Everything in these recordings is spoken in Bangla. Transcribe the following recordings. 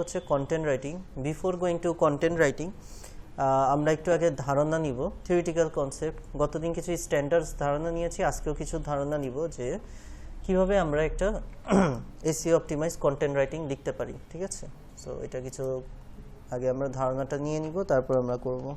হচ্ছে content writing. Before going to content writing আমরা একটু আগে ধারণা নিব থিওরিটিক্যাল কনসেপ্ট। গতদিন কিছু স্ট্যান্ডার্ডস ধারণা নিয়েছি, আজকেও কিছু ধারণা নিব যে কিভাবে আমরা একটা এসইও অপটিমাইজ কন্টেন্ট রাইটিং লিখতে পারি। ঠিক আছে, সো এটা কিছু আগে আমরা ধারণাটা নিয়ে নিব, তারপর আমরা করব।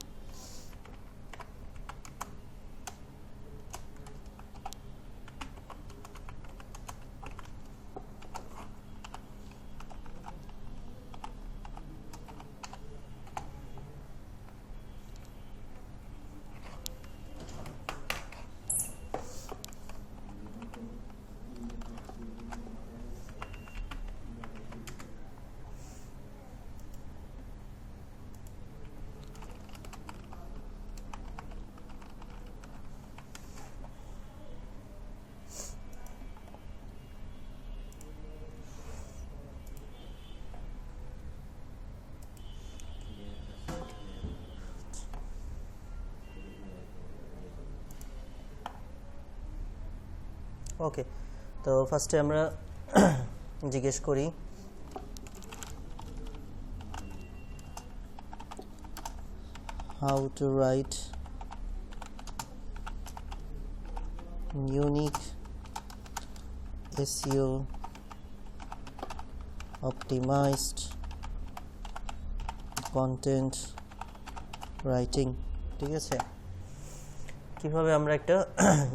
ওকে, তো ফার্স্টে আমরা জিজ্ঞেস করি how to write unique SEO optimized content writing। ঠিক আছে, কিভাবে আমরা একটা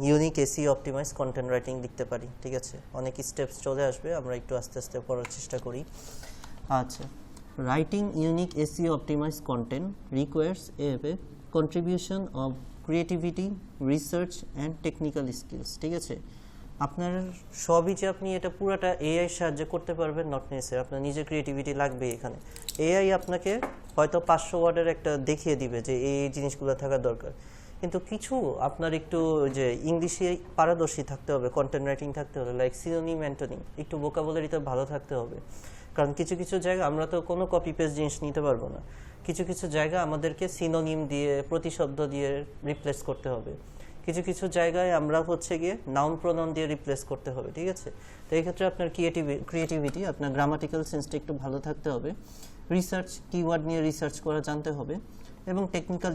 unique SEO optimise content writing লিখতে পারি। ঠিক আছে, অনেক স্টেপস চলে আসবে, আমরা একটু আস্তে আস্তে পড়ার চেষ্টা করি। আচ্ছা, writing unique SEO optimise content requires a contribution of creativity, research and technical skills. ঠিক আছে, আপনার সবই যে আপনি এটা পুরোটা এআই সাহায্যে করতে পারবেন নট নেসেসারি, আপনার নিজের ক্রিয়েটিভিটি লাগবে এখানে। এআই আপনাকে হয়তো 500 ওয়ার্ডের একটা দেখিয়ে দিবে যে এই জিনিসগুলো থাকা দরকার, কিন্তু কিছু আপনার একটু যে ইংলিশে পারদর্শী থাকতে হবে, কন্টেন্ট রাইটিং থাকতে হবে, লাইক সিনোনিম অ্যান্টোনিম, একটু ভোকাবুলারিতে ভালো থাকতে হবে। কারণ কিছু কিছু জায়গা আমরা তো কোনো কপি পেস্ট জিনিস নিতে পারবো না, কিছু কিছু জায়গা আমাদেরকে সিনোনিম দিয়ে প্রতিশব্দ দিয়ে রিপ্লেস করতে হবে, কিছু কিছু জায়গায় আমরা হচ্ছে গিয়ে নাউন প্রোনাউন দিয়ে রিপ্লেস করতে হবে। ঠিক আছে, তো এই ক্ষেত্রে আপনার ক্রিয়েটিভিটি, আপনার গ্রামাটিক্যাল সেন্সটা একটু ভালো থাকতে হবে, রিসার্চ কিওয়ার্ড নিয়ে রিসার্চ করা জানতে হবে, এবং টেকনিক্যাল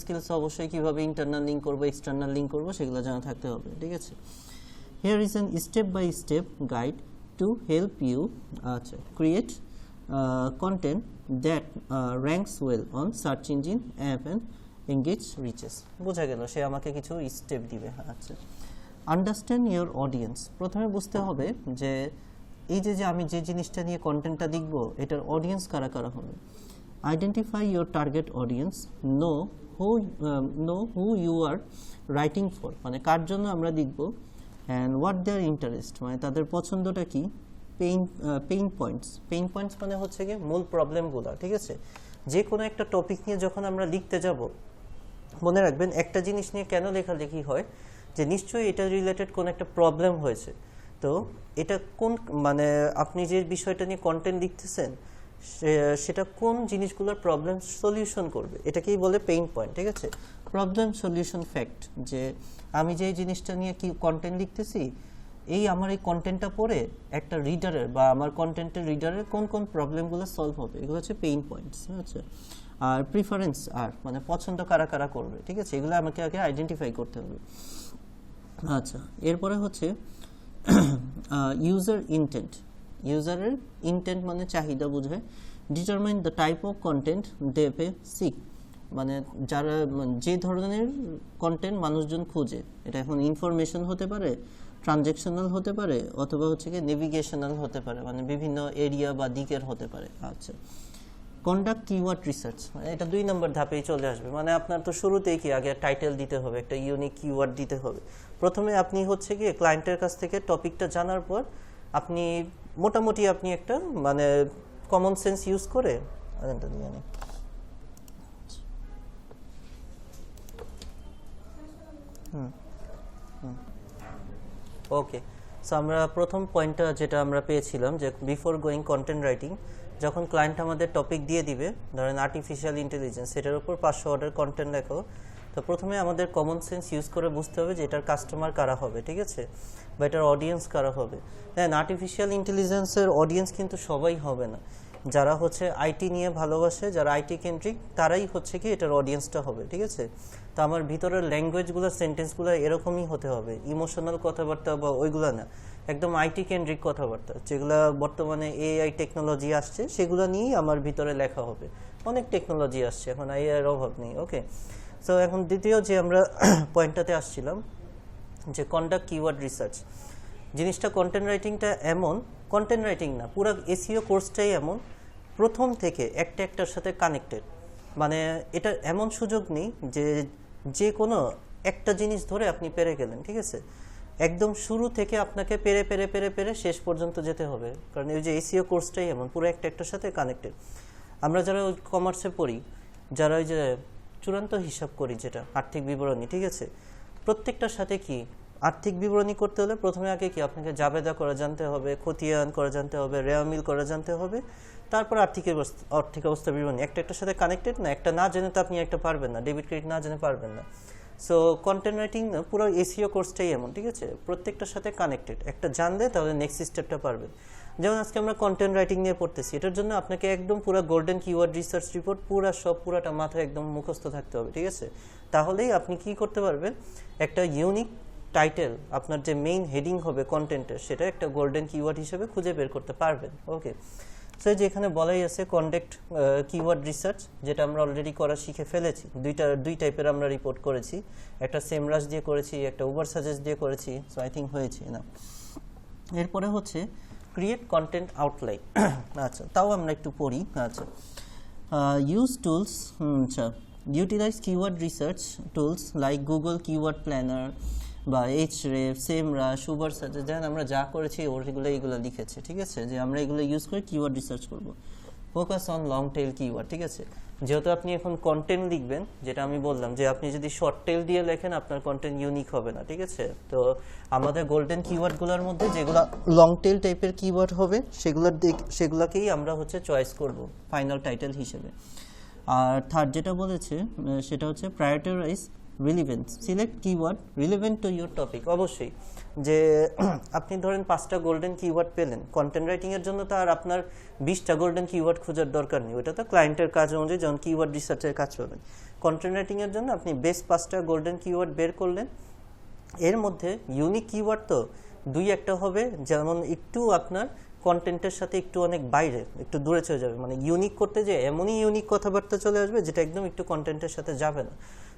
স্কিলস অবশ্যই কীভাবে ইন্টারনাল লিঙ্ক করবো, এক্সটার্নাল লিঙ্ক করবো, সেগুলো জানা থাকতে হবে। ঠিক আছে, here is an step by step guide to help you create content that ranks well on search engine app and engage reaches. বোঝা গেল, সে আমাকে কিছু স্টেপ দিবে। আচ্ছা, আন্ডারস্ট্যান্ড ইউর অডিয়েন্স। প্রথমে বুঝতে হবে যে এই যে আমি যে জিনিসটা নিয়ে কন্টেন্টটা লিখবো, এটার অডিয়েন্স কারা কারা হবে। Identify your target audience, know who you are writing for, মানে কার জন্য আমরা লিখব, and what their interest, মানে তাদের পছন্দটা কি, পেইন পয়েন্টস মানে হচ্ছে কি মূল প্রবলেমগুলো। ঠিক আছে, যে কোনো একটা টপিক নিয়ে যখন আমরা লিখতে যাব, মনে রাখবেন একটা জিনিস নিয়ে কেন লেখালেখি হয়, যে নিশ্চয়ই এটা রিলেটেড কোন একটা প্রবলেম হয়েছে। তো এটা কোন মানে আপনি যে বিষয়টা নিয়ে কন্টেন্ট লিখতেছেন সেটা কোন জিনিসগুলোর প্রবলেম সলিউশন করবে, এটাকেই বলে পেইন পয়েন্ট। ঠিক আছে, প্রবলেম সলিউশন ফ্যাক্ট, যে আমি যে জিনিসটা নিয়ে কি কন্টেন্ট লিখতেছি, আমার এই কন্টেন্টটা পড়ে একটা রিডারের বা আমার কন্টেন্টের রিডারের কোন কোন প্রবলেমগুলো সলভ হবে, এগুলো হচ্ছে পেইন পয়েন্টস। আচ্ছা, আর প্রিফারেন্স মানে পছন্দ কারা কারা করবে। ঠিক আছে, এগুলো আমাকে আগে আইডেন্টিফাই করতে হবে। আচ্ছা, এরপরে হচ্ছে ইউজার ইউজারের ইন্টেন্ট মানে চাহিদা বোঝায়। Determine the type of content they seek, মানে যারা যে ধরনের কন্টেন্ট মানুষজন খোঁজে, এটা এখন ইনফরমেশন হতে পারে, ট্রানজ্যাকশনাল হতে পারে, অথবা হচ্ছে কি নেভিগেশনাল হতে পারে, মানে বিভিন্ন এরিয়া বা দিকের হতে পারে। আচ্ছা, কন্ডাক্ট কিওয়ার্ড রিসার্চ, মানে এটা 2 নম্বর ধাপেই চলে আসবে। মানে আপনার তো শুরুতেই কি আগে টাইটেল দিতে হবে, একটা ইউনিক কিওয়ার্ড দিতে হবে। প্রথমে আপনি হচ্ছে কি ক্লায়েন্টের কাছ থেকে টপিকটা জানার পর আপনি মোটামুটি আপনি একটা মানে কমন সেন্স ইউজ করে ওকে। সো আমরা প্রথম পয়েন্টটা যেটা আমরা পেয়েছিলাম যে বিফোর গোয়িং কন্টেন্ট রাইটিং, যখন ক্লায়েন্ট আমাদের টপিক দিয়ে দিবে, ধরেন আর্টিফিশিয়াল ইন্টেলিজেন্স, সেটার উপর 500 ওয়ার্ডের কন্টেন্ট লেখো, তো প্রথমে আমাদের কমন সেন্স ইউজ করে বুঝতে হবে যে এটার কাস্টমার কারা হবে, ঠিক আছে, বা এটার অডিয়েন্স কারা হবে। দেন আর্টিফিশিয়াল ইন্টেলিজেন্সের অডিয়েন্স কিন্তু সবাই হবে না, যারা হচ্ছে আইটি নিয়ে ভালোবাসে, যারা আইটি কেন্দ্রিক, তারাই হচ্ছে কি এটার অডিয়েন্সটা হবে, ঠিক আছে। তো আমার ভিতরের ল্যাঙ্গুয়েজগুলো, সেন্টেন্সগুলো এরকমই হতে হবে, ইমোশনাল কথাবার্তা বা ওইগুলো না, একদম আইটি কেন্দ্রিক কথাবার্তা, যেগুলো বর্তমানে এআই টেকনোলজি আসছে সেগুলো নিয়েই আমার ভিতরে লেখা হবে। অনেক টেকনোলজি আসছে, এখন এআইয়ের অভাব নেই। ওকে, সো এখন দ্বিতীয় যে আমরা পয়েন্টটাতে আসছিলাম, যে কন্ডাক্ট কিওয়ার্ড রিসার্চ। জিনিসটা কন্টেন্ট রাইটিংটা এমন, কন্টেন্ট রাইটিং না, পুরো এসইও কোর্সটাই এমন, প্রথম থেকে একটা একটার সাথে কানেক্টেড। মানে এটা এমন সুযোগ নেই যে যে কোনো একটা জিনিস ধরে আপনি পেরে গেলেন, ঠিক আছে, একদম শুরু থেকে আপনাকে পেরে পেরে পেরে পেরে শেষ পর্যন্ত যেতে হবে, কারণ এই যে এসইও কোর্সটাই এমন, পুরো একটা একটার সাথে কানেক্টেড। আমরা যারা ওই কমার্সে পড়ি, যারা ওই যে চূড়ান্ত হিসাব করি, যেটা আর্থিক বিবরণী, ঠিক আছে, প্রত্যেকটার সাথে কি আর্থিক বিবরণী করতে হলে প্রথমে আগে কি আপনাকে জাবেদা করা জানতে হবে, খতিয়ান করা জানতে হবে, রেওয়ামিল করা জানতে হবে, তারপর আর্থিক অবস্থা বিবরণী। একটা একটার সাথে কানেক্টেড না, একটা না জেনে তো আপনি একটা পারবেন না, ডেবিট ক্রেডিট না জেনে পারবেন না। সো কন্টেন্ট রাইটিং পুরো এসইও কোর্সটাই এমন, ঠিক আছে, প্রত্যেকটার সাথে কানেক্টেড, একটা জানলে তাহলে নেক্সট স্টেপটা পারবেন। যেমন আজকে আমরা কন্টেন্ট রাইটিং নিয়ে পড়তেছি, এটার জন্য আপনাকে একদম পুরো গোল্ডেন কিওয়ার্ড রিসার্চ রিপোর্ট পুরাটা মাথায় একদম মুখস্থ থাকতে হবে, ঠিক আছে, তাহলেই আপনি কি করতে পারবেন, একটা ইউনিক টাইটেল, আপনার যে মেইন হেডিং হবে কন্টেন্টের, সেটা একটা গোল্ডেন কিওয়ার্ড হিসেবে খুঁজে বের করতে পারবেন। ওকে, সো যে এখানে বলাই আছে কন্ডাক্ট কিওয়ার্ড রিসার্চ, যেটা আমরা অলরেডি করা শিখে ফেলেছি। দুই টাইপের আমরা রিপোর্ট করেছি, একটা সেমরাস দিয়ে করেছি, একটা উবার সাজেস্ট দিয়ে করেছি। সো আই থিঙ্ক হয়েছে না। এরপরে হচ্ছে ক্রিয়েট কন্টেন্ট আউটলাইন। আচ্ছা, তাও আমরা একটু পড়ি। আচ্ছা, ইউজ টুলস, আচ্ছা, utilise keyword research tools like Google keyword planner বা এইচরেফ, সেমরাস, উবার সাজেস্ট, যেন আমরা যা করেছি ওগুলো এইগুলো লিখেছে, ঠিক আছে, যে আমরা এগুলো ইউজ করে কিওয়ার্ড রিসার্চ করব। Focus on long tail keyword, ঠিক আছে, যেহেতু আপনি এখন কন্টেন্ট লিখবেন, যেটা আমি বললাম যে আপনি যদি শর্ট টেল দিয়ে লেখেন আপনার কন্টেন্ট ইউনিক হবে না, ঠিক আছে। তো আমাদের গোল্ডেন কিওয়ার্ডগুলোর মধ্যে যেগুলো লং টেল টাইপের কিওয়ার্ড হবে সেগুলোকেই আমরা হচ্ছে চয়েস করব ফাইনাল টাইটেল হিসেবে। আর থার্ড যেটা বলেছে সেটা হচ্ছে prioritise relevance, select keyword relevant to your topic. অবশ্যই যে আপনি ধরেন 5টা গোল্ডেন কিওয়ার্ড পেলেন, কন্টেন্ট রাইটিংয়ের জন্য তো আর আপনার 20টা গোল্ডেন কিওয়ার্ড খোঁজার দরকার নেই, ওটা তো ক্লায়েন্টের কাজ অনুযায়ী যখন কিওয়ার্ড রিসার্চের কাজ করবেন। কন্টেন্ট রাইটিংয়ের জন্য আপনি বেস্ট 5টা গোল্ডেন কিওয়ার্ড বের করলেন, এর মধ্যে ইউনিক কিওয়ার্ড তো 2-1টা হবে, যেমন একটু আপনার কন্টেন্টের সাথে একটু অনেক বাইরে, একটু দূরে চলে যাবে, মানে ইউনিক করতে যে এমনই ইউনিক কথাবার্তা চলে আসবে যেটা একদম একটু কন্টেন্টের সাথে যাবে না।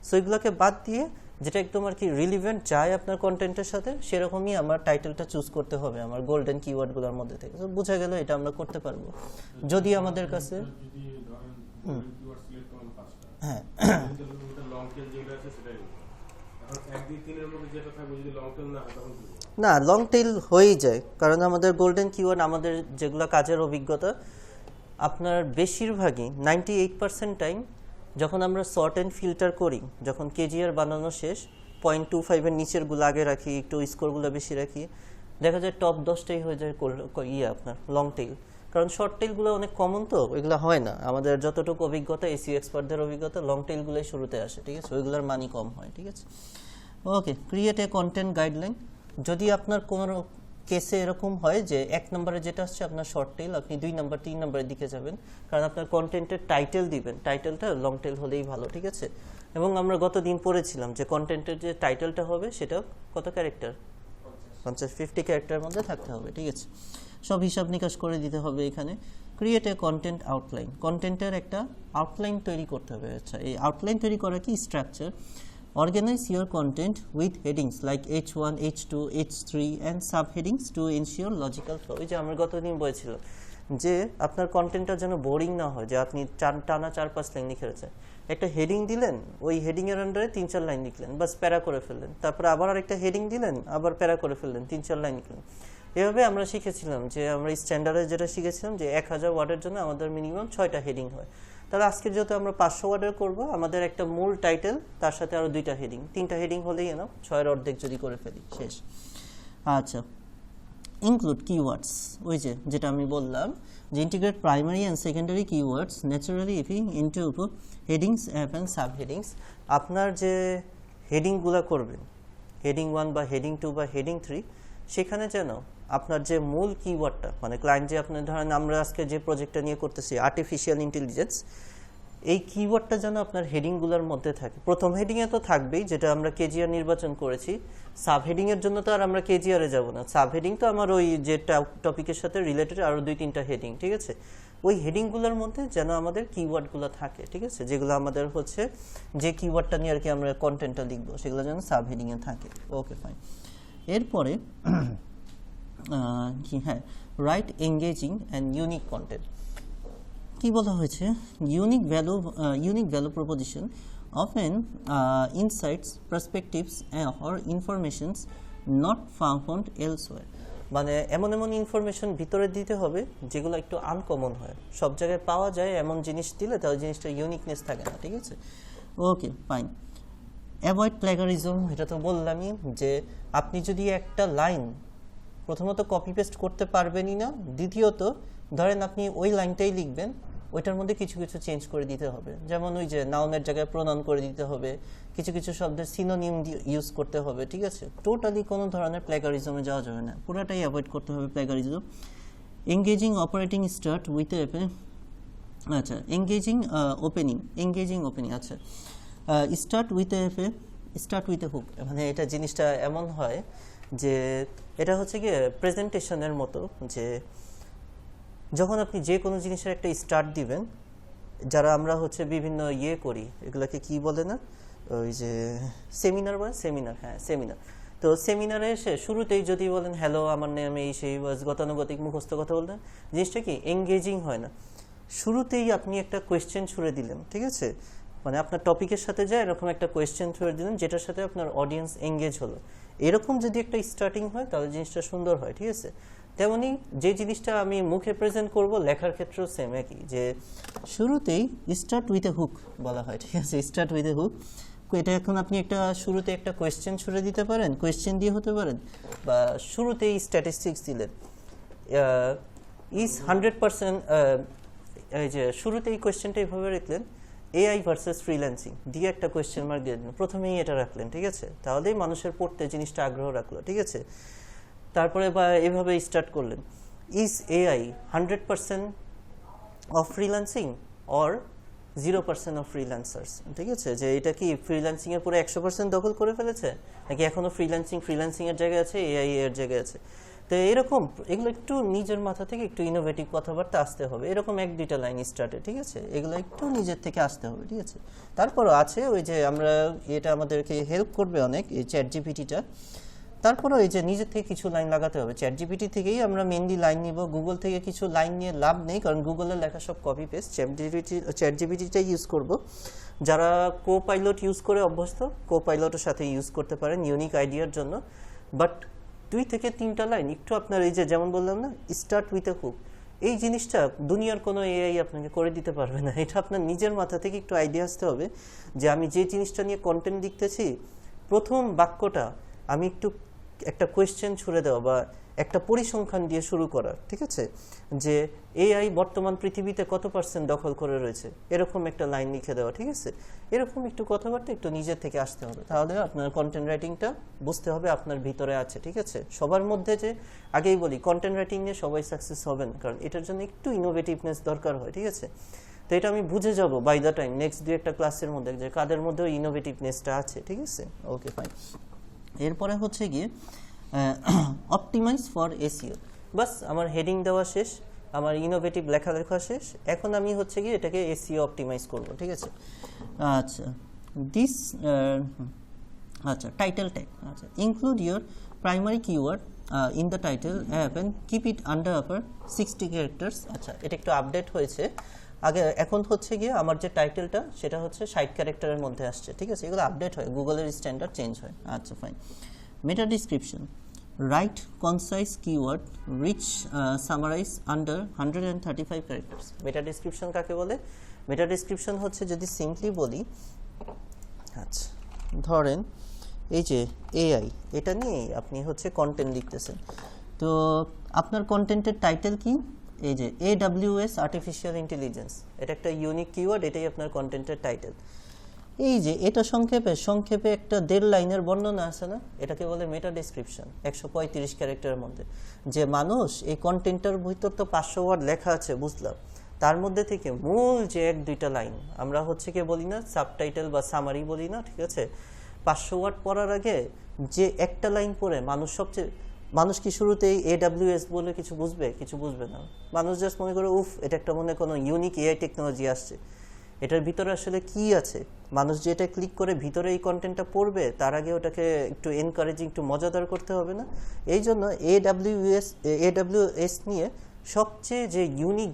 সো এগুলোকে বাদ দিয়ে যেটা একদম আর কি রিলিভেন্ট যায় আপনার কন্টেন্টের সাথে, সেরকমই আমার টাইটেলটা চুজ করতে হবে আমার গোল্ডেন কিওয়ার্ডগুলোর মধ্যে থেকে। তো বোঝা গেল এটা আমরা করতে পারবো যদি আমাদের কাছে হ্যাঁ না, লং টেল হয়েই যায়, কারণ আমাদের গোল্ডেন কিওয়ার্ড, আমাদের যেগুলো কাজের অভিজ্ঞতা, আপনার বেশিরভাগই 98% টাইম যখন আমরা সর্ট অ্যান্ড ফিল্টার করি, যখন কেজিআর বানানো শেষ, 0.25-এর নিচেরগুলো আগে রাখি, একটু স্কোরগুলো বেশি রাখি, দেখা যায় টপ 10টাই হয়ে যায় আপনার লং টেল। কারণ শর্ট টেলগুলো অনেক কমন, তো ওইগুলো হয় না। আমাদের যতটুকু অভিজ্ঞতা, এসইও এক্সপার্টদের অভিজ্ঞতা, লং টেলগুলোই শুরুতে আসে, ঠিক আছে, ওইগুলোর মানি কম হয়, ঠিক আছে। ওকে, ক্রিয়েট এ কন্টেন্ট গাইডলাইন। যদি আপনার কোনো কেসে এরকম হয় যে 1 নম্বরে যেটা আসছে আপনার শর্ট টেল, আপনি 2 নম্বর 3 নম্বরের দিকে যাবেন, কারণ আপনার কন্টেন্টের টাইটেল দিবেন, টাইটেলটা লং টেল হলেই ভালো, ঠিক আছে। এবং আমরা গতদিন পড়েছিলাম যে কন্টেন্টের যে টাইটেলটা হবে সেটা কত ক্যারেক্টার, 50 ক্যারেক্টারের মধ্যে থাকতে হবে, ঠিক আছে। সব হিসাব নিকাশ করে দিতে হবে এখানে। ক্রিয়েট এ কন্টেন্ট আউটলাইন, কন্টেন্টের একটা আউটলাইন তৈরি করতে হবে। আচ্ছা, এই আউটলাইন তৈরি করা কি structure. Organize your content with headings like H1, H2, H3 and subheadings to ensure logical flow. এই যে আমরা গতদিন বলেছিলাম যে আপনার কন্টেন্টটা যেন বোরিং না হয়, যে আপনি টানা 4-5 লাইন লিখে রয়েছে, একটা হেডিং দিলেন, ওই হেডিংয়ের আন্ডারে 3-4 লাইন লিখলেন, বাস প্যারা করে ফেললেন, তারপর আবার আরেকটা হেডিং দিলেন, আবার প্যারা করে ফেললেন, 3-4 লাইন লিখলেন। এভাবে আমরা শিখেছিলাম যে আমরা স্ট্যান্ডার্ডে যেটা শিখেছিলাম যে 1000 ওয়ার্ডের জন্য আমাদের মিনিমাম 6টা হেডিং হয়। তাহলে আজকে যেহেতু আমরা 500 ওয়ার্ডের করবো, আমাদের একটা মূল টাইটেল, তার সাথে আরও 2টা হেডিং, 3টা হেডিং হলেই না 6-এর অর্ধেক যদি করে ফেলি, শেষ। আচ্ছা, ইনক্লুড কিওয়ার্ডস, ওই যে যেটা আমি বললাম যে integrate primary and secondary keywords naturally ইফিং into headings and sub headings. আপনার যে হেডিংগুলো করবেন, হেডিং 1 বা হেডিং 2 বা হেডিং 3, সেখানে যেন আপনার যে মূল কিওয়ার্ডটা, মানে ক্লায়েন্ট যে আপনার ধরেন আমরা আজকে যে প্রজেক্টটা নিয়ে করতেছি আর্টিফিশিয়াল ইন্টেলিজেন্স, এই কিওয়ার্ডটা যেন আপনার হেডিংগুলোর মধ্যে থাকে। প্রথম হেডিংয়ে তো থাকবেই, যেটা আমরা কেজিআর নির্বাচন করেছি। সাব হেডিংয়ের জন্য তো আর আমরা কেজিআরে যাব না, সাব হেডিং তো আমার ওই যে টপিকের সাথে রিলেটেড আরও 2-3টা হেডিং, ঠিক আছে। ওই হেডিংগুলোর মধ্যে যেন আমাদের কিওয়ার্ডগুলো থাকে, ঠিক আছে, যেগুলো আমাদের হচ্ছে যে কিওয়ার্ডটা নিয়ে আর কি আমরা কন্টেন্টটা লিখবো সেগুলো যেন সাব হেডিংয়ে থাকে। Okay fine. এরপরে কি, হ্যাঁ, right engaging and unique content. কি বলা হয়েছে, unique value proposition often insights, perspectives or informations not found elsewhere. মানে এমন এমন ইনফরমেশন ভিতরে দিতে হবে যেগুলো একটু আনকমন হয়, সব জায়গায় পাওয়া যায় এমন জিনিস দিলে তাহলে জিনিসটা ইউনিকনেস থাকে না, ঠিক আছে। Okay fine. অ্যাভয়েড প্ল্যাগারিজম, এটা তো বললামই যে আপনি যদি একটা লাইন প্রথমত কপি পেস্ট করতে পারবেনই না, দ্বিতীয়ত ধরেন আপনি ওই লাইনটাই লিখবেন, ওইটার মধ্যে কিছু কিছু চেঞ্জ করে দিতে হবে, যেমন ওই যে নাউনের জায়গায় প্রোনাউন করে দিতে হবে, কিছু কিছু শব্দের সিনোনিম ইউজ করতে হবে, ঠিক আছে। টোটালি কোনো ধরনের প্ল্যাগারিজমে যাওয়া যাবে না, পুরোটাই অ্যাভয়েড করতে হবে plagiarism. Engaging operating start with আচ্ছা এঙ্গেজিং ওপেনিং আচ্ছা স্টার্ট উইথ এ হুক। মানে এটা জিনিসটা এমন হয় যে এটা হচ্ছে গিয়ে প্রেজেন্টেশনের মতো, যে যখন আপনি যে কোনো জিনিসের একটা স্টার্ট দিবেন, যারা আমরা হচ্ছে বিভিন্ন করি, এগুলোকে কি বলে না, ওই যে সেমিনার, হ্যাঁ সেমিনার। তো সেমিনারে এসে শুরুতেই যদি বলেন হ্যালো আমার নাম এই সেই গতানুগতিক মুখস্থ কথা বলতেন, জিনিসটা কি এঙ্গেজিং হয় না। শুরুতেই আপনি একটা কোয়েশ্চেন ছুড়ে দিলেন, ঠিক আছে, মানে আপনার টপিকের সাথে যায় এরকম একটা কোয়েশ্চেন ছুড়ে দিলেন যেটার সাথে আপনার অডিয়েন্স এঙ্গেজ হলো, এরকম যদি একটা স্টার্টিং হয় তাহলে জিনিসটা সুন্দর হয়, ঠিক আছে। তেমনি যে জিনিসটা আমি মুখে প্রেজেন্ট করব, লেখার ক্ষেত্রেও সেম একই, যে শুরুতেই স্টার্ট উইথ এ হুক বলা হয়, ঠিক আছে, স্টার্ট উইথ এ হুক। এটা এখন আপনি একটা শুরুতে একটা কোয়েশ্চেন ছুড়ে দিতে পারেন, কোয়েশ্চেন দিয়ে হতে পারেন, বা শুরুতেই স্ট্যাটিস্টিক্স দিলেন, ইজ 100%, এই যে শুরুতেই কোয়েশ্চেনটা এইভাবে রাখলেন, এআই ভার্সেস ফ্রিল্যান্সিং দিয়ে একটা কোয়েশ্চেন মার্ক দিয়ে দিলেন, প্রথমেই এটা রাখলেন, ঠিক আছে, তাহলেই মানুষের পড়তে জিনিসটা আগ্রহ রাখলো, ঠিক আছে। তারপরে বা এভাবে স্টার্ট করলেন, is AI 100% of freelancing or 0% of freelancers, ঠিক আছে, যে এটা কি ফ্রিল্যান্সিং এর পুরো 100% দখল করে ফেলেছে, নাকি এখনো ফ্রিল্যান্সিং এর জায়গায় আছে, এআই এর জায়গায় আছে। তো এরকম এগুলো একটু নিজের মাথা থেকে একটু ইনোভেটিভ কথাবার্তা আসতে হবে, এরকম 1-2টা লাইন স্টার্টে, ঠিক আছে, এগুলো একটু নিজের থেকে আসতে হবে, ঠিক আছে। তারপরও আছে ওই যে আমরা এটা আমাদেরকে হেল্প করবে অনেক, এই চ্যাট জিপিটিটা। তারপরে এই যে নিজের থেকে কিছু লাইন লাগাতে হবে, চ্যাট জিপিটি থেকেই আমরা মেনলি লাইন নিব, গুগল থেকে কিছু লাইন নিয়ে লাভ নেই, কারণ গুগলের লেখা সব কপি পেস্ট, চ্যাট জিপিটিটাই ইউজ করব। যারা কো-পাইলট ইউজ করে অভ্যস্ত, কো-পাইলটের সাথে ইউজ করতে পারেন ইউনিক আইডিয়ার জন্য, বাট 2-3টা লাইন একটু আপনার এই যে যেমন বললাম না, স্টার্ট উইথ এ হুক, এই জিনিসটা দুনিয়ার কোনো এআই আপনাকে করে দিতে পারবে না, এটা আপনার নিজের মাথা থেকে একটু আইডিয়া আসতে হবে, যে আমি যে জিনিসটা নিয়ে কন্টেন্ট লিখতেছি, প্রথম বাক্যটা আমি একটু একটা কোয়েশ্চেন ছুড়ে দেওয়া বা একটা পরিসংখ্যান দিয়ে শুরু করা, ঠিক আছে, যে এআই বর্তমান পৃথিবীতে কত % দখল করে রয়েছে, এরকম একটা লাইন লিখে দেওয়া, ঠিক আছে। এরকম একটু কথাবার্তা একটু নিজের থেকে আসতে হবে, তাহলে আপনার কন্টেন্ট রাইটিংটা বুঝতে হবে আপনার ভিতরে আছে, ঠিক আছে। সবার মধ্যে, যে আগেই বলি, কন্টেন্ট রাইটিং নিয়ে সবাই সাকসেস হবেন, কারণ এটার জন্য একটু ইনোভেটিভনেস দরকার হয়, ঠিক আছে। তো এটা আমি বুঝে যাব বাই দ্য টাইম নেক্সট 2-একটা ক্লাসের মধ্যে যে কাদের মধ্যে ওই ইনোভেটিভনেসটা আছে, ঠিক আছে। Okay fine. এরপরে হচ্ছে গিয়ে অপটিমাইজ ফর এসইও। বাস আমার হেডিং দেওয়া শেষ, আমার ইনোভেটিভ লেখা শেষ, এখন আমি হচ্ছে গিয়ে এটাকে এসইও অপটিমাইজ করব, ঠিক আছে। আচ্ছা আচ্ছা টাইটেল ট্যাগ, আচ্ছা include your primary keyword in the title and keep it under upper 60 characters. আচ্ছা এটা একটু আপডেট হয়েছে, আগে এখন হচ্ছে গিয়ে আমার যে টাইটেলটা সেটা হচ্ছে 60 ক্যারেক্টারের মধ্যে আসছে, ঠিক আছে, এগুলো আপডেট হয়, গুগলের স্ট্যান্ডার্ড চেঞ্জ হয়। আচ্ছা fine. Meta description, right concise keyword rich summarise under 135 characters. Meta description কাকে বলে? মেটা ডিসক্রিপশন হচ্ছে, যদি সিম্পলি বলি, আচ্ছা ধরেন এই যে এআই, এটা নিয়ে আপনি হচ্ছে কন্টেন্ট লিখতেছেন, তো আপনার কন্টেন্টের টাইটেল কি, এই যে AWS আর্টিফিশিয়াল ইন্টেলিজেন্স, এটা একটা ইউনিক কিওয়ার্ড, এটাই আপনার কন্টেন্টের টাইটেল। এই যে এটা সংক্ষেপে একটা 1.5 লাইনের বর্ণনা আছে না, এটাকে বলে মেটা ডেসক্রিপশন, 135 ক্যারেক্টারের মধ্যে। যে মানুষ এই কন্টেন্টের ভিতর তো 500 ওয়ার্ড লেখা আছে বুঝলাম, তার মধ্যে থেকে মূল যে 1-2টা লাইন আমরা হচ্ছে কি বলি না, সাবটাইটেল বা সামারি বলি না, ঠিক আছে, 500 ওয়ার্ড পড়ার আগে যে একটা লাইন পড়ে মানুষ কি শুরুতেই AWS বলে কিছু বুঝবে না। মানুষ জাস্ট মনে করে উফ, এটা একটা মনে কোনো ইউনিক AI টেকনোলজি আসছে, এটার ভিতরে আসলে কি আছে। মানুষ যে এটা ক্লিক করে ভিতরে এই কন্টেন্টটা পড়বে, তার আগে ওটাকে একটু এনকারেজিং, একটু মজাদার করতে হবে না। এই জন্য AWS নিয়ে সবচেয়ে যে ইউনিক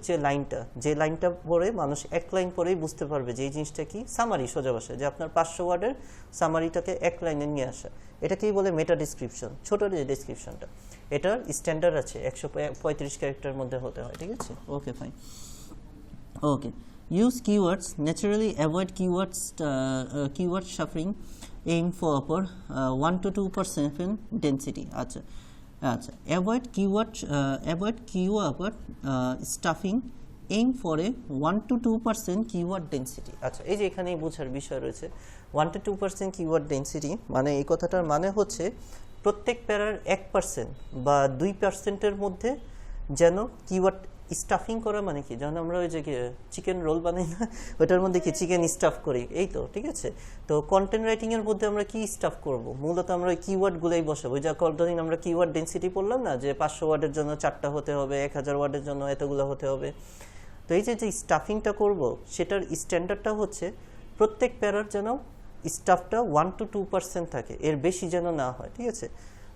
যে লাইনটা পড়ে মানুষ এক লাইন পরেই বুঝতে পারবে যে এই জিনিসটা কি, সামারি, সোজা ভাষায়, যে আপনার 500 ওয়ার্ডের সামারিটাকে এক লাইনে নিয়ে আসা, এটাকেই বলে মেটা ডিসক্রিপশন, ছোট যে ডিসক্রিপশনটা। এটার স্ট্যান্ডার্ড আছে 135 ক্যারেক্টারের মধ্যে হতে হয়, ঠিক আছে। Okay fine. Okay, use keywords, naturally avoid keyword shuffling, aim for 1 to 2% density. আচ্ছা, avoid keyword stuffing, aim for a 1 to 2% keyword density. আচ্ছা, এই যে এখানেই বোঝার বিষয় রয়েছে 1 to 2% keyword density, মানে এই কথাটার মানে হচ্ছে প্রত্যেক প্যারার 1% বা 2%-এর মধ্যে যেন কিওয়ার্ড স্টাফিং করা, মানে কি, যেমন আমরা ওই যে চিকেন রোল বানাই না, ওটার মধ্যে কি চিকেন স্টাফ করি, এই তো, ঠিক আছে। তো কন্টেন্ট রাইটিং এর মধ্যে আমরা কি স্টাফ করব, মূলত আমরা ওই কিওয়ার্ডগুলোই বসাবো। যা কতদিন আমরা কিওয়ার্ড ডেনসিটি পড়লাম না, যে 500 ওয়ার্ডের জন্য 4টা হতে হবে, 1000 ওয়ার্ডের জন্য এতগুলো হতে হবে। তো এই যে স্টাফিংটা করব, সেটার স্ট্যান্ডার্ডটা হচ্ছে প্রত্যেক প্যারার যেন স্টাফটা 1 to 2% থাকে, এর বেশি যেন না হয়, ঠিক আছে।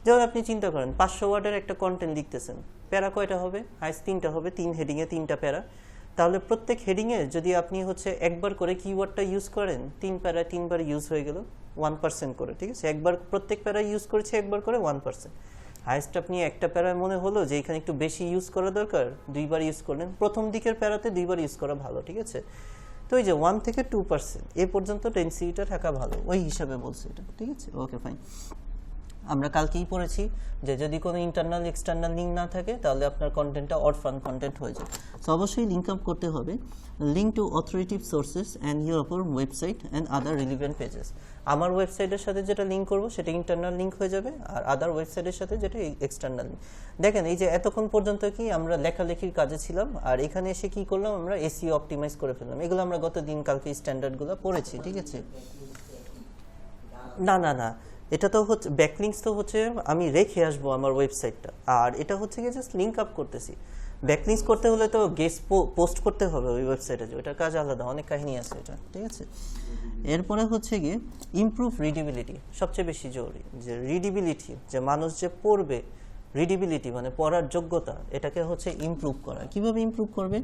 যেমন আপনি চিন্তা করেন 500 ওয়ার্ডের একটা কন্টেন্ট লিখতেছেন, প্যারা কয়টা হবে, হাইস্ট 3টা হবে, 3 হেডিংয়ে 3টা প্যারা। তাহলে প্রত্যেক হেডিংয়ে যদি আপনি হচ্ছে একবার করে কিওয়ার্ডটা ইউজ করেন, 3 প্যারা 3বার ইউজ হয়ে গেল 1% করে, ঠিক আছে। একবার প্রত্যেক প্যারা ইউজ করেছে একবার করে 1%। হাইস্ট আপনি একটা প্যারায় মনে হলো যে এখানে একটু বেশি ইউজ করা দরকার, 2বার ইউজ করলেন, প্রথম দিকের প্যারাতে 2বার ইউজ করা ভালো, ঠিক আছে। তো এই যে 1 থেকে 2% এ পর্যন্ত ডেনসিটিটা থাকা ভালো, ওই হিসাবে বলছে এটা, ঠিক আছে। Okay fine. আমরা কালকেই পড়েছি যে যদি কোনো ইন্টারনাল এক্সটার্নাল লিঙ্ক না থাকে তাহলে আপনার কন্টেন্টটা অরফান কন্টেন্ট হয়ে যায়। সো অবশ্যই লিঙ্ক আপ করতে হবে, link to authoritative sources and your website and other relevant pages. আমার ওয়েবসাইটের সাথে যেটা লিঙ্ক করবো সেটা ইন্টারনাল লিঙ্ক হয়ে যাবে, আর আদার ওয়েবসাইটের সাথে যেটা এক্সটার্নাল লিঙ্ক। দেখেন এই যে এতক্ষণ পর্যন্ত কি আমরা লেখালেখির কাজে ছিলাম, আর এখানে এসে কি করলাম, আমরা এসইও অপটিমাইজ করে ফেললাম। এগুলো আমরা গত দিন কালকে স্ট্যান্ডার্ডগুলো পড়েছি, ঠিক আছে। না, এটা তো হচ্ছে ব্যাকলিংকস, তো হচ্ছে আমি রেখে আসবো আমার ওয়েবসাইটটা, আর এটা হচ্ছে কি জাস্ট লিঙ্ক আপ করতেছি। ব্যাকলিংকস করতে হলে তো গেস্ট পোস্ট করতে হবে ওই ওয়েবসাইটে, ওটার কাজ আলাদা, অনেক কাহিনী আছে এটা, ঠিক আছে। এরপরে হচ্ছে গিয়ে ইমপ্রুভ রিডিবিলিটি, সবচেয়ে বেশি জরুরি, যে রিডিবিলিটি, যে মানুষ যে পড়বে, রিডিবিলিটি মানে পড়ার যোগ্যতা, এটাকে হচ্ছে ইমপ্রুভ করা। কিভাবে ইমপ্রুভ করবে?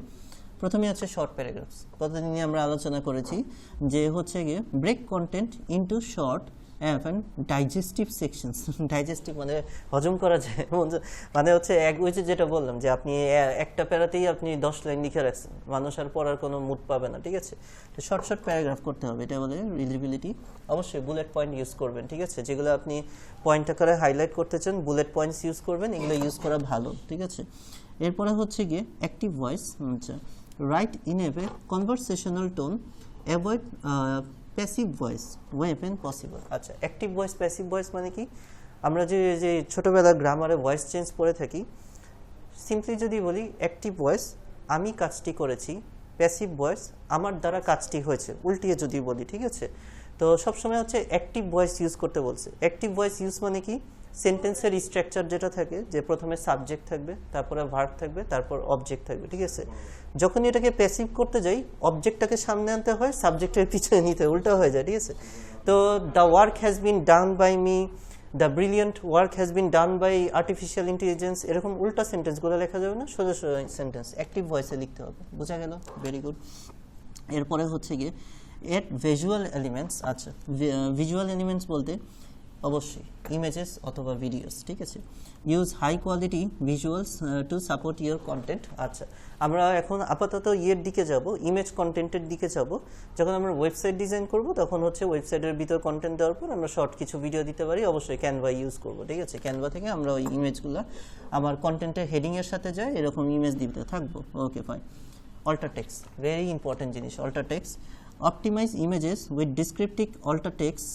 প্রথমে আছে শর্ট প্যারাগ্রাফস, কতদিনে আমরা আলোচনা করেছি যে হচ্ছে গিয়ে break content into short and digestive sections. Digestive মানে হজম করা যায়, মানে হচ্ছে ওই যে যেটা বললাম যে আপনি একটা প্যারাতেই আপনি 10 লাইন লিখে রাখছেন, মানুষ আর পড়ার কোনো মুড পাবে না, ঠিক আছে। তো শর্ট প্যারাগ্রাফ করতে হবে, এটা বলে রিডেবিলিটি। অবশ্যই বুলেট পয়েন্ট ইউজ করবেন, ঠিক আছে, যেগুলো আপনি পয়েন্ট আকারে হাইলাইট করতে চান বুলেট পয়েন্টস ইউজ করবেন, এগুলো ইউজ করা ভালো, ঠিক আছে। এরপরে হচ্ছে গিয়ে অ্যাক্টিভ ভয়েস, আচ্ছা, write in a conversational tone, avoid passive voice when possible. আচ্ছা, অ্যাক্টিভ ভয়েস, প্যাসিভ ভয়েস মানে কি? আমরা যে ছোটোবেলার গ্রামারে ভয়েস চেঞ্জ করে থাকি, সিম্পলি যদি বলি অ্যাক্টিভ ভয়েস আমি কাজটি করেছি, প্যাসিভ ভয়েস আমার দ্বারা কাজটি হয়েছে, উল্টিয়ে যদি বলি, ঠিক আছে। তো সবসময় হচ্ছে অ্যাক্টিভ ভয়েস ইউজ করতে বলছে। অ্যাক্টিভ ভয়েস ইউজ মানে কি? সেন্টেন্সের স্ট্রাকচার যেটা থাকে, যে প্রথমে সাবজেক্ট থাকবে, তারপরে ভার্ব থাকবে, তারপর অবজেক্ট থাকবে, ঠিক আছে। যখনই এটাকে প্যাসিভ করতে যাই, অবজেক্টটাকে সামনে আনতে হয়, সাবজেক্টের পিছনে নিতে, উল্টা হয়ে যায়, ঠিক আছে। তো the work has been done by me, the brilliant work has been done by artificial intelligence, এরকম উল্টা সেন্টেন্সগুলো লেখা যাবে না, সোজা সোজা সেন্টেন্স অ্যাক্টিভ ভয়েসে লিখতে হবে, বোঝা গেল? Very good. এরপরে হচ্ছে গিয়ে এড ভিজুয়াল এলিমেন্টস। আচ্ছা, ভিজুয়াল এলিমেন্টস বলতে অবশ্যই ইমেজেস অথবা ভিডিওস, ঠিক আছে। Use high quality visuals to support your content. আচ্ছা, আমরা এখন আপাতত ইয়ের দিকে যাব, ইমেজ কন্টেন্টের দিকে যাব। যখন আমরা ওয়েবসাইট ডিজাইন করব তখন হচ্ছে ওয়েবসাইটের ভিতর কন্টেন্ট দেওয়ার পর আমরা শর্ট কিছু ভিডিও দিতে পারি, অবশ্যই ক্যানভা ইউজ করব, ঠিক আছে। ক্যানভা থেকে আমরা ওই ইমেজগুলো আমার কন্টেন্টের হেডিংয়ের সাথে যায় এরকম ইমেজ দিতে থাকবো। Okay fine. Alt text, very important জিনিস। Alt text, optimise images with descriptive alt text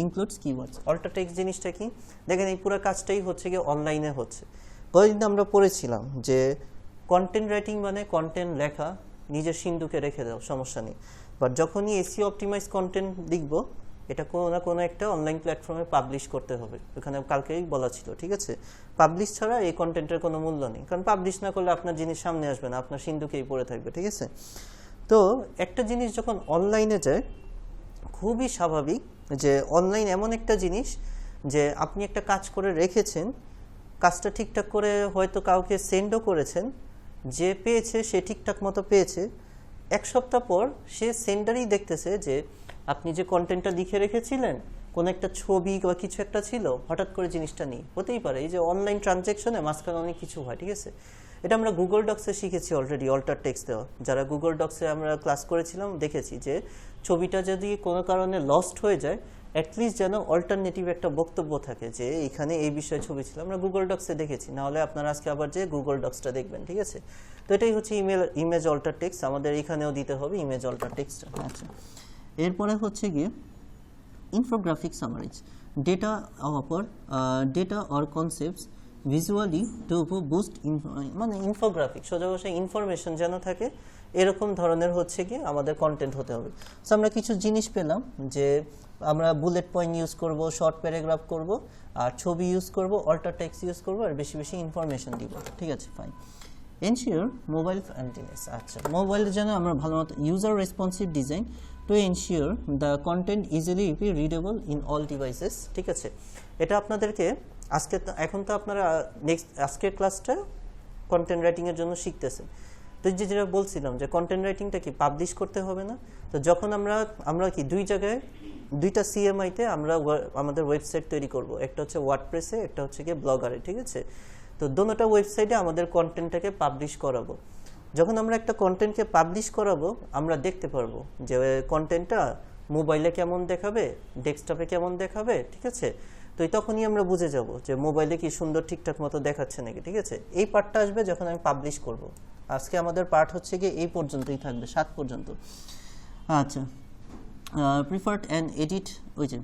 includes keywords. Alt text জিনিসটা কি? দেখেন এই পুরো কাজটাই হচ্ছে কি অনলাইনে হচ্ছে। কয়েকদিন আমরা পড়েছিলাম যে কন্টেন্ট রাইটিং মানে কন্টেন্ট লেখা, নিজের সিন্ধুকে রেখে দাও, সমস্যা নেই। বাট যখনই এসিও অপটিমাইজ কন্টেন্ট লিখবো, এটা কোনো না কোনো একটা অনলাইন প্ল্যাটফর্মে পাবলিশ করতে হবে। ওখানে কালকেই বলা ছিল, ঠিক আছে। পাবলিশ ছাড়া এই কন্টেন্টের কোনো মূল্য নেই, কারণ পাবলিশ না করলে আপনার জিনিস সামনে আসবে না, আপনার সিন্ধুকেই পড়ে থাকবে, ঠিক আছে। তো একটা জিনিস যখন অনলাইনে যায়, খুবই স্বাভাবিক যে অনলাইন এমন একটা জিনিস যে আপনি একটা কাজ করে রেখেছেন, কাজটা ঠিকঠাক করে হয়তো কাউকে সেন্ডও করেছেন, যে পেয়েছে সে ঠিকঠাক মতো পেয়েছে। এক সপ্তাহ পর সে সেন্ডারই দেখতেছে যে আপনি যে কন্টেন্টটা লিখে রেখেছিলেন, কোনো একটা ছবি বা কিছু একটা ছিল, হঠাৎ করে জিনিসটা নেই। হতেই পারে, এই যে অনলাইন ট্রানজ্যাকশনে মাঝখানে অনেক কিছু হয়, ঠিক আছে। এটা আমরা গুগল ডক্সে শিখেছি অলরেডি, অল্টার টেক্সট দেওয়া। যারা গুগল ডক্সে আমরা ক্লাস করেছিলাম দেখেছি যে ছবিটা যদি কোনো কারণে লস্ট হয়ে যায়, অ্যাটলিস্ট যেন অল্টারনেটিভ একটা বক্তব্য থাকে যে এখানে এই বিষয়ে ছবি ছিল। আমরা গুগল ডক্সে দেখেছি, নাহলে আপনারা আজকে আবার যে গুগল ডক্সটা দেখবেন, ঠিক আছে। তো এটাই হচ্ছে ইমেজ অল্টার টেক্সট, আমাদের এখানেও দিতে হবে ইমেজ অল্টার টেক্সট। আচ্ছা, এরপরে হচ্ছে গিয়ে infographic summaries, data or concepts visually two boost, মানে ইনফোগ্রাফিক, সোজা ভাষায় ইনফরমেশন যেন থাকে, এরকম ধরনের হচ্ছে কি আমাদের কন্টেন্ট হতে হবে। সো আমরা কিছু জিনিস পেলাম যে আমরা বুলেট পয়েন্ট ইউজ করব, শর্ট প্যারাগ্রাফ করব, আর ছবি ইউজ করব, অল্টার টেক্সট ইউজ করব, আর বেশি বেশি ইনফরমেশন দিব, ঠিক আছে ফাইন। Ensure mobile friendliness. আচ্ছা, মোবাইলের জন্য আমরা ভালো মতো user responsive design to ensure the content easily readable in all devices, ঠিক আছে। এটা আপনাদেরকে আজকে, এখন তো আপনারা আজকের ক্লাসটা কন্টেন্ট রাইটিংয়ের জন্য শিখতেছেন। তো যেটা বলছিলাম যে কন্টেন্ট রাইটিংটা কি পাবলিশ করতে হবে না? তো যখন আমরা কি দুই জায়গায়, দুইটা সিএমআইতে আমরা আমাদের ওয়েবসাইট তৈরি করব, একটা হচ্ছে ওয়ার্ডপ্রেসে, একটা হচ্ছে গিয়ে ব্লগারে, ঠিক আছে। তো দোনোটা ওয়েবসাইটে আমাদের কন্টেন্টটাকে পাবলিশ করাবো। যখন আমরা একটা কন্টেন্টকে পাবলিশ করাবো, আমরা দেখতে পারবো যে কন্টেন্টটা মোবাইলে কেমন দেখাবে, ডেস্কটপে কেমন দেখাবে, ঠিক আছে। তো তখনই আমরা বুঝে যাব যে মোবাইলে কি সুন্দর ঠিকঠাক মতো দেখাচ্ছে নাকি, ঠিক আছে। এই পার্টটা আসবে যখন আমি পাবলিশ করব। আজকে আমাদের পার্ট হচ্ছে গিয়ে এই পর্যন্তই থাকবে, 7 পর্যন্ত। আচ্ছা, প্রিফার্ড অ্যান্ড এডিট, ওই যে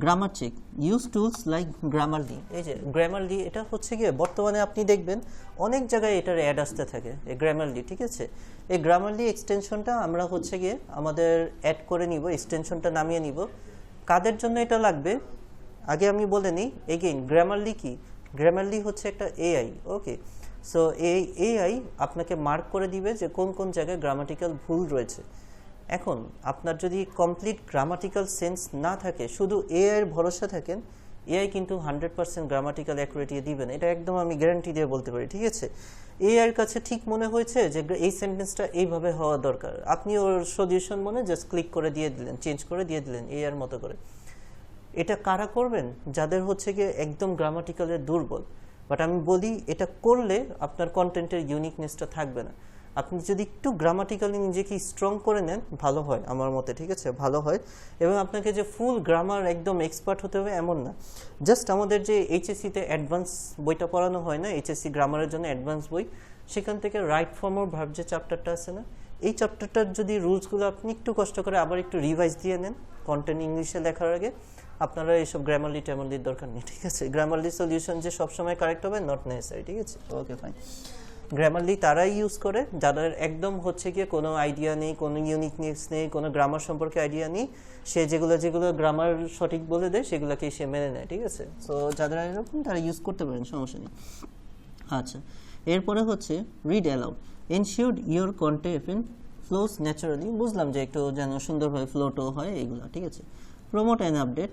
grammar check, use tools like Grammarly. এই যে গ্রামারলি, এটা হচ্ছে গিয়ে বর্তমানে আপনি দেখবেন অনেক জায়গায় এটার অ্যাড আসতে থাকে, এই গ্রামারলি, ঠিক আছে। এই গ্রামারলি এক্সটেনশনটা আমরা হচ্ছে গিয়ে আমাদের অ্যাড করে নিব, এক্সটেনশনটা নামিয়ে নিব। কাদের জন্য এটা লাগবে আগে আমি বলে নিই। এগেইন গ্রামারলি কি? গ্রামারলি হচ্ছে একটা এআই, ওকে। সো এই এআই আপনাকে মার্ক করে দিবে যে কোন কোন জায়গায় গ্রামাটিক্যাল ভুল রয়েছে। এখন আপনার যদি কমপ্লিট গ্রামাটিক্যাল সেন্স না থাকে, শুধু এআইয়ের ভরসা থাকেন, এআই কিন্তু 100% গ্রামাটিক্যাল অ্যাকুরেটি দিবে না, এটা একদম আমি গ্যারান্টি দিয়ে বলতে পারি, ঠিক আছে। এআইয়ের কাছে ঠিক মনে হয়েছে যে এই সেন্টেন্সটা এইভাবে হওয়া দরকার, আপনি ওর সলিউশন মনে জাস্ট ক্লিক করে দিয়ে দিলেন, চেঞ্জ করে দিয়ে দিলেন এআইয়ের মতো করে। এটা কারা করবেন? যাদের হচ্ছে গিয়ে একদম গ্রামাটিক্যালের দুর্বল। বাট আমি বলি এটা করলে আপনার কন্টেন্টের ইউনিকনেসটা থাকবে না। আপনি যদি একটু গ্রামাটিক্যালি নিজেকে স্ট্রং করে নেন, ভালো হয় আমার মতে, ঠিক আছে, ভালো হয়। এবং আপনাকে যে ফুল গ্রামার একদম এক্সপার্ট হতে হবে এমন না। জাস্ট আমাদের যে এইচএসসিতে অ্যাডভান্স বইটা পড়ানো হয় না, এইচএসসি গ্রামারের জন্য অ্যাডভান্স বই, সেখান থেকে রাইট ফর্ম অর ভার্ব যে চ্যাপ্টারটা আছে না, এই চ্যাপ্টারটার যদি রুলসগুলো আপনি একটু কষ্ট করে আবার একটু রিভাইজ দিয়ে নেন কন্টেন্ট ইংলিশে লেখার আগে, আপনারা এইসব গ্রামারলি ট্যামারলির দরকার নেই, ঠিক আছে। গ্রামারলি সলিউশন যে সবসময় কারেক্ট হবে, নট নেসেসারি, ঠিক আছে। Okay fine. গ্রামারলি তারাই ইউজ করে যাদের একদম হচ্ছে গিয়ে কোনো আইডিয়া নেই, কোনো ইউনিকনেস নেই, কোনো গ্রামার সম্পর্কে আইডিয়া নেই, সে যেগুলো গ্রামার সঠিক বলে দেয় সেগুলোকেই সে মেনে নেয়, ঠিক আছে। সো যাদের এরকম তারা ইউজ করতে পারেন, সমস্যা নেই। আচ্ছা, এরপরে হচ্ছে read aloud, ensure your content flows naturally, বুঝলাম যে একটু যেন সুন্দরভাবে ফ্লোটো হয় এইগুলো, ঠিক আছে। Promote and update,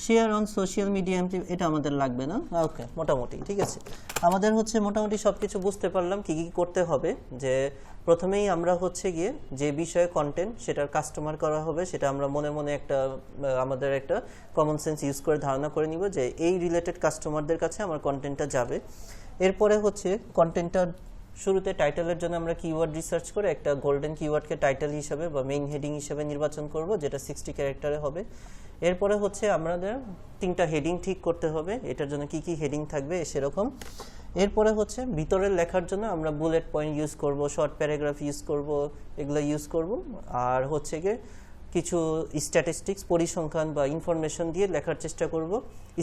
share on social media, এটা আমাদের লাগবে না। ওকে, মোটামুটি ঠিক আছে। আমাদের হচ্ছে মোটামুটি সব কিছু বুঝতে পারলাম কি কি করতে হবে। যে প্রথমেই আমরা হচ্ছে গিয়ে যে বিষয়ে কন্টেন্ট সেটার কাস্টমার করা হবে, সেটা আমরা মনে মনে একটা আমাদের একটা কমন সেন্স ইউজ করে ধারণা করে নিব যে এই রিলেটেড কাস্টমারদের কাছে আমার কন্টেন্টটা যাবে। এরপরে হচ্ছে কন্টেন্টটা শুরুতে টাইটেলের জন্য আমরা কিওয়ার্ড রিসার্চ করে একটা গোল্ডেন কিওয়ার্ডকে টাইটেল হিসাবে বা মেইন হেডিং হিসাবে নির্বাচন করব, যেটা 60 ক্যারেক্টারে হবে। এরপরে হচ্ছে আমাদের 3টা হেডিং ঠিক করতে হবে, এটার জন্য কি কি হেডিং থাকবে সেরকম। এরপরে হচ্ছে ভিতরের লেখার জন্য আমরা বুলেট পয়েন্ট ইউজ করব, শর্ট প্যারাগ্রাফ ইউজ করব, এগুলো ইউজ করব। আর হচ্ছে গিয়ে কিছু স্ট্যাটিস্টিক্স, পরিসংখ্যান বা ইনফরমেশন দিয়ে লেখার চেষ্টা করব।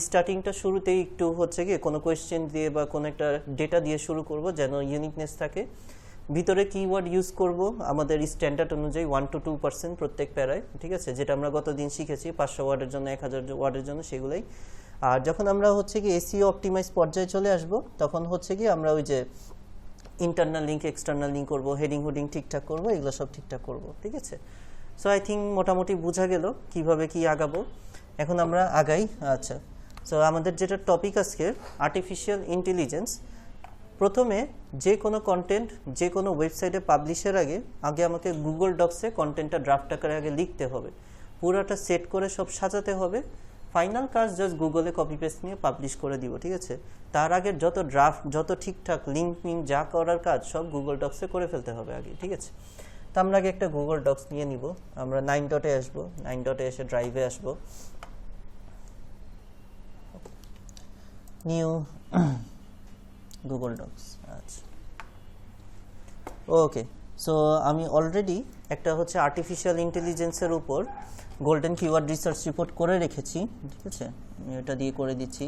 স্টার্টিংটা শুরুতেই একটু হচ্ছে গিয়ে কোনো কোয়েশ্চেন দিয়ে বা কোনো একটা ডেটা দিয়ে শুরু করব যেন ইউনিকনেস থাকে। ভিতরে কিওয়ার্ড ইউজ করব আমাদের স্ট্যান্ডার্ড অনুযায়ী 1 to 2% প্রত্যেক প্যারায়, ঠিক আছে, যেটা আমরা গতদিন শিখেছি 500 ওয়ার্ডের জন্য 1000 ওয়ার্ডের জন্য, সেগুলোই। আর যখন আমরা হচ্ছে কি এসইও অপটিমাইজ পর্যায়ে চলে আসব তখন হচ্ছে কি আমরা ওই যে ইন্টারনাল লিঙ্ক এক্সটার্নাল লিঙ্ক করব, হেডিং হুডিং ঠিকঠাক করব, এগুলো সব ঠিকঠাক করব, ঠিক আছে। সো আই থিঙ্ক মোটামুটি বোঝা গেল কিভাবে কি আগাবো। এখন আমরা আগাই। আচ্ছা, সো আমাদের যেটা টপিক আজকে আর্টিফিশিয়াল ইন্টেলিজেন্স। প্রথমে যে কোনো কন্টেন্ট যে কোনো ওয়েবসাইটে পাবলিশের আগে আমাকে গুগল ডক্সে কন্টেন্টটা ড্রাফট আকারে আগে লিখতে হবে, পুরোটা সেট করে সব সাজাতে হবে। ফাইনাল কাজ জাস্ট গুগলে কপি পেস্ট নিয়ে পাবলিশ করে দিব, ঠিক আছে। তার আগে যত ড্রাফট, যত ঠিকঠাক লিঙ্ক মিঙ্ক যা করার কাজ সব গুগল ডক্সে করে ফেলতে হবে আগে, ঠিক আছে। তো আমরা আগে একটা গুগল ডক্স নিয়ে নিব। আমরা 9 ডটে আসবো, 9 ডটে এসে ড্রাইভে আসবো, নিউ গুগল ডক্স। আচ্ছা, ওকে। সো আমি অলরেডি একটা হচ্ছে আর্টিফিশিয়াল ইন্টেলিজেন্সের উপর গোল্ডেন কিওয়ার্ড রিসার্চ রিপোর্ট করে রেখেছি, ঠিক আছে। আমি এটা দিয়ে করে দিচ্ছি।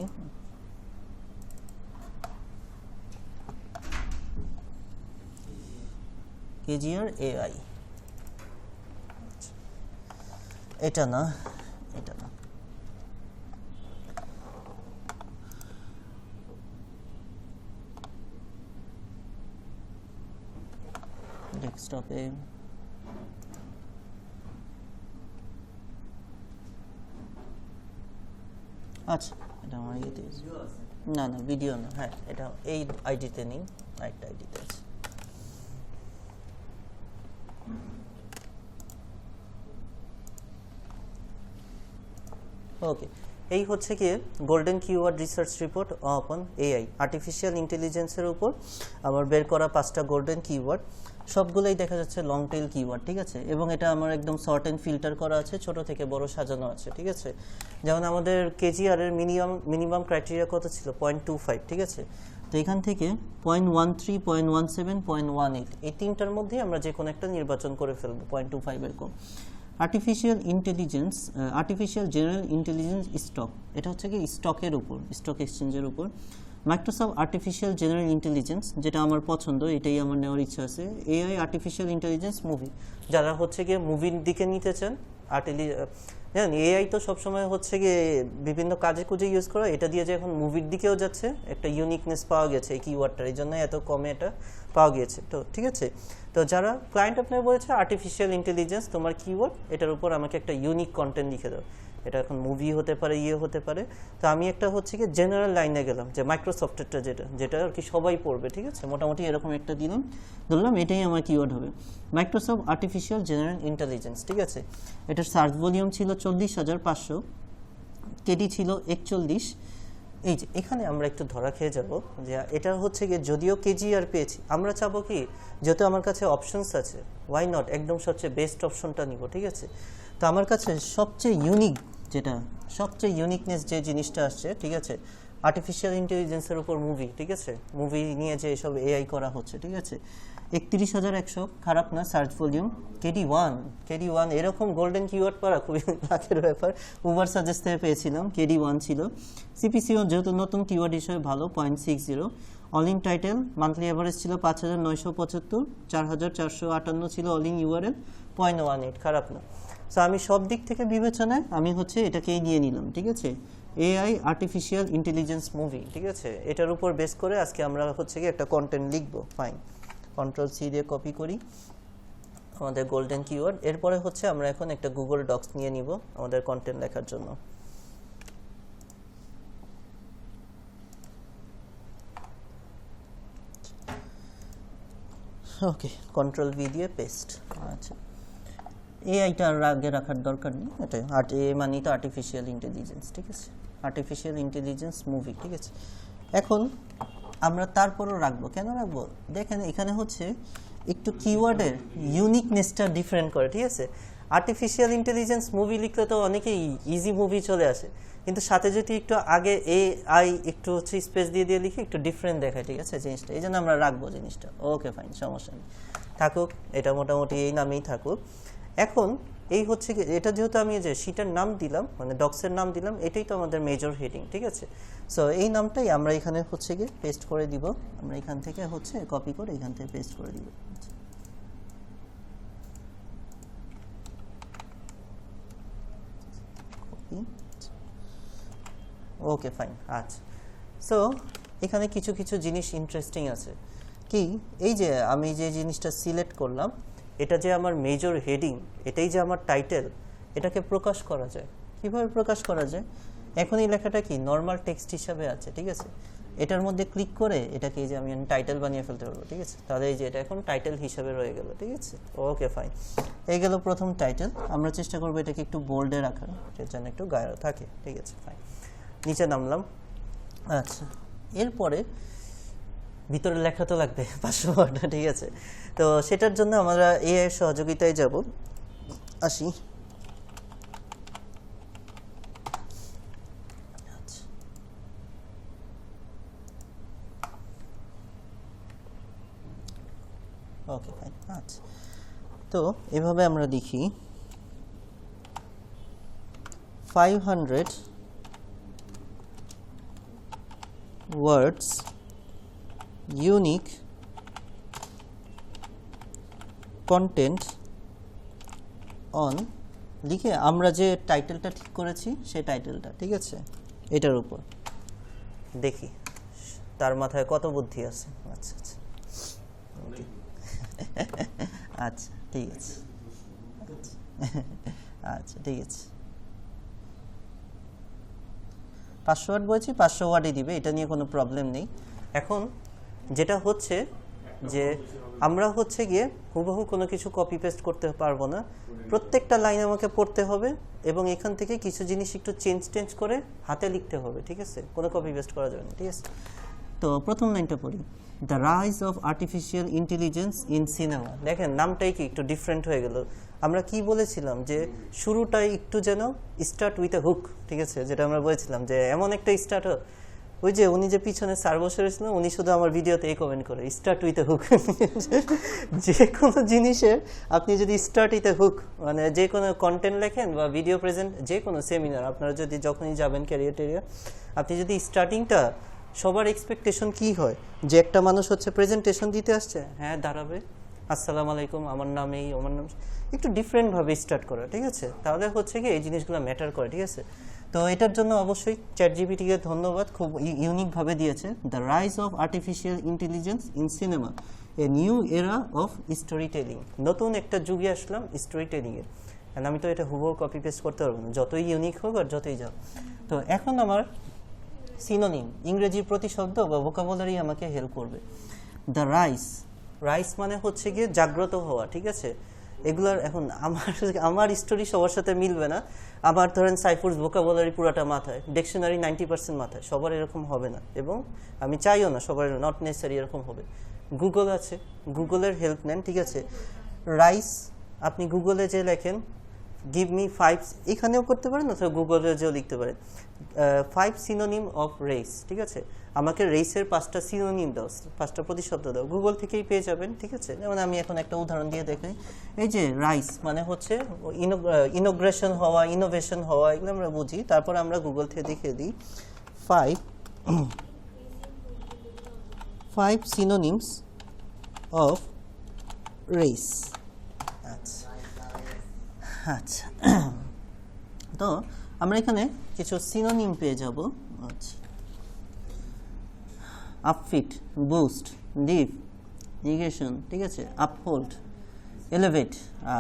কেজিআর এআই, এটা না, এটা না, ডেস্কটপে। আচ্ছা, এটা আমার ইয়েতে না, না ভিডিও না, হ্যাঁ এটা এই আইডিতে নেই, আরেকটা আইডিতে আছে। ওকে, এই হচ্ছে কি golden keyword research report on AI, artificial ইন্টেলিজেন্সের উপর আমার বের করা 5টা গোল্ডেন কিওয়ার্ড। সবগুলোই দেখা যাচ্ছে লং টেল কিওয়ার্ড, ঠিক আছে। এবং এটা আমার একদম সর্ট অ্যান্ড ফিল্টার করা আছে, ছোট থেকে বড় সাজানো আছে, ঠিক আছে। যেমন আমাদের কেজিআর এর মিনিমাম ক্রাইটেরিয়া কত ছিল 0.25, ঠিক আছে। তো এখান থেকে 0.13, 0.17, 0.18 এই 3টার মধ্যে আমরা যে কোনো একটা নির্বাচন করে ফেলবো, 0.25 এর কম। Artificial intelligence, artificial general intelligence stock, এটা হচ্ছে কি স্টকের উপর, স্টক এক্সচেঞ্জের উপর। মাইক্রোসফট আর্টিফিশিয়াল জেনারেল ইন্টেলিজেন্স, যেটা আমার পছন্দ, এটাই আমার নেওয়ার ইচ্ছা আছে। এআই আর্টিফিশিয়াল ইন্টেলিজেন্স মুভি, যারা হচ্ছে গিয়ে মুভির দিকে নিতে চান। জানেন এআই তো সবসময় হচ্ছে গিয়ে বিভিন্ন কাজে কুজে ইউজ করা, এটা দিয়ে যে এখন মুভির দিকেও যাচ্ছে, একটা ইউনিকনেস পাওয়া গেছে এই কিওয়ার্ডটার, এই জন্য এত কমে এটা পাওয়া গিয়েছে। তো ঠিক আছে, তো যারা ক্লায়েন্ট আপনার বলেছে আর্টিফিশিয়াল ইন্টেলিজেন্স তোমার কিওয়ার্ড, এটার উপর আমাকে একটা ইউনিক কন্টেন্ট লিখে দাও, এটা এখন মুভি হতে পারে, হতে পারে। তো আমি একটা হচ্ছে কি জেনারেল লাইনে গেলাম যে মাইক্রোসফটেরটা যেটা আর কি সবাই পড়বে, ঠিক আছে, মোটামুটি এরকম একটা দিলাম, ধরলাম এটাই আমার কিওয়ার্ড হবে, মাইক্রোসফট আর্টিফিশিয়াল জেনারেল ইন্টেলিজেন্স, ঠিক আছে। এটার সার্চ ভলিউম ছিল 40,500, কেডি ছিল 41। এই যে এখানে আমরা একটু ধরা খেয়ে যাব যে এটা হচ্ছে গিয়ে যদিও কেজিআর পেয়েছি, আমরা চাবো কি যেহেতু আমার কাছে অপশনস আছে, ওয়াই নট একদম সবচেয়ে বেস্ট অপশনটা নিব, ঠিক আছে। তো আমার কাছে সবচেয়ে ইউনিক যেটা, সবচেয়ে ইউনিকনেস যে জিনিসটা আসছে, ঠিক আছে, আর্টিফিশিয়াল ইন্টেলিজেন্সের উপর মুভি, ঠিক আছে, মুভি নিয়ে যে এসব এআই করা হচ্ছে, ঠিক আছে। 31,100 খারাপ না সার্চ ভলিউম। কেডি ওয়ান এরকম গোল্ডেন কিওয়ার্ড পাওয়া খুবই লাখের ব্যাপার, উবার সাজেস্ট থেকে পেয়েছিলাম, কেডি ওয়ান ছিল। সিপিসিও যেহেতু নতুন কিওয়ার্ড হিসেবে ভালো, 0.60। All in title monthly average ছিল 5,975, 4,458 ছিল অল ইন ইউআরএল, 0.18, খারাপ না। সো আমি সব দিক থেকে বিবেচনায় আমি হচ্ছে এটাকেই নিয়ে নিলাম, ঠিক আছে, এআই আর্টিফিশিয়াল ইন্টেলিজেন্স মুভি, ঠিক আছে। এটার উপর বেস করে আজকে আমরা হচ্ছে কি একটা কন্টেন্ট লিখবো। ফাইন, Ctrl+C দিয়ে কপি করি আমাদের গোল্ডেন কিওয়ার্ড। এরপরে হচ্ছে আমরা এখন একটা গুগল ডক্স নিয়ে নিব আমাদের কন্টেন্ট লেখার জন্য। ওকে, কন্ট্রোল ভি দিয়ে পেস্ট। আচ্ছা, এআইটা আর আগে রাখার দরকার নেই, এটা মানে তো আর্টিফিশিয়াল ইন্টেলিজেন্স, ঠিক আছে, আর্টিফিশিয়াল ইন্টেলিজেন্স মুভি, ঠিক আছে। এখন আমরা তারপরও রাখবো, কেন রাখবো দেখেন এখানে হচ্ছে একটু কিওয়ার্ডের ইউনিকনেসটা ডিফারেন্ট করে, ঠিক আছে। আর্টিফিশিয়াল ইন্টেলিজেন্স মুভি লিখলে তো অনেকেই ইজি মুভি চলে আসে, কিন্তু সাথে যদি একটু আগে AI একটু হচ্ছে স্পেস দিয়ে দিয়ে লিখে একটু ডিফারেন্ট দেখায়, ঠিক আছে জিনিসটা, এই জন্য আমরা রাখবো জিনিসটা। ওকে ফাইন, সমস্যা নেই, থাকুক, এটা মোটামুটি এই নামেই থাকুক। এখন এই হচ্ছে এটা যেহেতু আমি যে শিটের নাম দিলাম, মানে ডক্সের নাম দিলাম, এটাই তো আমাদের মেজর হেডিং, ঠিক আছে। সো এই নামটাই আমরা এখানে হচ্ছে গিয়ে পেস্ট করে দিব, আমরা এখান থেকে হচ্ছে কপি করে এখান থেকে পেস্ট করে দিব। Okay fine. আচ্ছা, সো এখানে কিছু কিছু জিনিস ইন্টারেস্টিং আছে, কি এই যে আমি যে জিনিসটা সিলেক্ট করলাম, এটা যে আমার মেজর হেডিং, এটাই যে আমার টাইটেল, এটাকে প্রকাশ করা যায়। কিভাবে প্রকাশ করা যায়? এখন এই লেখাটা কি নর্মাল টেক্সট হিসাবে আছে, ঠিক আছে, এটার মধ্যে ক্লিক করে এটাকে এই যে আমি টাইটেল বানিয়ে ফেলতে পারবো, ঠিক আছে। তাহলে এই যে এটা এখন টাইটেল হিসাবে রয়ে গেল, ঠিক আছে। ওকে ফাইন, এই গেল প্রথম টাইটেল। আমরা চেষ্টা করবো এটাকে একটু বোল্ডে রাখার, যেন একটু গাঢ় থাকে, ঠিক আছে ফাইন। নিচে নামলাম। আচ্ছা, এরপরে ভিতরে লেখা তো লাগবে 500 ওয়ার্ড, ঠিক আছে। তো সেটার জন্য আমরা AI সহযোগিতায় যাব, আসি। Okay fine. আচ্ছা, তো এভাবে আমরা দেখি 500 words unique content on লিখে আমরা যে টাইটেলটা ঠিক করেছি সেই টাইটেলটা, ঠিক আছে, এটার উপর দেখি তার মাথায় কত বুদ্ধি আছে। আচ্ছা আচ্ছা আচ্ছা ঠিক আছে, আচ্ছা ঠিক আছে, 500 ওয়ার্ড বলছি, 500 ওয়ার্ডই দিবে, এটা নিয়ে কোনো প্রবলেম নেই। এখন যেটা হচ্ছে যে আমরা হচ্ছে গিয়ে হুবহু কোনো কিছু কপি পেস্ট করতে পারবো না, প্রত্যেকটা লাইন আমাকে পড়তে হবে এবং এখান থেকে কিছু জিনিস একটু চেঞ্জ করে হাতে লিখতে হবে, ঠিক আছে, কোনো কপি পেস্ট করা যাবে না, ঠিক আছে। তো প্রথম লাইনটা পড়ি, the rise of artificial intelligence in cinema. দেখেন নামটাই কি একটু ডিফারেন্ট হয়ে গেল। আমরা কি বলেছিলাম যে শুরুটাই একটু যেন স্টার্ট উইথ এ হুক, ঠিক আছে, যেটা আমরা বলেছিলাম যে এমন একটা স্টার্ট, ওই যে উনি যে পিছনে 4 বছর ছিলেন, উনি শুধু আমার ভিডিওতে এই কমেন্ট করে স্টার্ট উইথ এ হুক। যে কোনো জিনিসের আপনি যদি স্টার্ট উইথ এ হুক, মানে যে কোনো কন্টেন্ট লেখেন বা ভিডিও প্রেজেন্ট, যে কোনো সেমিনার আপনারা যদি যখনই যাবেন ক্যারিয়ার টেরিয়ার, আপনি যদি স্টার্টিংটা, সবার এক্সপেকটেশন কি হয় যে একটা মানুষ হচ্ছে প্রেজেন্টেশন দিতে আসছে, হ্যাঁ দাঁড়াবে, আসসালামু আলাইকুম, আমার নাম এই, আমার নাম, একটু ডিফারেন্টভাবে স্টার্ট করা, ঠিক আছে, তাহলে হচ্ছে কি এই জিনিসগুলো ম্যাটার করে, ঠিক আছে। তো এটার জন্য অবশ্যই চ্যাটজিপিটিকে ধন্যবাদ, খুব ইউনিকভাবে দিয়েছে, the rise of artificial intelligence in cinema, a new এরা অফ স্টোরি টেলিং। নতুন একটা যুগে আসলাম স্টোরি টেলিংয়ের, কারণ আমি তো এটা হুবহু কপি পেস্ট করতে পারবো না, যতই ইউনিক হোক আর যতই যাও। তো এখন আমার সিনোনিম, ইংরেজি প্রতিশব্দ বা ভোকাবুলারি আমাকে হেল্প করবে। দ্য রাইস মানে হচ্ছে গিয়ে জাগ্রত হওয়া, ঠিক আছে। এগুলার এখন আমার স্টোরি সবার সাথে মিলবে না। আমার ধরেন সাইফুরস ভোকাবুলারি পুরাটা মাথায়, ডিকশনারি 90% মাথায়, সবার এরকম হবে না, এবং আমি চাইও না সবার, নট নেসেসারি এরকম হবে। গুগল আছে, গুগলের হেল্প নেন, ঠিক আছে। রাইস আপনি গুগলে যে লেখেন গিভ মি 5, এখানেও করতে পারেন অথবা গুগলে যেও লিখতে পারেন 5 সিনোনিম অফ রেস, ঠিক আছে, আমাকে রেসের 5টা সিনোনিম দাও, 5টা প্রতিশব্দ দাও, গুগল থেকেই পেয়ে যাবেন, ঠিক আছে। যেমন আমি এখন একটা উদাহরণ দিয়ে দেখাই, এই যে রাইস মানে হচ্ছে ইনোগ্রেশন হওয়া, ইনোভেশন হওয়া, এগুলো আমরা বুঝি, তারপর আমরা গুগল থেকে দেখিয়ে দিই 5 সিনোনিমস অফ রেস। আচ্ছা আচ্ছা, তো আমরা এখানে কিছু সিনোনিম পেয়ে যাব। আচ্ছা, আপফিট, বুস্ট, লিভ, ইরিগেশন, ঠিক আছে, আপহোল্ড, এলিভেট।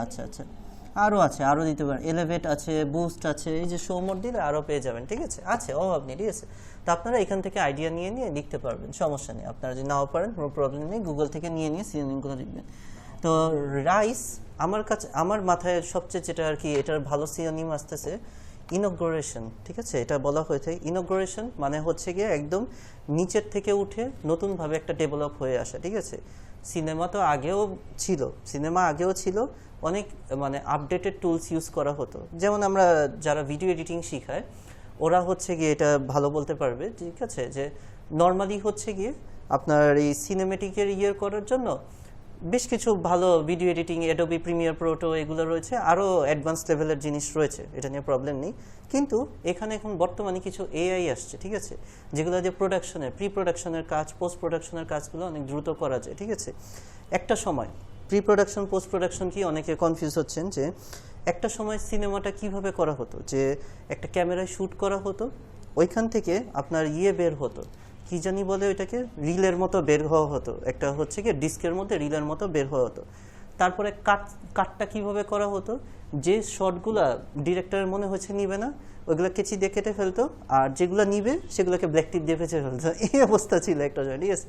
আচ্ছা আচ্ছা, আরও আছে, আরও দিতে পারেন, এলিভেট আছে, বুস্ট আছে, এই যে শো মোড দিলে আরও পেয়ে যাবেন, ঠিক আছে, আছে অভাব নেই, ঠিক আছে। তো আপনারা এখান থেকে আইডিয়া নিয়ে নিয়ে লিখতে পারবেন, সমস্যা নেই। আপনারা যদি নাও পারেন কোনো প্রবলেম নেই, গুগল থেকে নিয়ে নিয়ে সিনোনিমগুলো লিখবেন। তো রাইস আমার কাছে, আমার মাথায় সবচেয়ে যেটা আর কি এটার ভালো সিনোনিম আসতেছে ইনগ্রেশন, ঠিক আছে, এটা বলা হয়ে থাকে ইনগ্রেশন মানে হচ্ছে গিয়ে একদম নিচের থেকে উঠে নতুনভাবে একটা ডেভেলপ হয়ে আসা, ঠিক আছে। সিনেমা তো আগেও ছিল, সিনেমা আগেও ছিল, অনেক মানে আপডেটেড টুলস ইউজ করা হতো, যেমন আমরা যারা ভিডিও এডিটিং শিখায় ওরা হচ্ছে গিয়ে এটা ভালো বলতে পারবে, ঠিক আছে, যে নর্মালি হচ্ছে গিয়ে আপনার এই সিনেমেটিকের করার জন্য বেশ কিছু ভালো video editing, Adobe Premiere proto এগুলো রয়েছে, আরও অ্যাডভান্স লেভেলের জিনিস রয়েছে, এটা নিয়ে প্রবলেম নেই। কিন্তু এখানে এখন বর্তমানে কিছু এআই আসছে, ঠিক আছে, যেগুলো দিয়ে প্রোডাকশনের, প্রি প্রোডাকশনের কাজ, পোস্ট প্রোডাকশনের কাজগুলো অনেক দ্রুত করা যায়, ঠিক আছে। একটা সময় প্রি প্রোডাকশন পোস্ট প্রোডাকশন কি অনেকে কনফিউজ হচ্ছেন যে একটা সময় সিনেমাটা কিভাবে করা হতো, যে একটা ক্যামেরায় শ্যুট করা হতো, ওইখান থেকে আপনার বের হতো, কি জানি বলে ওইটাকে, রিলের মতো বের হওয়া হতো, একটা হচ্ছে কি ডিস্কের মধ্যে রিলের মতো বের হওয়া হতো। তারপরে কাটটা কিভাবে করা হতো, যে শর্টগুলা ডিরেক্টরের মনে হচ্ছে নিবে না ওইগুলো কেচি দিয়ে কেটে ফেলতো, আর যেগুলো নিবে সেগুলোকে ব্ল্যাক টিপ দিয়ে ফেঁচে ফেলতো, এই অবস্থা ছিল একটা সময়, ঠিক আছে।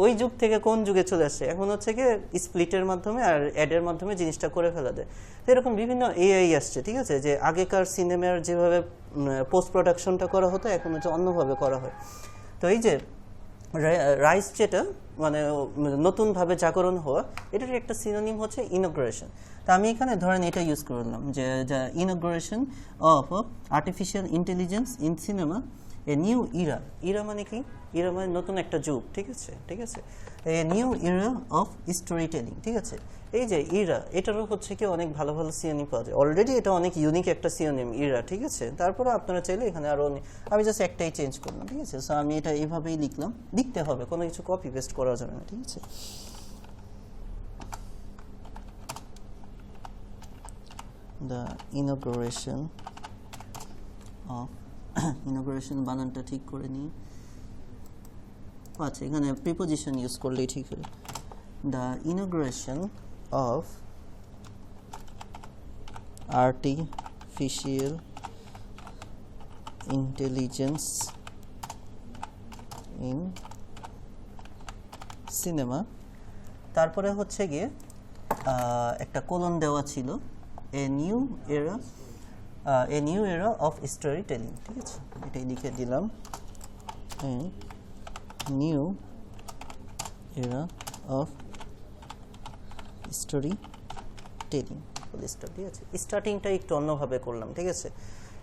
ওই যুগ থেকে কোন যুগে চলে আসছে, এখন হচ্ছে কি স্প্লিটের মাধ্যমে আর অ্যাডের মাধ্যমে জিনিসটা করে ফেলা দেয়। তো এরকম বিভিন্ন এআই আসছে, ঠিক আছে, যে আগেকার সিনেমার যেভাবে পোস্ট প্রোডাকশনটা করা হতো এখন হচ্ছে অন্যভাবে করা হয়। তো এই যে রাইস যেটা মানে নতুনভাবে জাগরণ হওয়া, এটার একটা সিনোনিম হচ্ছে ইনগ্রেশন। তো আমি এখানে ধরেন এটা ইউজ করলাম যে ingression of artificial intelligence in cinema a new era. Era মানে কি, ইরা মানে নতুন একটা যুগ, ঠিক আছে, ঠিক আছে, এ new Ira of story telling, ঠিক আছে। এই যে ইরা, এটারও হচ্ছে কি অনেক ভালো ভালো সিনোনিম পাওয়া যায়, অলরেডি এটা অনেক ইউনিক একটা সিনোনিম ইরা, ঠিক আছে। তারপরে আপনারা চাইলে এখানে আরও, আমি জাস্ট একটাই চেঞ্জ করলাম, ঠিক আছে। সো আমি এটা এইভাবেই লিখলাম, লিখতে হবে, কোনো কিছু কপি পেস্ট করা যাবে না, ঠিক আছে। দ্য ইনগ্রেশন অফ, ইনগ্রেশন বানানটা ঠিক করে নিই, আচ্ছা এখানে প্রিপোজিশন ইউজ করলেই ঠিক হবে। The ইনগ্রেশন of artificial intelligence in cinema, তারপরে হচ্ছে গিয়ে একটা কোলন দেওয়া ছিল, এ নিউ এরা অফ স্টোরি টেলিং, ঠিক আছে, এটাই লিখে দিলাম, নিউ এরা অফ স্টোরি টেলিং, ঠিক আছে। স্টার্টিংটা একটু অন্যভাবে করলাম, ঠিক আছে।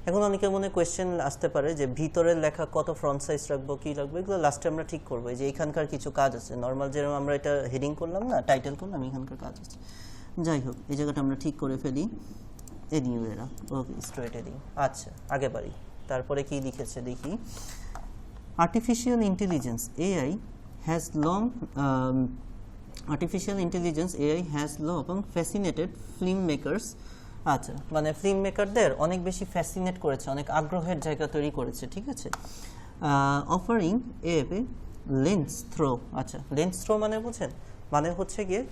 এখন অনেকের মনে কোয়েশ্চেন আসতে পারে যে ভিতরের লেখা কত ফ্রন্ট সাইজ রাখবো, কি রাখবো, এগুলো লাস্টে আমরা ঠিক করবো। যে এখানকার কিছু কাজ আছে, নর্মাল যেরকম আমরা এটা হেডিং করলাম না, টাইটেল করলাম, এখানকার কাজ আছে, যাই হোক এই জায়গাটা আমরা ঠিক করে ফেলি, এ নিউ এরা ওকে স্টোরি টেলিং। আচ্ছা আগে বাড়ি, তারপরে কি লিখেছে দেখি, artificial intelligence AI has long Artificial intelligence AI has long fascinated filmmakers, আচ্ছা মানে ফিল্ম মেকারদের অনেক বেশি ফ্যাসিনেট করেছে, অনেক আগ্রহের জায়গা তৈরি করেছে, ঠিক আছে। অফারিং এ লেন্স থ্রো, আচ্ছা লেন্স থ্রো মানে বুঝেন, মানে হচ্ছে গিয়ে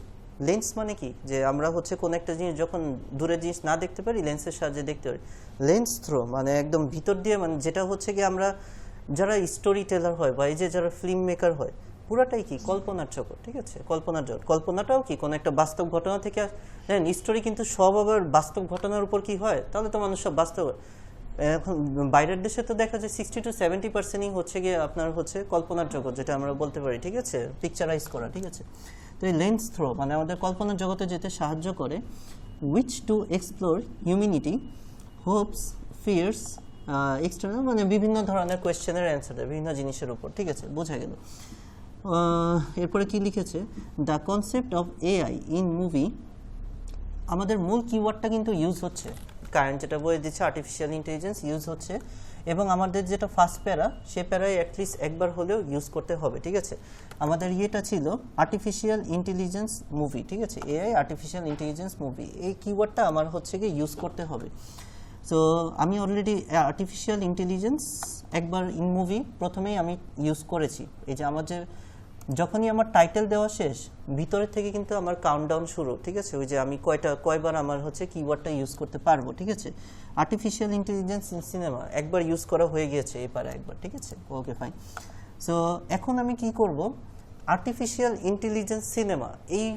লেন্স মানে কি, যে আমরা হচ্ছে কোন একটা জিনিস যখন দূরের জিনিস না দেখতে পারি লেন্সের সাহায্যে দেখতে পারি। লেন্স থ্রো মানে একদম ভিতর দিয়ে, মানে যেটা হচ্ছে গিয়ে আমরা যারা স্টোরি টেলার হয় বা এই যে যারা ফিল্ম মেকার হয় পুরাটাই কি কল্পনার জগৎ, ঠিক আছে, কল্পনার জগৎ। কল্পনাটাও কি কোনো একটা বাস্তব ঘটনা থেকে দেখেন, স্টোরি কিন্তু সব আবার বাস্তব ঘটনার উপর কি হয়, তাহলে তো মানুষ সব বাস্তব। এখন বাইরের দেশে তো দেখা যায় 60 to 70% হচ্ছে গিয়ে আপনার হচ্ছে কল্পনার জগৎ, যেটা আমরা বলতে পারি, ঠিক আছে, পিকচারাইজ করা, ঠিক আছে। তো এই লেন্স থ্রো মানে আমাদের কল্পনার জগতে যেতে সাহায্য করে, which to explore humanity hopes fears external, মানে বিভিন্ন ধরনের কোয়েশ্চেনের অ্যান্সার দেয় বিভিন্ন জিনিসের উপর, ঠিক আছে, বোঝা গেল। এরপরে কি লিখেছে, the concept of AI in movie, আমাদের মূল কিওয়ার্ডটা কিন্তু ইউজ হচ্ছে, কারেন্ট যেটা বলে দিচ্ছে আর্টিফিশিয়াল ইন্টেলিজেন্স ইউজ হচ্ছে, এবং আমাদের যেটা ফার্স্ট প্যারা সে প্যারায় অ্যাটলিস্ট একবার হলেও ইউজ করতে হবে, ঠিক আছে। আমাদের ইয়েটা ছিল আর্টিফিশিয়াল ইন্টেলিজেন্স মুভি, ঠিক আছে, এআই আর্টিফিশিয়াল ইন্টেলিজেন্স মুভি, এই কিওয়ার্ডটা আমার হচ্ছে কি ইউজ করতে হবে। সো আমি অলরেডি আর্টিফিশিয়াল ইন্টেলিজেন্স একবার ইন মুভি প্রথমেই আমি ইউজ করেছি, এই যে আমার যে যখনই আমার টাইটেল দেওয়া শেষ ভিতরে থেকে কিন্তু আমার কাউন্টডাউন শুরু, ঠিক আছে, ওই যে আমি কয়বার আমার হচ্ছে কিওয়ার্ডটা ইউজ করতে পারবো, ঠিক আছে। আর্টিফিশিয়াল ইন্টেলিজেন্স ইন সিনেমা একবার ইউজ করা হয়ে গিয়েছে এবারে একবার, ঠিক আছে, ওকে ফাইন। সো এখন আমি কি করব, আর্টিফিশিয়াল ইন্টেলিজেন্স সিনেমা, এই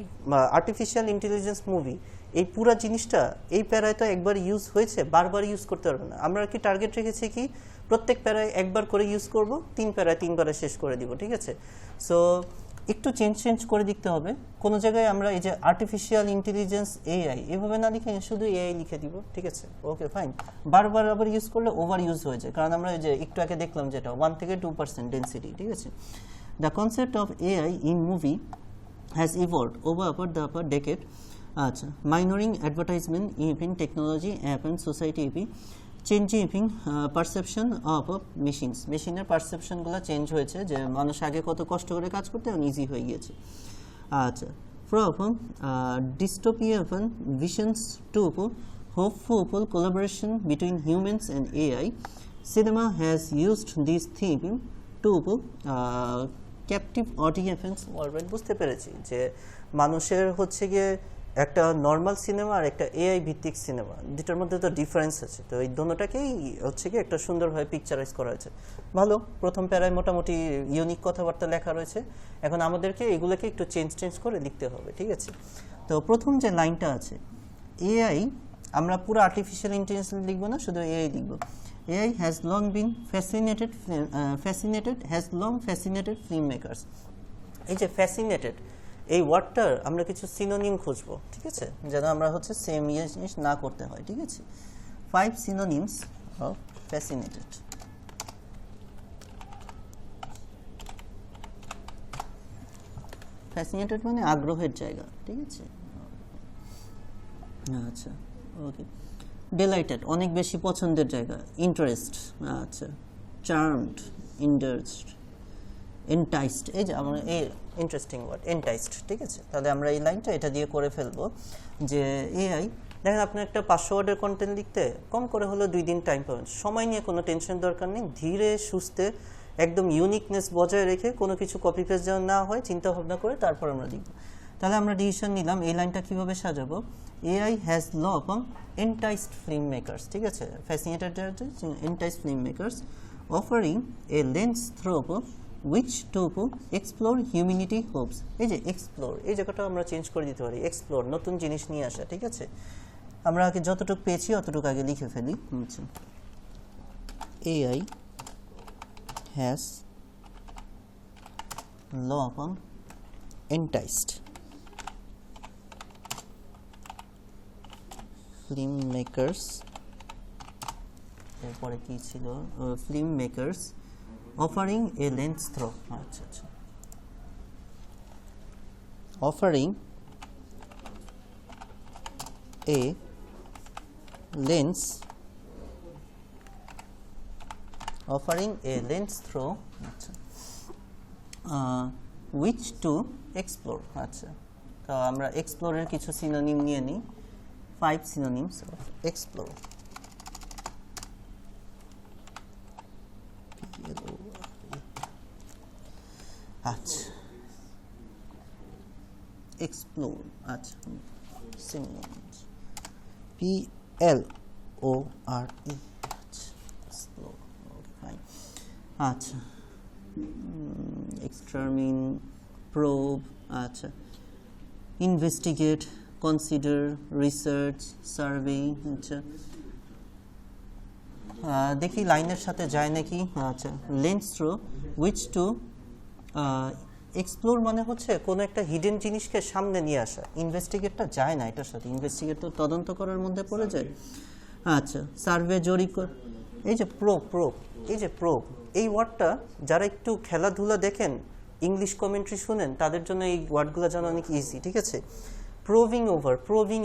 আর্টিফিশিয়াল ইন্টেলিজেন্স মুভি, এই পুরো জিনিসটা এই প্যারায় তো একবার ইউজ হয়েছে, বারবার ইউজ করতে পারবে না। আমরা কি টার্গেট রেখেছি কি প্রত্যেক প্যারায় একবার করে ইউজ করব, 3 প্যারায় 3বারে শেষ করে দিব, ঠিক আছে। সো একটু চেঞ্জ করে দিতে হবে। কোনো জায়গায় আমরা এই যে আর্টিফিশিয়াল ইন্টেলিজেন্স এআই এভাবে না লিখে শুধু এআই লিখে দিব, ঠিক আছে, ওকে ফাইন। বারবার আবার ইউজ করলে ওভার ইউজ হয়ে যায়, কারণ আমরা এই যে একটু আগে দেখলাম যেটা 1 থেকে 2% ডেন্সিটি, ঠিক আছে। The concept of AI in movie has evolved over the upper decade. আচ্ছা, মাইনরিং অ্যাডভার্টাইজমেন্ট ইভিং technology app and society ever changing perception of মেশিনের পারসেপশনগুলো চেঞ্জ হয়েছে, যে মানুষ আগে কত কষ্ট করে কাজ করতে এখন ইজি হয়ে গিয়েছে। আচ্ছা, from dystopian visions to hopeful collaboration between humans and AI, cinema has used this theme to captive audience. Already বুঝতে পেরেছি যে মানুষের হচ্ছে গিয়ে একটা নর্মাল সিনেমা আর একটা এআই ভিত্তিক সিনেমা, দুটার মধ্যে তো ডিফারেন্স আছে। তো এই দুটোটাকেই হচ্ছে গিয়ে একটা সুন্দরভাবে পিকচারাইজ করা হয়েছে। ভালো, প্রথম প্যারায় মোটামুটি ইউনিক কথাবার্তা লেখা রয়েছে। এখন আমাদেরকে এগুলোকে একটু চেঞ্জ করে লিখতে হবে, ঠিক আছে। তো প্রথম যে লাইনটা আছে, এআই, আমরা পুরো আর্টিফিশিয়াল ইন্টেলিজেন্স লিখবো না, শুধু এআই লিখবো। AI has long fascinated filmmakers. এই যে ফ্যাসিনেটেড, এই ওয়ার্ডটার আমরা কিছু সিনোনিম খুঁজবো, ঠিক আছে, যেন আমরা হচ্ছে সেম জিনিস না করতে হয়, ঠিক আছে। 5 synonyms of fascinated. ফ্যাসিনেটেড মানে আগ্রহের জায়গা, ঠিক আছে। আচ্ছা, ওকে। ডেলাইটেড, অনেক বেশি পছন্দের জায়গা। ইন্টারেস্ট, আচ্ছা। চার্মড, ইন্টারেস্ট, এন্টাইসড, এই যে আমরা এই ইন্টারেস্টিং ওয়ার্ড এন্টাইসড, ঠিক আছে। তাহলে আমরা এই লাইনটা এটা দিয়ে করে ফেলবো যে এআই, দেখেন আপনি একটা 500 ওয়ার্ডের কন্টেন্ট লিখতে কম করে হলো 2 দিন টাইম পাবেন, সময় নিয়ে কোনো টেনশন দরকার নেই, ধীরে সুস্থে একদম ইউনিকনেস বজায় রেখে কোনো কিছু কপি পেস্ট যেন না হয় চিন্তা ভাবনা করে তারপর আমরা লিখবো। তাহলে আমরা ডিসিশন নিলাম এই লাইনটা কিভাবে সাজাবো। AI has long enticed filmmakers, ঠিক আছে, fascinated enticed filmmakers, offering a lens through which to explore humanity hopes. এই যে এক্সপ্লোর, এই জায়গাটা আমরা চেঞ্জ করে দিতে পারি, এক্সপ্লোর, নতুন জিনিস নিয়ে আসা, ঠিক আছে। আমরা আগে যতটুকু পেয়েছি অতটুকু আগে লিখে ফেলি। আচ্ছা, AI has long enticed filmmakers, এরপরে কি ছিল, filmmakers offering a lens through, আচ্ছা আচ্ছা, offering a lens through, আচ্ছা, which to explore, আচ্ছা। তো আমরা এক্সপ্লোরের কিছু সিনোনিম নিয়ে নিই। 5 synonyms of explore. আচ্ছা, explore, আচ্ছা, synonyms PLORE, explore, fine, আচ্ছা, examine, probe, আচ্ছা, investigate, consider, research, survey, আচ্ছা, দেখি লাইনের সাথে যায় নাকি। আচ্ছা, lens through which to explore মানে হচ্ছে কোনো একটা হিডেন জিনিসকে সামনে নিয়ে আসা। ইনভেস্টিগেটটা যায় না এটার সাথে, ইনভেস্টিগেট তো তদন্ত করার মধ্যে পড়ে যায়। আচ্ছা, সার্ভে, জরিপ, এই যে প্রোব, এই যে প্রোব, এই ওয়ার্ডটা যারা একটু খেলাধুলা দেখেন, ইংলিশ কমেন্ট্রি শুনেন, তাদের জন্য এই ওয়ার্ডগুলো জানা অনেক ইজি, ঠিক আছে। প্রোভিং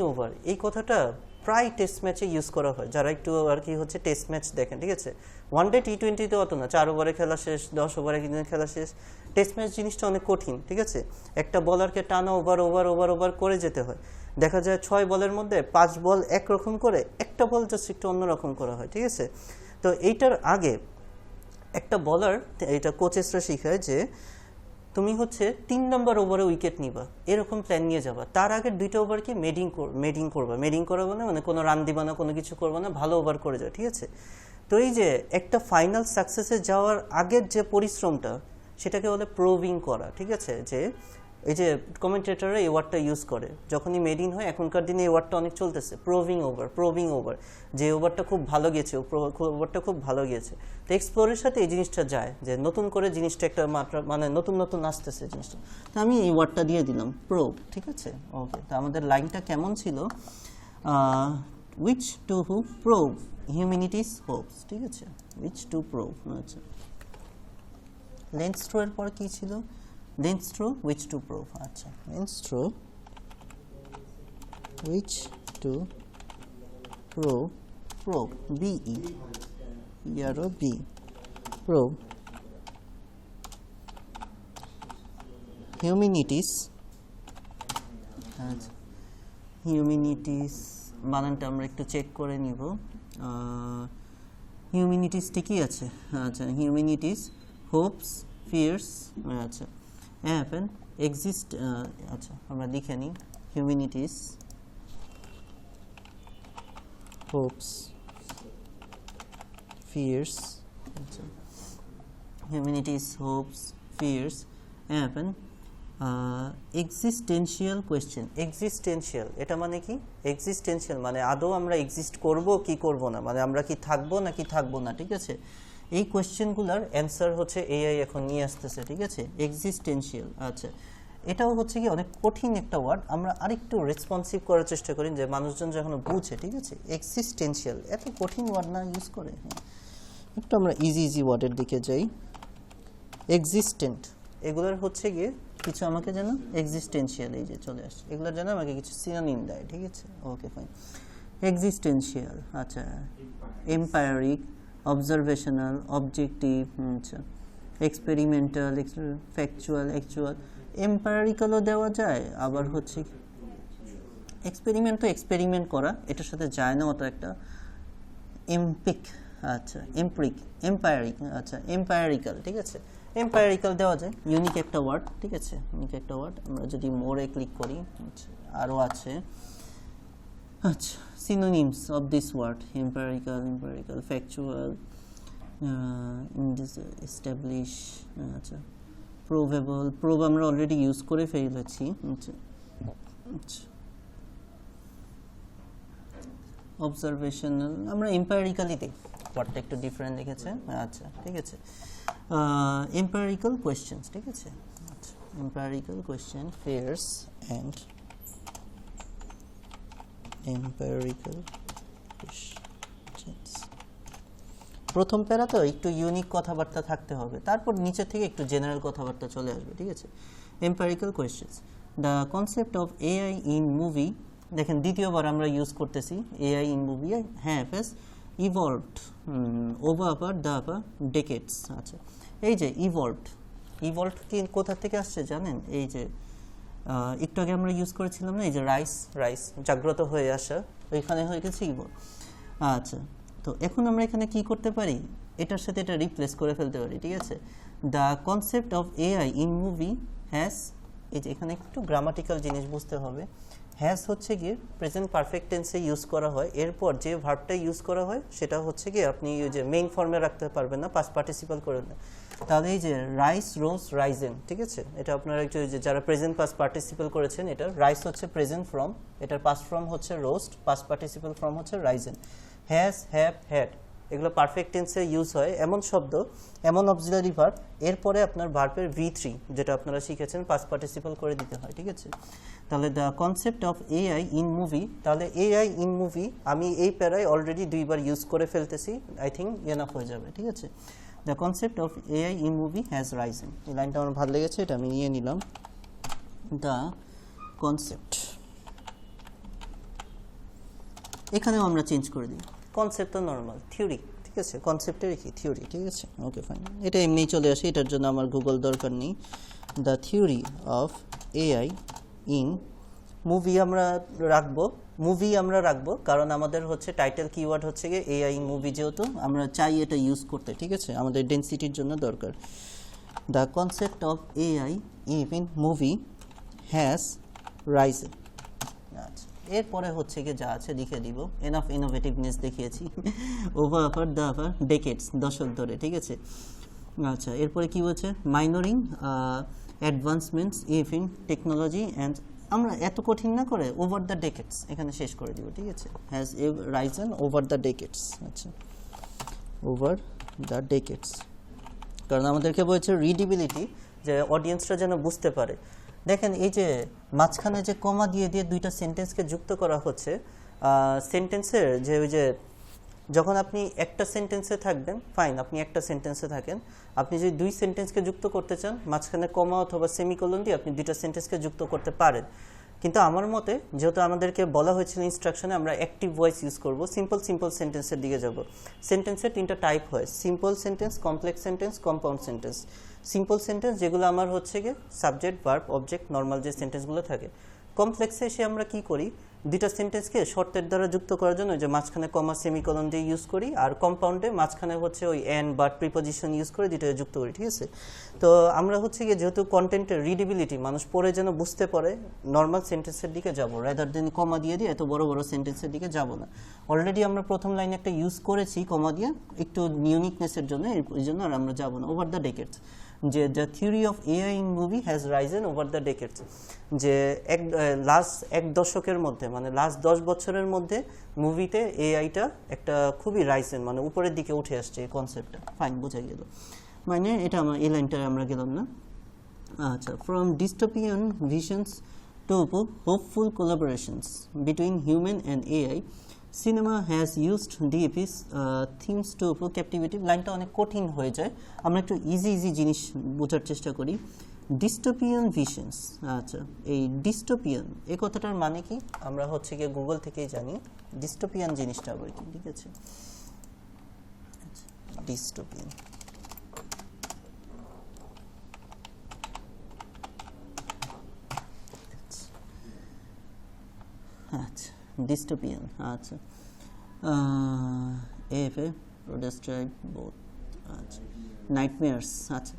ওভার, এই কথাটা প্রায় টেস্ট ম্যাচে ইউজ করা হয়, যারা একটু আর কি হচ্ছে টেস্ট ম্যাচ দেখেন, ঠিক আছে। ওয়ানডে T20-তে অত না, 4 ওভারে খেলা শেষ, 10 ওভারে খেলা শেষ। টেস্ট ম্যাচ জিনিসটা অনেক কঠিন, ঠিক আছে। একটা বলারকে টানা ওভার করে যেতে হয়। দেখা যায় 6 বলের মধ্যে 5 বল একরকম করে, একটা বল জাস্ট একটু অন্যরকম করা হয়, ঠিক আছে। তো এইটার আগে একটা বলার, এটা কোচেসরা শিখায় যে তুমি হচ্ছে 3 নম্বর ওভারে উইকেট নিবা, এরকম প্ল্যান নিয়ে যাবা। তার আগের 2টা ওভারকে মেডিং করবা। মেডিং করা মানে কোনো রান দিবা না, কোনো কিছু করবা না, ভালো ওভার করে যাও, ঠিক আছে? তো এই যে একটা ফাইনাল সাকসেসে যাওয়ার আগের যে পরিশ্রমটা, সেটাকে বলে প্রোভিং করা, ঠিক আছে? যে এই যে কমেন্টেটররা এই ওয়ার্ডটা ইউজ করে যখনই মেডিন হয়, এখনকার দিনে এই ওয়ার্ডটা অনেক চলতেছে, প্রোভিং ওভার, যে ওভারটা খুব ভালো গিয়েছে, ওভারটা খুব ভালো গিয়েছে। তো এক্সপ্লোরের সাথে এই জিনিসটা যায়, যে নতুন করে জিনিসটা একটা মাত্রা, মানে নতুন আসতেছে জিনিসটা। তো আমি এই ওয়ার্ডটা দিয়ে দিলাম প্রোভ, ঠিক আছে? ওকে, তো আমাদের লাইনটা কেমন ছিল? Which to who prove humanity's hopes, ঠিক আছে? উইচ টু প্রোভ, আচ্ছা। লেন্স থ্রো এর পর কি ছিল? Lens through which to prove, আচ্ছা। Lens through which to prove, be arrow be, prove humanity's, আচ্ছা। হিউম্যানিটিস বানানটা আমরা একটু চেক করে নিব। হিউম্যানিটিস ঠিকই আছে, আচ্ছা। হিউম্যানিটিস হোপস ফিয়ার্স, আচ্ছা। হ্যাপেন এক্সিস্ট, আচ্ছা আমরা লিখে নিই। হিউম্যানিটিস হোপস ফিয়ার্স, আচ্ছা। Humanities hopes fears happen existential question. Existential এটা মানে কি? এক্সিস্টেন্সিয়াল মানে আদৌ আমরা এক্সিস্ট করব কি করব না, মানে আমরা কি থাকবো নাকি থাকবো না, ঠিক আছে? এই কোয়েশ্চেনগুলোর অ্যান্সার হচ্ছে এআই এখন নিয়ে আসতেছে, ঠিক আছে? এক্সিস্টেন্সিয়াল, আচ্ছা। এটাও হচ্ছে কি অনেক কঠিন একটা ওয়ার্ড, আমরা আরেকটু রেসপন্সিভ করার চেষ্টা করি যে মানুষজন যখন বুঝে, ঠিক আছে? এক্সিস্টেন্সিয়াল এত কঠিন ওয়ার্ড না ইউজ করে, হ্যাঁ একটু আমরা ইজি ওয়ার্ডের দিকে যাই। এক্সিস্টেন্ট, এগুলোর হচ্ছে গিয়ে কিছু আমাকে যেন এক্সিস্টেন্সিয়াল, এই যে চলে আসছে, এগুলোর যেন আমাকে কিছু সিনোনিম দেয়, ঠিক আছে? Okay fine. এক্সিস্টেন্সিয়াল, আচ্ছা। এম্পায়ারিক, অবজারভেশনাল, অবজেক্টিভ, আচ্ছা। Experimental, factual, actual. এম্পায়ারিক্যালও দেওয়া যায়, আবার হচ্ছে এক্সপেরিমেন্ট, তো এক্সপেরিমেন্ট করা এটার সাথে যায় না অত একটা। এমপিক, আচ্ছা। এম্পায়ারিক, আচ্ছা। এম্পায়ারিক্যাল, ঠিক আছে? এম্পায়ারিক্যাল দেওয়া যায়, ইউনিক একটা ওয়ার্ড, ঠিক আছে? ইউনিক একটা ওয়ার্ড। আমরা যদি মোরে ক্লিক করি, আচ্ছা, আরও আছে, আচ্ছা। Synonyms of this word: empirical, factual, establish, আচ্ছা। প্রুভেবল, প্রুভ আমরা অলরেডি ইউজ করে ফেলেছি, আচ্ছা। অবজারভেশনাল আমরা এম্পায়ারিক্যালি দিই, ওয়ার্ডটা একটু ডিফারেন্ট লিখেছে, আচ্ছা ঠিক আছে। এম্পায়ারিক্যাল কোয়েশ্চেন্স, ঠিক আছে, আচ্ছা। এম্পায়ারিক্যাল কোয়েশ্চেন, ফেয়ার্স অ্যান্ড এম্পায়ারিক্যাল কোয়েশ্চেন্স। প্রথম প্যারা তো একটু ইউনিক কথাবার্তা থাকতে হবে, তারপর নিচে থেকে একটু জেনারেল কথাবার্তা চলে আসবে, ঠিক আছে। Empirical questions, the concept of AI in movie. দেখেন দ্বিতীয়বার আমরা ইউজ করতেছি AI in movie, has evolved over the decades. আচ্ছা, এই যে ইভলভড কি কোথা থেকে আসছে জানেন? এই যে একটু আগে আমরা ইউজ করেছিলাম না, এই যে রাইস জাগ্রত হয়ে আসা, ওইখানে হয়ে গেছে ইভলভ। আচ্ছা, তো এখন আমরা এখানে কি করতে পারি? এটার সাথে এটা রিপ্লেস করে ফেলতে পারি, ঠিক আছে। The concept of AI in movie has, এই যে এখানে একটু গ্রামাটিক্যাল জিনিস বুঝতে হবে। হ্যাজ হচ্ছে গিয়ে প্রেজেন্ট পারফেক্ট টেন্সে ইউজ করা হয়, এরপর যে ভার্বটা ইউজ করা হয় সেটা হচ্ছে গিয়ে আপনি ওই যে মেইন ফর্মে রাখতে পারবেন না, পাস্ট পার্টিসিপাল করে না। তাহলে এই যে রাইস, রোজ, রাইজেন, ঠিক আছে, এটা আপনারা একটু যে যারা প্রেজেন্ট পাস্ট পার্টিসিপাল করেছেন, এটা রাইস হচ্ছে প্রেজেন্ট ফর্ম, এটার পাস্ট ফর্ম হচ্ছে রোস্ট, পাস্ট পার্টিসিপাল ফর্ম হচ্ছে রাইজেন। হ্যাজ, হ্যাভ, হ্যাড এগুলো পারফেক্ট টেন্সে ইউজ হয়, এমন শব্দ, এমন অক্সিলারি ভার্ব, এরপরে আপনার ভার্বের V3 যেটা আপনারা শিখেছেন পাস্ট পার্টিসিপাল করে দিতে হয়, ঠিক আছে। তাহলে the concept of AI in movie, তাহলে এআই ইন মুভি আমি এই প্যারায় অলরেডি 2বার ইউজ করে ফেলতেছি, আই থিঙ্ক এনাফ হয়ে যাবে, ঠিক আছে। The concept of AI in movie has Ryzen, এই লাইনটা আমার ভালো লেগেছে, এটা আমি নিয়ে নিলাম। দ্য কনসেপ্ট, এখানেও আমরা চেঞ্জ করে দিই, কনসেপ্ট তো নর্মাল থিওরি, ঠিক আছে, কনসেপ্টের কি থিওরি, ঠিক আছে, ওকে ফাইন। এটা এমনিই চলে আসে, এটার জন্য আমার গুগল দরকার নেই। The theory of AI in movie আমরা রাখবো, কারণ আমাদের হচ্ছে টাইটেল কিওয়ার্ড হচ্ছে গিয়ে এআই ইন মুভি, যেহেতু আমরা চাই এটা ইউজ করতে, ঠিক আছে, আমাদের ডেন্সিটির জন্য দরকার। The concept of AI in movie has Ryzen. আচ্ছা, এরপরে হচ্ছে কি যা আছে লিখে দিব, এনাফ ইনোভেটিভনেস দেখিয়েছি ওভার দ্য ডেকেডস, দশক ধরে, ঠিক আছে। আচ্ছা, এরপরে কি বলছে, মাইনরিং অ্যাডভান্সমেন্টস ইন টেকনোলজি অ্যান্ড, আমরা এত কঠিন না করে ওভার দ্য ডেকেডস এখানে শেষ করে দিব, ঠিক আছে। Has Ryzen over the decades. আচ্ছা, ওভার দ্য ডেকেডস, কারণ আমাদেরকে বলছে রিডিবিলিটি, যে অডিয়েন্সরা যেন বুঝতে পারে। দেখেন এই যে মাঝখানে যে কমা দিয়ে দিয়ে দুইটা সেন্টেন্সকে যুক্ত করা হচ্ছে, সেন্টেন্সের যে ওই যে যখন আপনি একটা সেন্টেন্সে থাকবেন, ফাইন, আপনি একটা সেন্টেন্সে থাকেন, আপনি যদি দুই সেন্টেন্সকে যুক্ত করতে চান, মাঝখানে কমা অথবা সেমিকোলন দিয়ে আপনি দুইটা সেন্টেন্সকে যুক্ত করতে পারেন। কিন্তু আমার মতে, যেহেতু আমাদেরকে বলা হয়েছিল ইনস্ট্রাকশনে আমরা অ্যাক্টিভ ভয়েস ইউজ করব, সিম্পল সেন্টেন্সের দিকে যাব। সেন্টেন্সের তিনটা টাইপ হয়, simple sentence, complex sentence, compound sentence. Simple sentence যেগুলো আমার হচ্ছে গিয়ে সাবজেক্ট, ভার্ব, অবজেক্ট, নর্মাল যে সেন্টেন্সগুলো থাকে। কমপ্লেক্সে এসে আমরা কি করি, দুইটা সেন্টেন্সকে শর্তের দ্বারা যুক্ত করার জন্য যে মাঝখানে কমা সেমিকোলন দিয়ে ইউজ করি, আর কম্পাউন্ডে মাঝখানে হচ্ছে ওই অ্যান্ড বাট প্রিপোজিশন ইউজ করে দুইটাকে যুক্ত করি, ঠিক আছে। তো আমরা হচ্ছে গিয়ে যেহেতু কন্টেন্টের রিডিবিলিটি, মানুষ পড়ে যেন বুঝতে পারে, নর্মাল সেন্টেন্সের দিকে যাবো, রাদার দেন কমা দিয়ে এত বড় বড় সেন্টেন্সের দিকে যাব না। অলরেডি আমরা প্রথম লাইনে একটা ইউজ করেছি কমা দিয়ে, একটু ইউনিকনেসের জন্য, এই জন্য আর আমরা যাব না। ওভার দ্য ডেকেডস, যে the theory of AI in movie has Ryzen over the decades, যে লাস্ট এক দশকের মধ্যে, মানে লাস্ট 10 বছরের মধ্যে মুভিতে এআইটা একটা খুবই রাইজেন, মানে উপরের দিকে উঠে আসছে এই কনসেপ্টটা। ফাইন, বোঝা গেল। মানে এটা আমার এই লাইনটা আমরা গেলাম না। আচ্ছা, from dystopian visions to hopeful collaborations between human and AI, cinema has used depicts themes to captivate. লাইনটা অনেক কঠিন হয়ে যায়, আমরা একটু ইজি জিনিস বোঝার চেষ্টা করি। ডিস্টোপিয়ান ভিশনস, আচ্ছা, এই ডিস্টোপিয়ান এই কথাটার মানে কি আমরা হচ্ছে গিয়ে গুগল থেকেই জানি। ডিস্টোপিয়ান জিনিসটা আবার কি, ঠিক আছে। ডিস্টোপিয়ান, আচ্ছা, ডিস্টোপিয়ান, আচ্ছা, এফএ প্রোডাস্ট্রাইড বোথ, আচ্ছা, নাইটমেয়ার্স, আচ্ছা।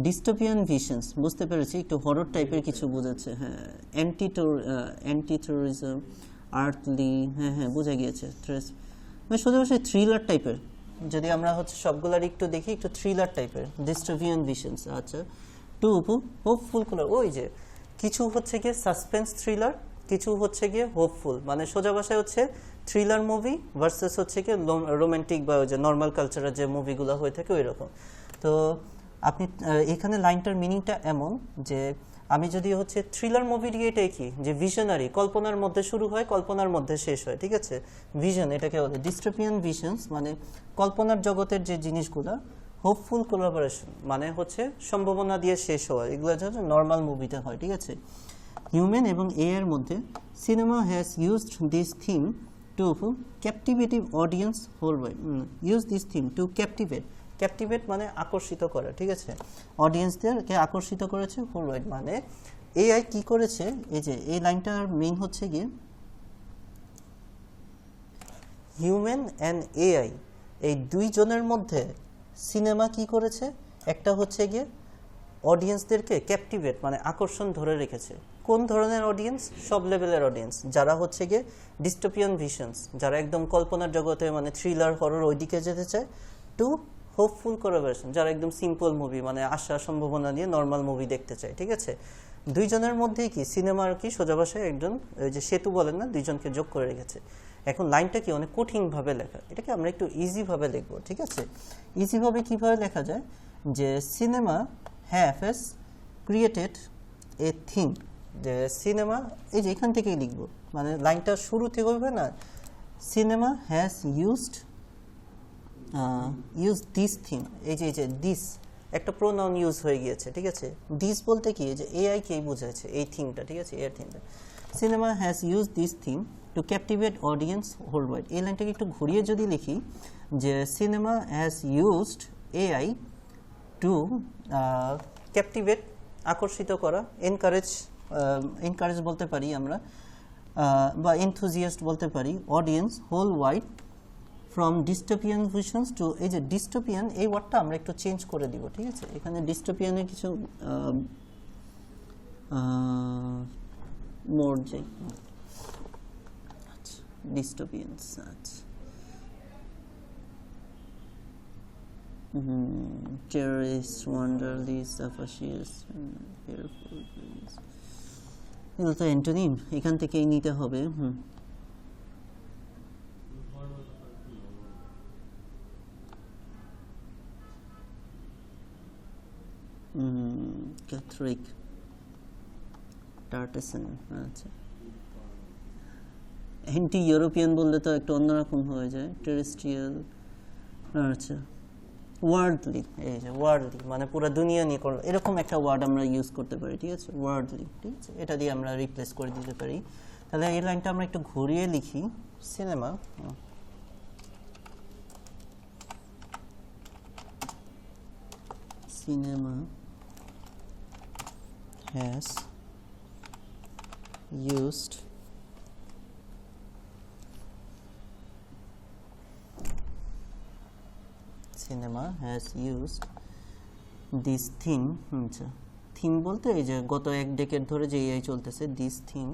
ডিস্টোপিয়ান ভিশনস বুঝতে পেরেছি, একটু হরর টাইপের কিছু বোঝাচ্ছে। হ্যাঁ, অ্যান্টি টেরোরিজম, আর্থলি, হ্যাঁ বোঝা গিয়েছে। মানে সোজা বসে থ্রিলার টাইপের, যদি আমরা হচ্ছে সবগুলার একটু দেখি, একটু থ্রিলার টাইপের ডিস্টোপিয়ান ভিশনস। আচ্ছা, টু হোপফুল কালার, ওই যে কিছু হচ্ছে গিয়ে সাসপেন্স থ্রিলার, কিছু হচ্ছে গিয়ে হোপফুল, মানে সোজা ভাষায় হচ্ছে থ্রিলার মুভি ভার্সেস হচ্ছে গিয়ে রোমান্টিক বা যে নর্মাল কালচারের যে মুভিগুলো হয়ে থাকে ওই রকম। তো আপনি এখানে লাইনটার মিনিংটা এমন যে, আমি যদি হচ্ছে থ্রিলার মুভি দিয়ে এটাই কি, যে ভিশনারি, কল্পনার মধ্যে শুরু হয়, কল্পনার মধ্যে শেষ হয়, ঠিক আছে। ভিশন এটাকে বলে ডিস্টোপিয়ান ভিশনস, মানে কল্পনার জগতের যে জিনিসগুলো। হোপফুল কোলাবোরেশন মানে হচ্ছে সম্ভাবনা দিয়ে শেষ হওয়া, এগুলো হচ্ছে নর্মাল মুভিতে হয়, ঠিক আছে। হিউম্যান এবং এআই এর মধ্যে cinema has used this theme to captivate audience whole wide. Use this theme to captivate মানে আকর্ষিত করা, ঠিক আছে। অডিয়েন্সদেরকে আকর্ষিত করেছে হোল ওয়াইড, মানে এআই কি করেছে, এই যে এই লাইনটার মেইন হচ্ছে গিয়ে হিউম্যান অ্যান্ড এআই, এই দুইজনের মধ্যে সিনেমা কি করেছে, একটা হচ্ছে গিয়ে অডিয়েন্সদেরকে ক্যাপটিভেট মানে আকর্ষণ ধরে রেখেছে। কোন ধরনের অডিয়েন্স? সব লেভেলের অডিয়েন্স, যারা হচ্ছে গিয়ে ডিস্টোপিয়ান ভিশনস, যারা একদম কল্পনার জগতে মানে থ্রিলার হরর ওইদিকে যেতে চায়, টু হোপফুল কোলাবোরেশন, যারা একদম সিম্পল মুভি মানে আশা সম্ভাবনা নিয়ে নর্মাল মুভি দেখতে চায়, ঠিক আছে। দুইজনের মধ্যেই কি সিনেমার কি সোজা ভাষায় একজন ওই যে সেতু বলেন না, দুইজনকে যোগ করে রেখেছে। এখন লাইনটা কি অনেক কঠিনভাবে লেখা, এটাকে আমরা একটু ইজিভাবে লিখবো, ঠিক আছে। ইজিভাবে কিভাবে লেখা যায়, যে cinema has created a thing, যে সিনেমা, এই যে এখান থেকেই লিখবো, মানে লাইনটা শুরু থেকে হবে না, cinema has used this theme, এই যে দিস একটা প্রোনাউন ইউজ হয়ে গিয়েছে, ঠিক আছে। দিস বলতে কি, যে এআই কেই বোঝাচ্ছে এই থিংটা, ঠিক আছে, এর থিংটা। Cinema has use this theme to captivate audience whole wide. এই লাইনটাকে একটু ঘুরিয়ে যদি লিখি, যে cinema has used AI to captivate আকর্ষিত করা, এনকারেজ বলতে পারি আমরা, বা এনথুজিয়াস্ট বলতে পারি, audience whole wide from dystopian visions to, এই যে ডিস্টোপিয়ান এই ওয়ার্ডটা আমরা একটু চেঞ্জ করে দিব, ঠিক আছে? এখানে ডিস্টোপিয়ানের কিছু মোর যাই, আচ্ছা ডিস্টোপিয়ানস, আচ্ছা terrorists, wanderlust, apacious, careful, এগুলো তো অ্যান্টোনিম, এখান থেকেই নিতে হবে। ক্যাথলিক, টার্টেসন, আচ্ছা অ্যান্টি ইউরোপিয়ান বললে তো একটু অন্যরকম হয়ে যায়, টেরেস্ট্রিয়াল, আচ্ছা ওয়ার্ল্ডলি, এই যে ওয়ার্ল্ডলি মানে পুরো দুনিয়া নিয়ে করলো, এরকম একটা ওয়ার্ড আমরা ইউজ করতে পারি, ঠিক আছে? ওয়ার্ল্ডলি, ঠিক আছে? এটা দিয়ে আমরা রিপ্লেস করে দিতে পারি। তাহলে এই লাইনটা আমরা একটু ঘুরিয়ে লিখি, cinema cinema has used this theme, আচ্ছা থিম বলতে এই যে গত এক ডেকেড ধরে যে এই চলতেছে, this theme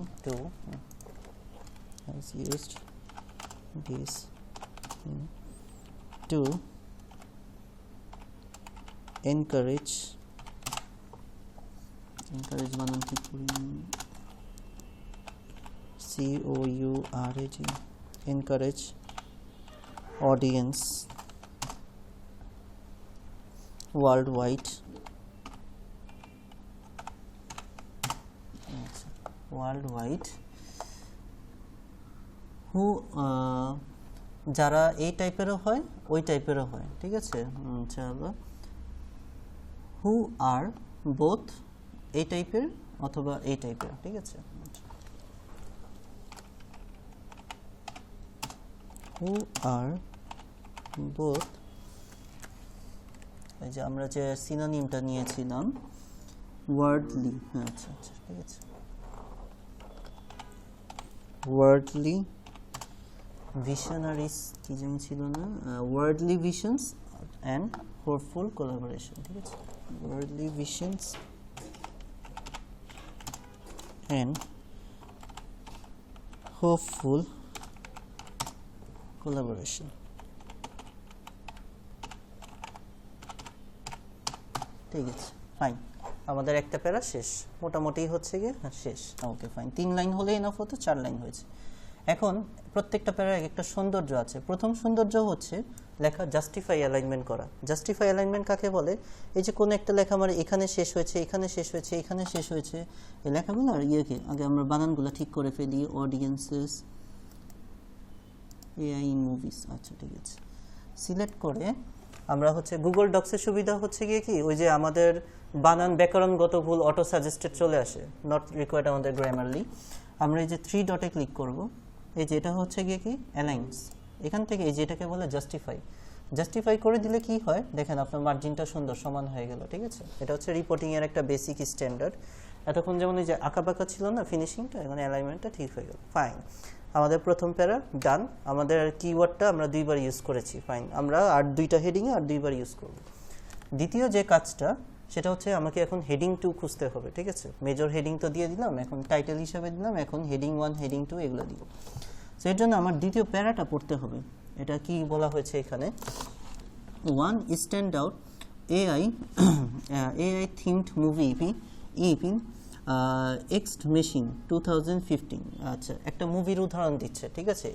has used this theme to encourage বানান কি করি, COURAGE, encourage audience worldwide who যারা এই টাইপেরও হয় ওই টাইপেরও হয়, ঠিক আছে? চলো who are both এই টাইপের অথবা এই টাইপের, ঠিক আছে? who are both, এই যে আমরা যে সিনোনিমটা নিয়েছিলাম ওয়ার্ল্ডলি, আচ্ছা আচ্ছা ঠিক আছে, ওয়ার্ল্ডলি visionaries কি জানি ছিল না, worldly visions and hopeful collaboration, ঠিক আছে? worldly visions and hopeful collaboration, ঠিক আছে ফাইন। আমাদের একটা প্যারা শেষ মোটামুটি হচ্ছে গিয়ে, শেষ, ওকে ফাইন। 3 লাইন হলে এনাফ হতো, 4 লাইন হয়েছে। এখন প্রত্যেকটা প্যারার একটা সৌন্দর্য আছে। প্রথম সৌন্দর্য হচ্ছে লেখা জাস্টিফাই অ্যালাইনমেন্ট করা। জাস্টিফাই অ্যালাইনমেন্ট কাকে বলে? এই যে কোনো একটা লেখা আমার এখানে শেষ হয়েছে, এখানে শেষ হয়েছে, এখানে শেষ হয়েছে, এই লেখাগুলো আর ইয়েকে আগে আমরা বানানগুলো ঠিক করে ফেলি। অডিয়েন্সেস, এআই ইন মুভিস, আচ্ছা ঠিক আছে, সিলেক্ট করে আমরা হচ্ছে গুগল ডক্সের সুবিধা হচ্ছে গিয়ে কি ওই যে আমাদের বানান ব্যাকরণগত ভুল অটো সাজেস্টেড চলে আসে, নট রিকোয়ার্ড আমাদের গ্রামারলি। আমরা এই যে 3 ডটে ক্লিক করব, এই যে এটা হচ্ছে গিয়ে কি অ্যালাইন্স, এখান থেকে এই যে এটাকে বলে জাস্টিফাই। জাস্টিফাই করে দিলে কি হয় দেখেন, আপনার মার্জিনটা সুন্দর সমান হয়ে গেল, ঠিক আছে? এটা হচ্ছে রিপোর্টিং এর একটা বেসিক স্ট্যান্ডার্ড। এতক্ষণ যেমন এই যে আঁকাবাঁকা ছিল না ফিনিশিংটা, এখন অ্যালাইনমেন্টটা ঠিক হয়ে গেল, ফাইন। আমাদের প্রথম প্যারা ডান। আমাদের কিওয়ার্ডটা আমরা 2বার ইউজ করেছি, ফাইন। আমরা আর 2টা হেডিংয়ে আর 2বার ইউজ করব। দ্বিতীয় যে কাজটা সেটা হচ্ছে আমাকে এখন হেডিং 2 খুঁজতে হবে, ঠিক আছে? মেজর হেডিং তো দিয়ে দিলাম, এখন টাইটেল হিসাবে দিলাম, এখন হেডিং 1 হেডিং 2 এগুলো দিব। সো এর জন্য আমার দ্বিতীয় প্যারাটা পড়তে হবে। এটা কি বলা হয়েছে এখানে? 1 stand out AI themed movie EP ex machine 2015। আচ্ছা, একটা মুভির উদাহরণ দিচ্ছে, ঠিক আছে?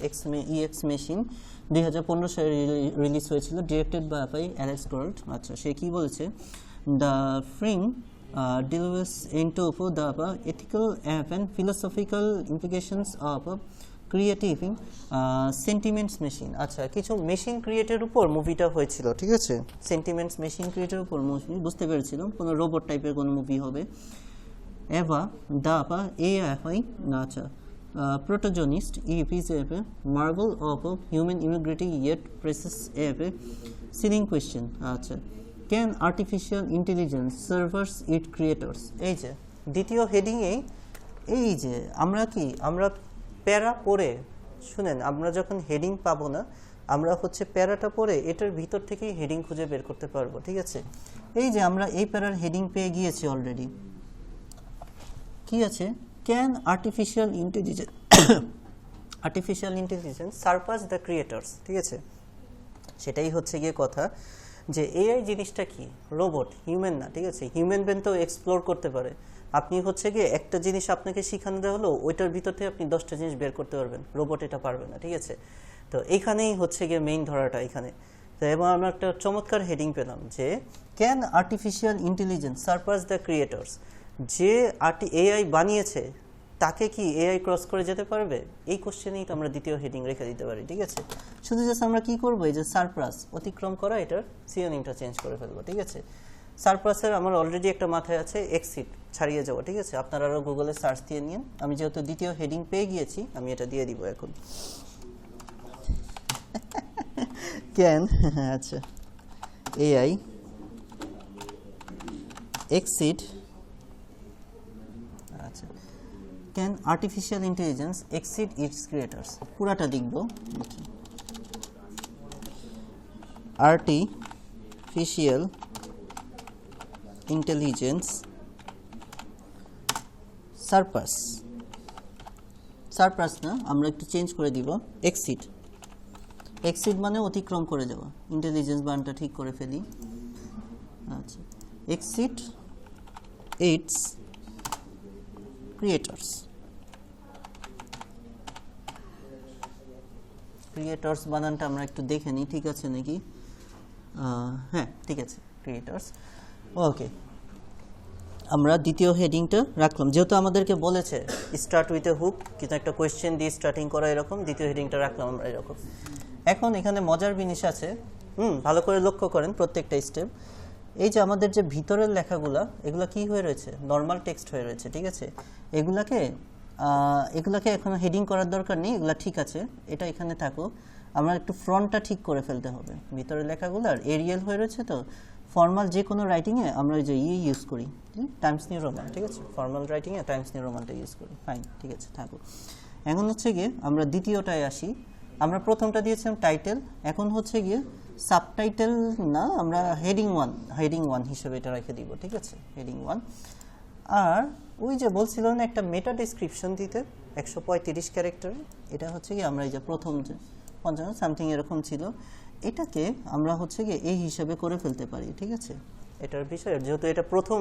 এক্স মেশিন 2015 সালে রিলিজ হয়েছিল, ডিরেক্টেড বাই অ্যালেক্স গার্ল্ড। আচ্ছা, সে কি বলেছে? The film delves into the ethical and philosophical implications of creating sentiments machine. আচ্ছা, কিছু মেশিন ক্রিয়েটের উপর মুভিটা হয়েছিল, ঠিক আছে? সেন্টিমেন্টস মেশিন ক্রিয়েটের উপর মুভি, বুঝতে পেরেছিলাম কোনো রোবট টাইপের কোনো মুভি হবে। এভা দাপা এআই, আচ্ছা, protagonist is a marvel of human integrity yet presses a searing question. আচ্ছা, can artificial intelligence serves its creators? এই যে দ্বিতীয় হেডিংয়ে এই যে আমরা প্যারা পড়ে শুনেন, আমরা যখন হেডিং পাবো না আমরা হচ্ছে প্যারাটা পড়ে এটার ভিতর থেকেই হেডিং খুঁজে বের করতে পারবো, ঠিক আছে। এই যে আমরা এই প্যারার হেডিং পেয়ে গিয়েছি অলরেডি, কি আছে, can artificial intelligence surpass the creators, ঠিক আছে। সেটাই হচ্ছে গিয়ে কথা, যে এআই জিনিসটা কি, রোবট, হিউম্যান না, ঠিক আছে। হিউম্যান ব্রেন তো এক্সপ্লোর করতে পারে, আপনি হচ্ছে গিয়ে একটা জিনিস আপনাকে শিখানো দেওয়া হলো, ওইটার ভিতর থেকে আপনি 10টা জিনিস বের করতে পারবেন, রোবট এটা পারবে না, ঠিক আছে। তো এইখানেই হচ্ছে গিয়ে মেইন ধরাটা এখানে। তো এবং আমরা একটা চমৎকার হেডিং পেলাম যে can artificial intelligence surpass the creators, যে এআই বানিয়েছে তাকে কি এআই ক্রস করে যেতে পারবে, এই কোশ্চেনেই তো আমরা দ্বিতীয় হেডিং রেখে দিতে পারি, ঠিক আছে। শুধু জাস্ট আমরা কি করবো, এই যে সারপাস, অতিক্রম করা, এটার সিনোনিমটা চেঞ্জ করে ফেলবো, ঠিক আছে। সারপাসের আমার অলরেডি একটা মাথায় আছে এক্সিট, ছাড়িয়ে যাবো, ঠিক আছে। আপনারা আরও গুগলে সার্চ দিয়ে নিন, আমি যেহেতু দ্বিতীয় হেডিং পেয়ে গিয়েছি আমি এটা দিয়ে দিব এখন। ক্যান, আচ্ছা, এআই এক্সিট, আচ্ছা, can artificial intelligence exceed it's creators, পুরাটা লিখব, আর্টিফিশিয়াল ইন্টেলিজেন্স সারপাস, সারপাস না, আমরা একটু চেঞ্জ করে দিব এক্সিড, এক্সিড মানে অতিক্রম করে যাওয়া, ইন্টেলিজেন্স বানটা ঠিক করে ফেলি, আচ্ছা, এক্সিড ইটস ক্রিয়েটরস, ক্রিয়েটরস বানানটা আমরা একটু দেখে নিই, ঠিক আছে নাকি, হ্যাঁ ঠিক আছে, ক্রিয়েটরস, ওকে। আমরা দ্বিতীয় হেডিংটা রাখলাম, যেহেতু আমাদেরকে বলেছে স্টার্ট উইথ এ হুক, কিন্তু একটা কোয়েশ্চেন দিয়ে স্টার্টিং করা, এরকম দ্বিতীয় হেডিংটা রাখলাম আমরা এরকম। এখন এখানে মজার জিনিস আছে, ভালো করে লক্ষ্য করেন প্রত্যেকটা স্টেপ। এই যে আমাদের যে ভিতরের লেখাগুলা, এগুলা কি হয়ে রয়েছে, নর্মাল টেক্সট হয়ে রয়েছে, ঠিক আছে। এগুলাকে এখন হেডিং করার দরকার নেই, এগুলা ঠিক আছে, এটা এখানে থাকুক। আমরা একটু ফ্রন্টটা ঠিক করে ফেলতে হবে, ভিতরের লেখাগুলার এরিয়াল হয়ে রয়েছে, তো ফর্মাল যে কোনো রাইটিংয়ে আমরা ওই যে ইউজ করি, টাইমস নিউ রোমান, ঠিক আছে। ফর্মাল রাইটিংয়ে টাইমস নিউ রোমানটা ইউজ করি, ফাইন, ঠিক আছে, থাকুক। এখন হচ্ছে গিয়ে আমরা দ্বিতীয়টায় আসি। আমরা প্রথমটা দিয়েছিলাম টাইটেল, এখন হচ্ছে গিয়ে সাবটাইটেল না, আমরা হেডিং ওয়ান হিসেবে এটা রেখে দিব, ঠিক আছে, হেডিং ওয়ান। আর ওই যে বলছিলাম না একটা মেটা ডেসক্রিপশন দিতে 135 ক্যারেক্টারে, এটা হচ্ছে কি আমরা এই যে প্রথম যে 50 সামথিং এরকম ছিল, এটাকে আমরা হচ্ছে গিয়ে এই হিসাবে করে ফেলতে পারি, ঠিক আছে। এটার বিষয় যেহেতু এটা প্রথম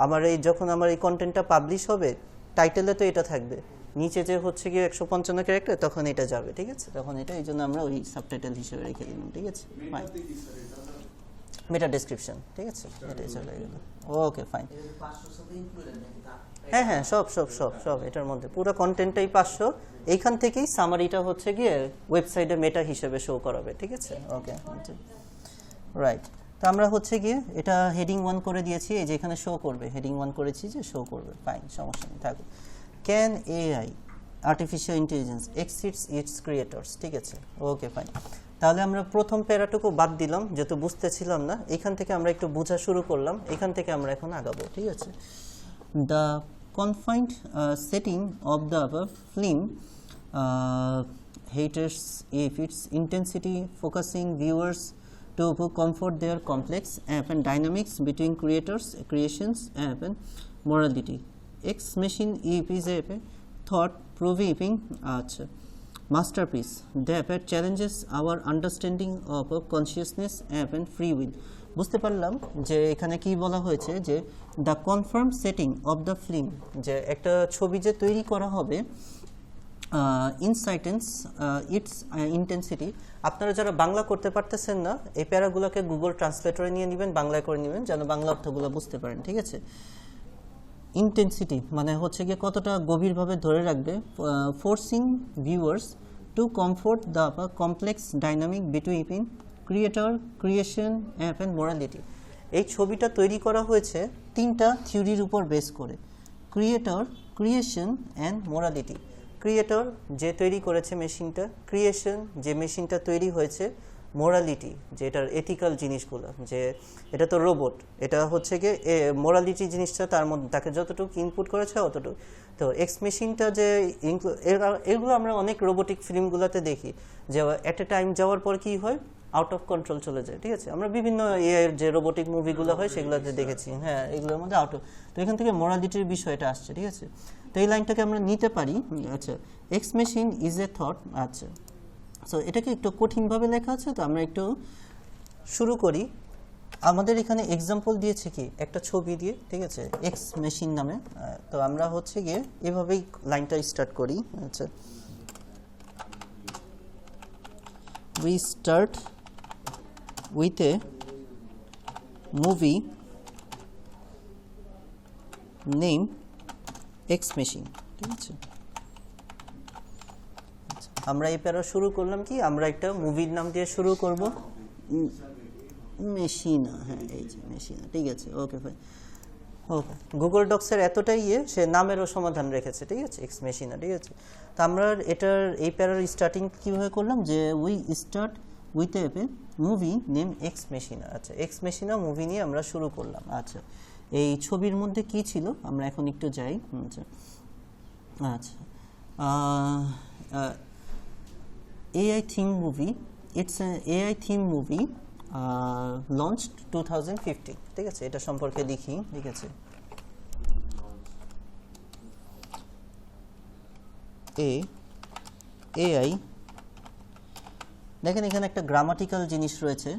আমার যখন আমার এই কন্টেন্টটা পাবলিশ হবে, টাইটেলে তো এটা থাকবে, নিচে যে হচ্ছে গিয়ে 155 ক্যারেক্টার, তখন এটা যাবে, ঠিক আছে। তখন এটা এই জন্য আমরা ওই সাবটাইটেল হিসেবে রেখে দিলাম, ঠিক আছে, ফাইন, মেটা ডেসক্রিপশন, ঠিক আছে, এটাই চলে গেল, ওকে ফাইন। হ্যাঁ হ্যাঁ, সব এটার মধ্যে পুরো কন্টেন্টটাই 500, এইখান থেকেই সামারিটা হচ্ছে গিয়ে ওয়েবসাইটে মেটা হিসেবে শো করাবে, ঠিক আছে, ওকে রাইট। তো আমরা হচ্ছে গিয়ে এটা হেডিং 1 করে দিয়েছি, এই যে এখানে শো করবে, হেডিং 1 করেছি যে শো করবে, ফাইন, সমস্যা নেই, থাকুক। Can AI artificial intelligence exceeds it's creators, ঠিক আছে, ওকে ফাইন। তাহলে আমরা প্রথম প্যারাটুকু বাদ দিলাম, যেহেতু বুঝতেছিলাম না, এখান থেকে আমরা একটু বোঝা শুরু করলাম, এখান থেকে আমরা এখন আগাবো, ঠিক আছে। The confined setting of the above film haters if its intensity focusing viewers to comfort their complex and dynamics between creations and morality. X machine is a thought proving masterpiece that challenges our understanding of consciousness and free will. বুঝতে পারলাম যে এখানে কি বলা হয়েছে, যে the confirm setting of the film, যে একটা ছবি যে তৈরি করা হবে, ইনসাইটেন্স ইটস ইন্টেন্সিটি। আপনারা যারা বাংলা করতে পারতেছেন না, এই প্যারাগুলোকে গুগল ট্রান্সলেটরে নিয়ে নেবেন, বাংলায় করে নেবেন, যেন বাংলা অর্থগুলো বুঝতে পারেন, ঠিক আছে। ইন্টেন্সিটি মানে হচ্ছে গিয়ে কতটা গভীরভাবে ধরে রাখবে, forcing viewers to comfort the complex dynamic between creator, creation and morality. এই ছবিটা তৈরি করা হয়েছে 3টা থিওরির উপর বেস করে, creator, creation and morality. Creator যে তৈরি করেছে মেশিনটা, ক্রিয়েশন যে মেশিনটা তৈরি হয়েছে, মোরালিটি, যে এটার এথিক্যাল জিনিসগুলো, যে এটা তো রোবট, এটা হচ্ছে গিয়ে মোরালিটি জিনিসটা তার মধ্যে তাকে যতটুকু ইনপুট করেছে অতটুকু। তো এক্স মেশিনটা যে এগুলো আমরা অনেক রোবোটিক ফিল্মগুলোতে দেখি যে অ্যাট এ টাইম যাওয়ার পর কি হয়, আউট অফ কন্ট্রোল চলে যায়, ঠিক আছে। আমরা বিভিন্ন এর যে রোবোটিক মুভিগুলো হয় সেগুলোতে দেখেছি, হ্যাঁ, এগুলোর মধ্যে আউট অফ। তো এখান থেকে মোরালিটির বিষয়টা আসছে, ঠিক আছে। তো এই লাইনটাকে আমরা নিতে পারি, আচ্ছা, Ex machine is a thought. আচ্ছা, সো এটাকে একটু কঠিনভাবে লেখা আছে, তো আমরা একটু শুরু করি। আমাদের এখানে এক্সাম্পল দিয়েছে কি একটা ছবি দিয়ে, ঠিক আছে, এক্স মেশিন নামে। তো আমরা হচ্ছে গিয়ে এভাবেই লাইনটা স্টার্ট করি। আচ্ছা, we start with a movie name X Machine, ঠিক আছে। আমরা এই প্যারা শুরু করলাম কি, আমরা একটা মুভির নাম দিয়ে শুরু করব, মেশিনা, হ্যাঁ, এই যে মেশিনা, ঠিক আছে, ওকে ফাইন। ওকে, গুগল ডক্সের এতটাই সে নামেরও সমাধান রেখেছে, ঠিক আছে, এক্স মেশিনা, ঠিক আছে। তো আমরা এটার এই প্যারার স্টার্টিং কীভাবে করলাম, যে we start with a movie name Ex Machina. আচ্ছা, এক্স মেশিনা মুভি নিয়ে আমরা শুরু করলাম। আচ্ছা, এই ছবির মধ্যে কি ছিল আমরা এখন একটু যাই। আচ্ছা আচ্ছা, AI theme movie, it's an AI theme movie launched 2015, ঠিক আছে। এটা সম্পর্কে লিখি, ঠিক আছে। AI, দেখেন এখানে একটা গ্রামাটিক্যাল জিনিস রয়েছে।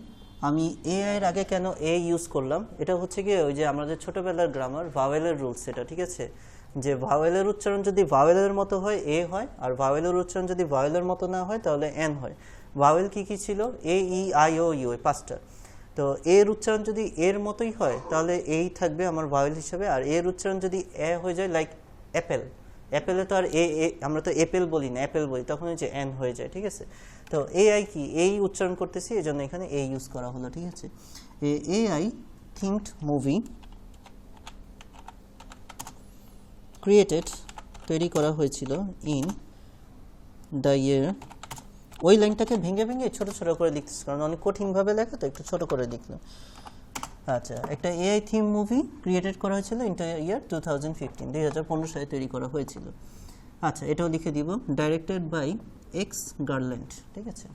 আমি এআই এর আগে কেন এ ইউজ করলাম, এটা হচ্ছে গিয়ে ওই যে আমাদের ছোটবেলার গ্রামার ভাওয়েলের রুলস, এটা, ঠিক আছে। যে ভাওয়েলের উচ্চারণ যদি ভাওয়েলের মতো হয় এ হয়, আর ভাওয়েলের উচ্চারণ যদি ভাওয়েলের মতো না হয় তাহলে এন হয়। ভাওয়েল কি কি ছিল, এ ই আই ও ইউ, পাঁচটা। তো এর উচ্চারণ যদি এর মতোই হয় তাহলে এই থাকবে আমার ভাওয়েল হিসেবে, আর এর উচ্চারণ যদি এ হয়ে যায়, লাইক অ্যাপেল, অ্যাপেলে তো আর আমরা তো অ্যাপেল বলি না, অ্যাপেল বলি, তখন হচ্ছে এন হয়ে যায়, ঠিক আছে। তো এআই কি, এই উচ্চারণ করতেছি, এই জন্য এখানে এ ইউজ করা হলো, ঠিক আছে। এআই থিঙ্কড মুভি ক্রিয়েটেড, তৈরি করা হয়েছিল ইন দ্য ইয়ার, ওই লাইনটাকে ভেঙে ভেঙে ছোট ছোট করে লিখতেছি, কারণ অনেক কঠিনভাবে লেখা, তো একটু ছোট করে লিখলাম। আচ্ছা, একটা এআই থিম মুভি ক্রিয়েটেড করা হয়েছিল ইন দ্য ইয়ার 2015, 2015 সালে তৈরি করা হয়েছিল। আচ্ছা, এটাও লিখে দিব, ডাইরেক্টেড বাই এক্স গার্ল্যান্ড, ঠিক আছে,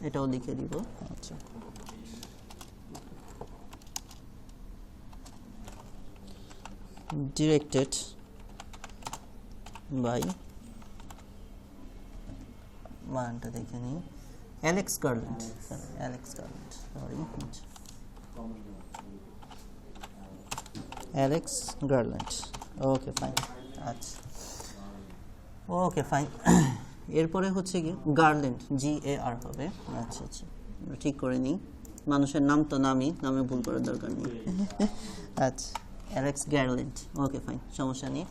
এটাও লিখে দিব। আচ্ছা, ডিরেক্টেড বাই, মানটা দেখে নিই, Alex garland, Alex garland, sorry, Alex garland, okay fine. আচ্ছা, ওকে ফাইন। এরপরে হচ্ছে কি গার্ল্যান্ড, GAR হবে। আচ্ছা আচ্ছা, ঠিক করে নিই, মানুষের নাম তো নামই, নামে ভুল করার দরকার নেই। আচ্ছা, অ্যালেক্স গার্ল্যান্ড, ওকে ফাইন, সমস্যা নেই।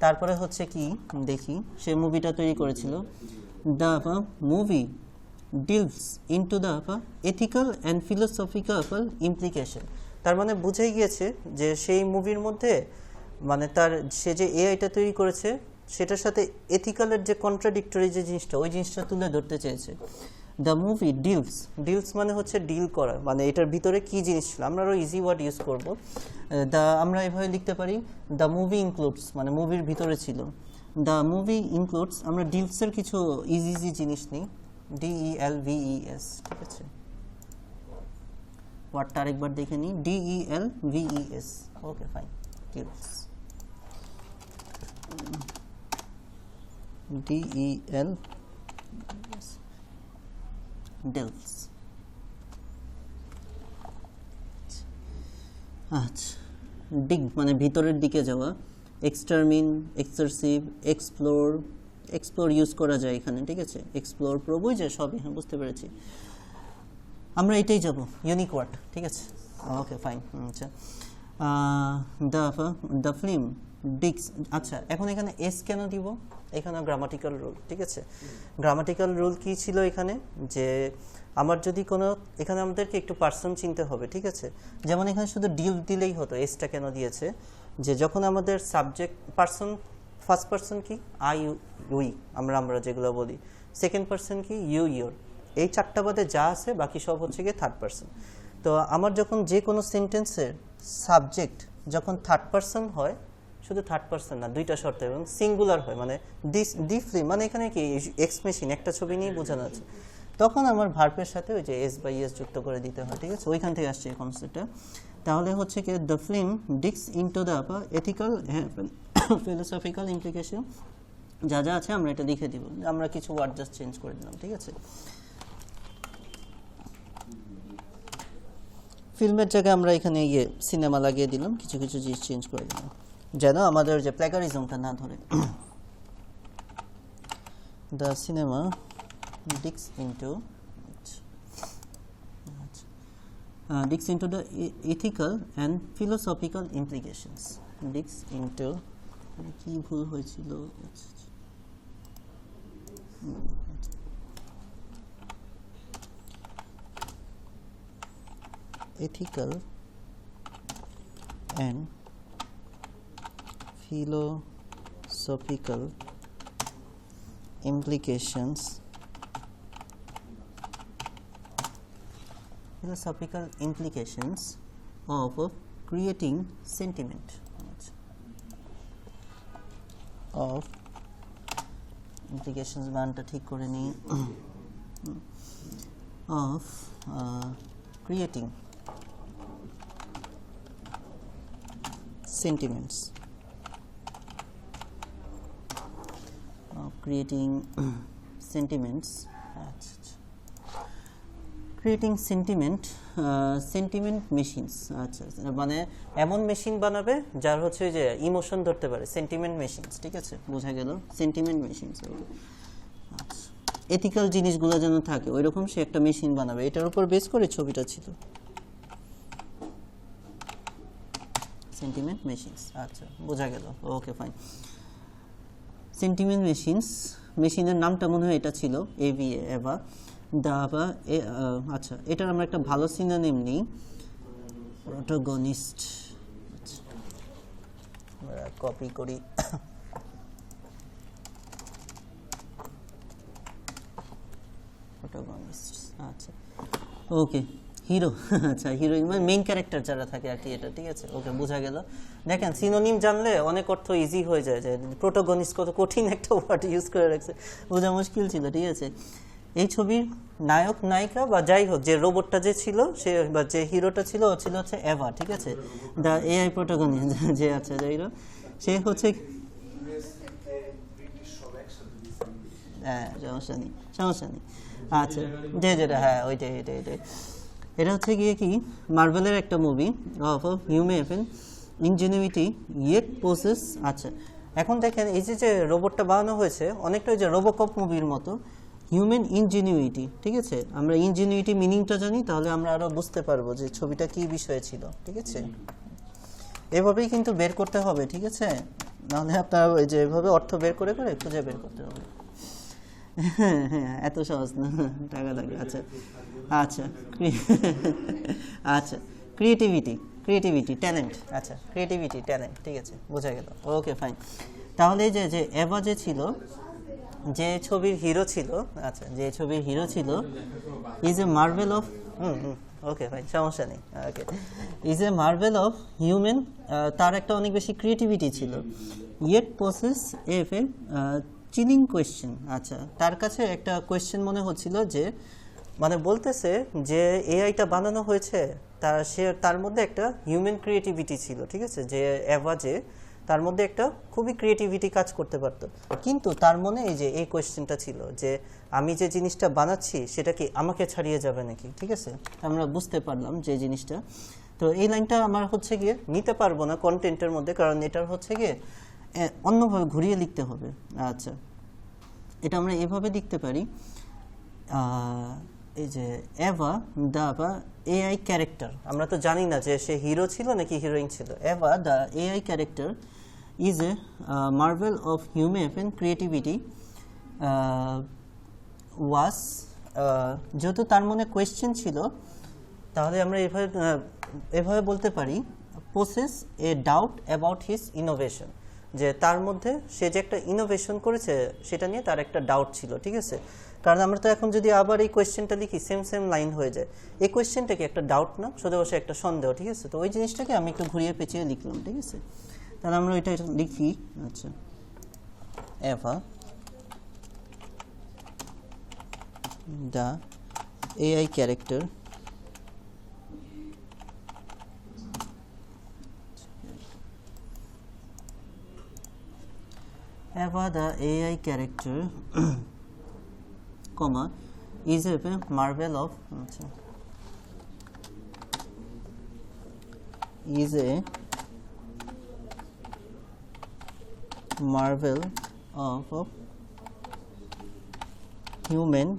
তারপরে হচ্ছে কি দেখি, সে মুভিটা তৈরি করেছিল, the movie deals into the ethical and philosophical implication. তার মানে বুঝেই গিয়েছে যে সেই মুভির মধ্যে মানে তার সে যে এআইটা তৈরি করেছে সেটার সাথে এথিক্যালের যে কন্ট্রাডিক্টরি যে জিনিসটা, ওই জিনিসটা তুলে ধরতে চেয়েছে। দ্য মুভি ডিলস, ডিলস মানে হচ্ছে ডিল করা, মানে এটার ভিতরে কি জিনিস ছিল, আমরা আরও ইজি ওয়ার্ড ইউজ করবো। আমরা এভাবে লিখতে পারি, দ্য মুভি ইনক্লুডস, মানে মুভির ভিতরে ছিল। দ্য মুভি ইনক্লুডস, আমরা ডিলসের কিছু ইজি ইজি জিনিস নিই, DELVES, ঠিক আছে। ওয়ার্ডটা আরেকবার দেখে নিই, DELVES, okay fine, deals, DEL deals. আচ্ছা, ডিগ মানে ভিতরের দিকে যাওয়া, এক্সটারমিন, এক্সারসিভ, এক্সপ্লোর, এক্সপ্লোর ইউজ করা যায় এখানে, ঠিক আছে, এক্সপ্লোর, প্রবই যে সবই, হ্যাঁ বুঝতে পেরেছি, আমরা এটাই যাব, ইউনিক ওয়ার্ড, ঠিক আছে, ওকে ফাইন। আচ্ছা, দ্য ফিল্ম ডিগস, আচ্ছা এখন এখানে এস কেন দিব, এখানে গ্রামাটিক্যাল রুল, ঠিক আছে। গ্রামাটিক্যাল রুল কি ছিল এখানে, যে আমার যদি কোনো, এখানে আমাদেরকে একটু পার্সন চিনতে হবে, ঠিক আছে। যেমন এখানে শুধু ডিল দিলেই হতো, এসটা কেন দিয়েছে, যে যখন আমাদের সাবজেক্ট পার্সন, ফার্স্ট পার্সন কি আই উই, আমরা যেগুলো বলি, সেকেন্ড পার্সন কি ইউ ইয়োর, এই চারটা বাদে যা আছে বাকি সব হচ্ছে গিয়ে থার্ড পারসন। তো আমার যখন যে কোনো সেন্টেন্সের সাবজেক্ট যখন থার্ড পারসন হয়, শুধু থার্ড পারসন না, দুইটা শর্তে, এবং সিঙ্গুলার হয়, মানে দি ফিল্ম, মানে এখানে কি এক্স মেশিন একটা ছবি নিয়ে বোঝানো আছে, তখন আমার ভার্বের সাথে ওই যে এস বাই এস যুক্ত করে দিতে হয়, ঠিক আছে? ওইখান থেকে আসছে এই কনসেপ্টটা। তাহলে হচ্ছে কি দ্য ফিল্ম ডিক্স into the ethical philosophical implication, যা যা আছে আমরা এটা লিখে দিব, আমরা কিছু ওয়ার্ড জাস্ট চেঞ্জ করে দিলাম, ঠিক আছে? ফিল্মের জায়গায় আমরা এখানে ইয়ে সিনেমা লাগিয়ে দিলাম, কিছু কিছু জিনিস চেঞ্জ করে দিলাম যেন আমাদের যে প্ল্যাগারিজমটা না ধরে। The cinema digs into the ethical and philosophical implications. Digs into কি ভুল হয়েছিল, ethical and philosophical implications of creating sentiment, of implications বানটা ঠিক করে নি, of creating sentiments, creating sentiments, creating sentiment machines. আচ্ছা, মানে এমন মেশিন বানাবে যার হচ্ছে যে ইমোশন ধরতে পারে, সেন্টিমেন্ট মেশিনস, ঠিক আছে? বোঝা গেল, সেন্টিমেন্ট মেশিনস। আচ্ছা, এথিক্যাল জিনিসগুলো যেন থাকে ওইরকম সে একটা মেশিন বানাবে, এটার উপর বেস করে ছবিটা ছিল, সেন্টিমেন্ট মেশিনস। আচ্ছা, বোঝা গেল, ওকে ফাইন। সেন্টিমেন্ট মেশিনস, মেশিনের নামটা মনে হয় এটা ছিল এভিএ, এভা। আচ্ছা, এটার আমরা একটা ভালো সিনোনিম নিই, প্রোটোগনিস্ট। কপি করি, প্রোটোগনিস্ট। আচ্ছা, ওকে, হিরো। আচ্ছা, হিরোইন মানে মেইন ক্যারেক্টার যারা থাকে আর কি, এটা ঠিক আছে? ওকে, বোঝা গেল। দেখেন, সিনোনিম জানলে অনেক অর্থ ইজি হয়ে যায়। যে প্রোটোগনিস্ট কত কঠিন একটা ওয়ার্ড ইউজ করে রাখছে, বোঝা মুশকিল ছিল, ঠিক আছে? এই ছবির নায়ক নায়িকা বা যাই হোক, যে রোবটটা যে ছিল সে, বা যে হিরোটা ছিল, ও ছিল হচ্ছে এভা, ঠিক আছে? দ্য এআই প্রোটোগনিস্ট যে, আচ্ছা, যে হিরো সে হচ্ছে, হ্যাঁ, সমস্যা নেই। আচ্ছা, যেটা, হ্যাঁ, ওইটাই, এটাই। এটা হচ্ছে গিয়ে কি মার্ভেলের একটা movie of human Ingenuity yet process. আচ্ছা, এখন দেখেন এই যে রোবটটা বানানো হয়েছে অনেকটা ওই যে রোবোকপ মুভির মতো, হিউম্যান ইনজেনুইটি, ঠিক আছে? আমরা ইনজেনুইটি মিনিংটা জানি, তাহলে আমরা আরো বুঝতে পারবো যে ছবিটা কি বিষয়ে ছিল, ঠিক আছে? এভাবেই কিন্তু বের করতে হবে, ঠিক আছে? নাহলে আপনার ওই যে এভাবে অর্থ বের করে খুঁজে বের করতে হবে। হ্যাঁ, এত সহজ না, টাকা লাগে। আচ্ছা, আচ্ছা, ক্রিয়েটিভিটি ট্যালেন্ট। আচ্ছা, ক্রিয়েটিভিটি ট্যালেন্ট, ঠিক আছে, বোঝা গেল, ওকে ফাইন। তাহলে যে এভা যে ছিল, যে ছবির হিরো ছিল, আচ্ছা, যে ছবির হিরো ছিল, is a marvel of, okay fine, সমস্যা নেই, okay, is a marvel of human, তার একটা অনেক বেশি ক্রিয়েটিভিটি ছিল, yet process of a chilling question. আচ্ছা, তার কাছে একটা কোয়েশ্চেন মনে হচ্ছিল, যে মানে বলতেছে যে এআইটা বানানো হয়েছে, তার মধ্যে একটা হিউম্যান ক্রিয়েটিভিটি ছিল, ঠিক আছে? যে এভা, যে তার মধ্যে একটা খুবই ক্রিয়েটিভিটি কাজ করতে পারতো, কিন্তু তার মনে এই কোয়েশ্চেনটা ছিল যে আমি যে জিনিসটা বানাচ্ছি সেটা কি আমাকে ছাড়িয়ে যাবে নাকি, ঠিক আছে? আমরা বুঝতে পারলাম যে জিনিসটা। তো এই লাইনটা আমার হচ্ছে গিয়ে নিতে পারবো না কন্টেন্টের মধ্যে, কারণ এটার হচ্ছে গিয়ে অন্যভাবে ঘুরিয়ে লিখতে হবে। আচ্ছা, এটা আমরা এভাবে লিখতে পারি, এই যে এভা দ্য এআই ক্যারেক্টার, আমরা তো জানি না যে সে হিরো ছিল নাকি হিরোইন ছিল। Ava the AI character is a marvel of human creativity was, যেহেতু তার মনে কোয়েশ্চেন ছিল, তাহলে আমরা এভাবে বলতে পারি, possess a doubt about his innovation, যে তার মধ্যে সে যে একটা ইনোভেশন করেছে সেটা নিয়ে তার একটা ডাউট ছিল, ঠিক আছে? কারণ আমরা তো এখন যদি আবার এই কোয়েশ্চেনটা লিখি সেম লাইন হয়ে যায়। এই কোয়েশ্চেনটা কি একটা ডাউট না, সোজা বসে একটা সন্দেহ, ঠিক আছে? তো ওই জিনিসটাকে আমি একটু ঘুরিয়ে পেঁচিয়ে লিখলাম, ঠিক আছে? তাহলে আমরা এটা লিখি, আচ্ছা, এভা the AI character Eva the AI character comma is a marvel of is a marvel of human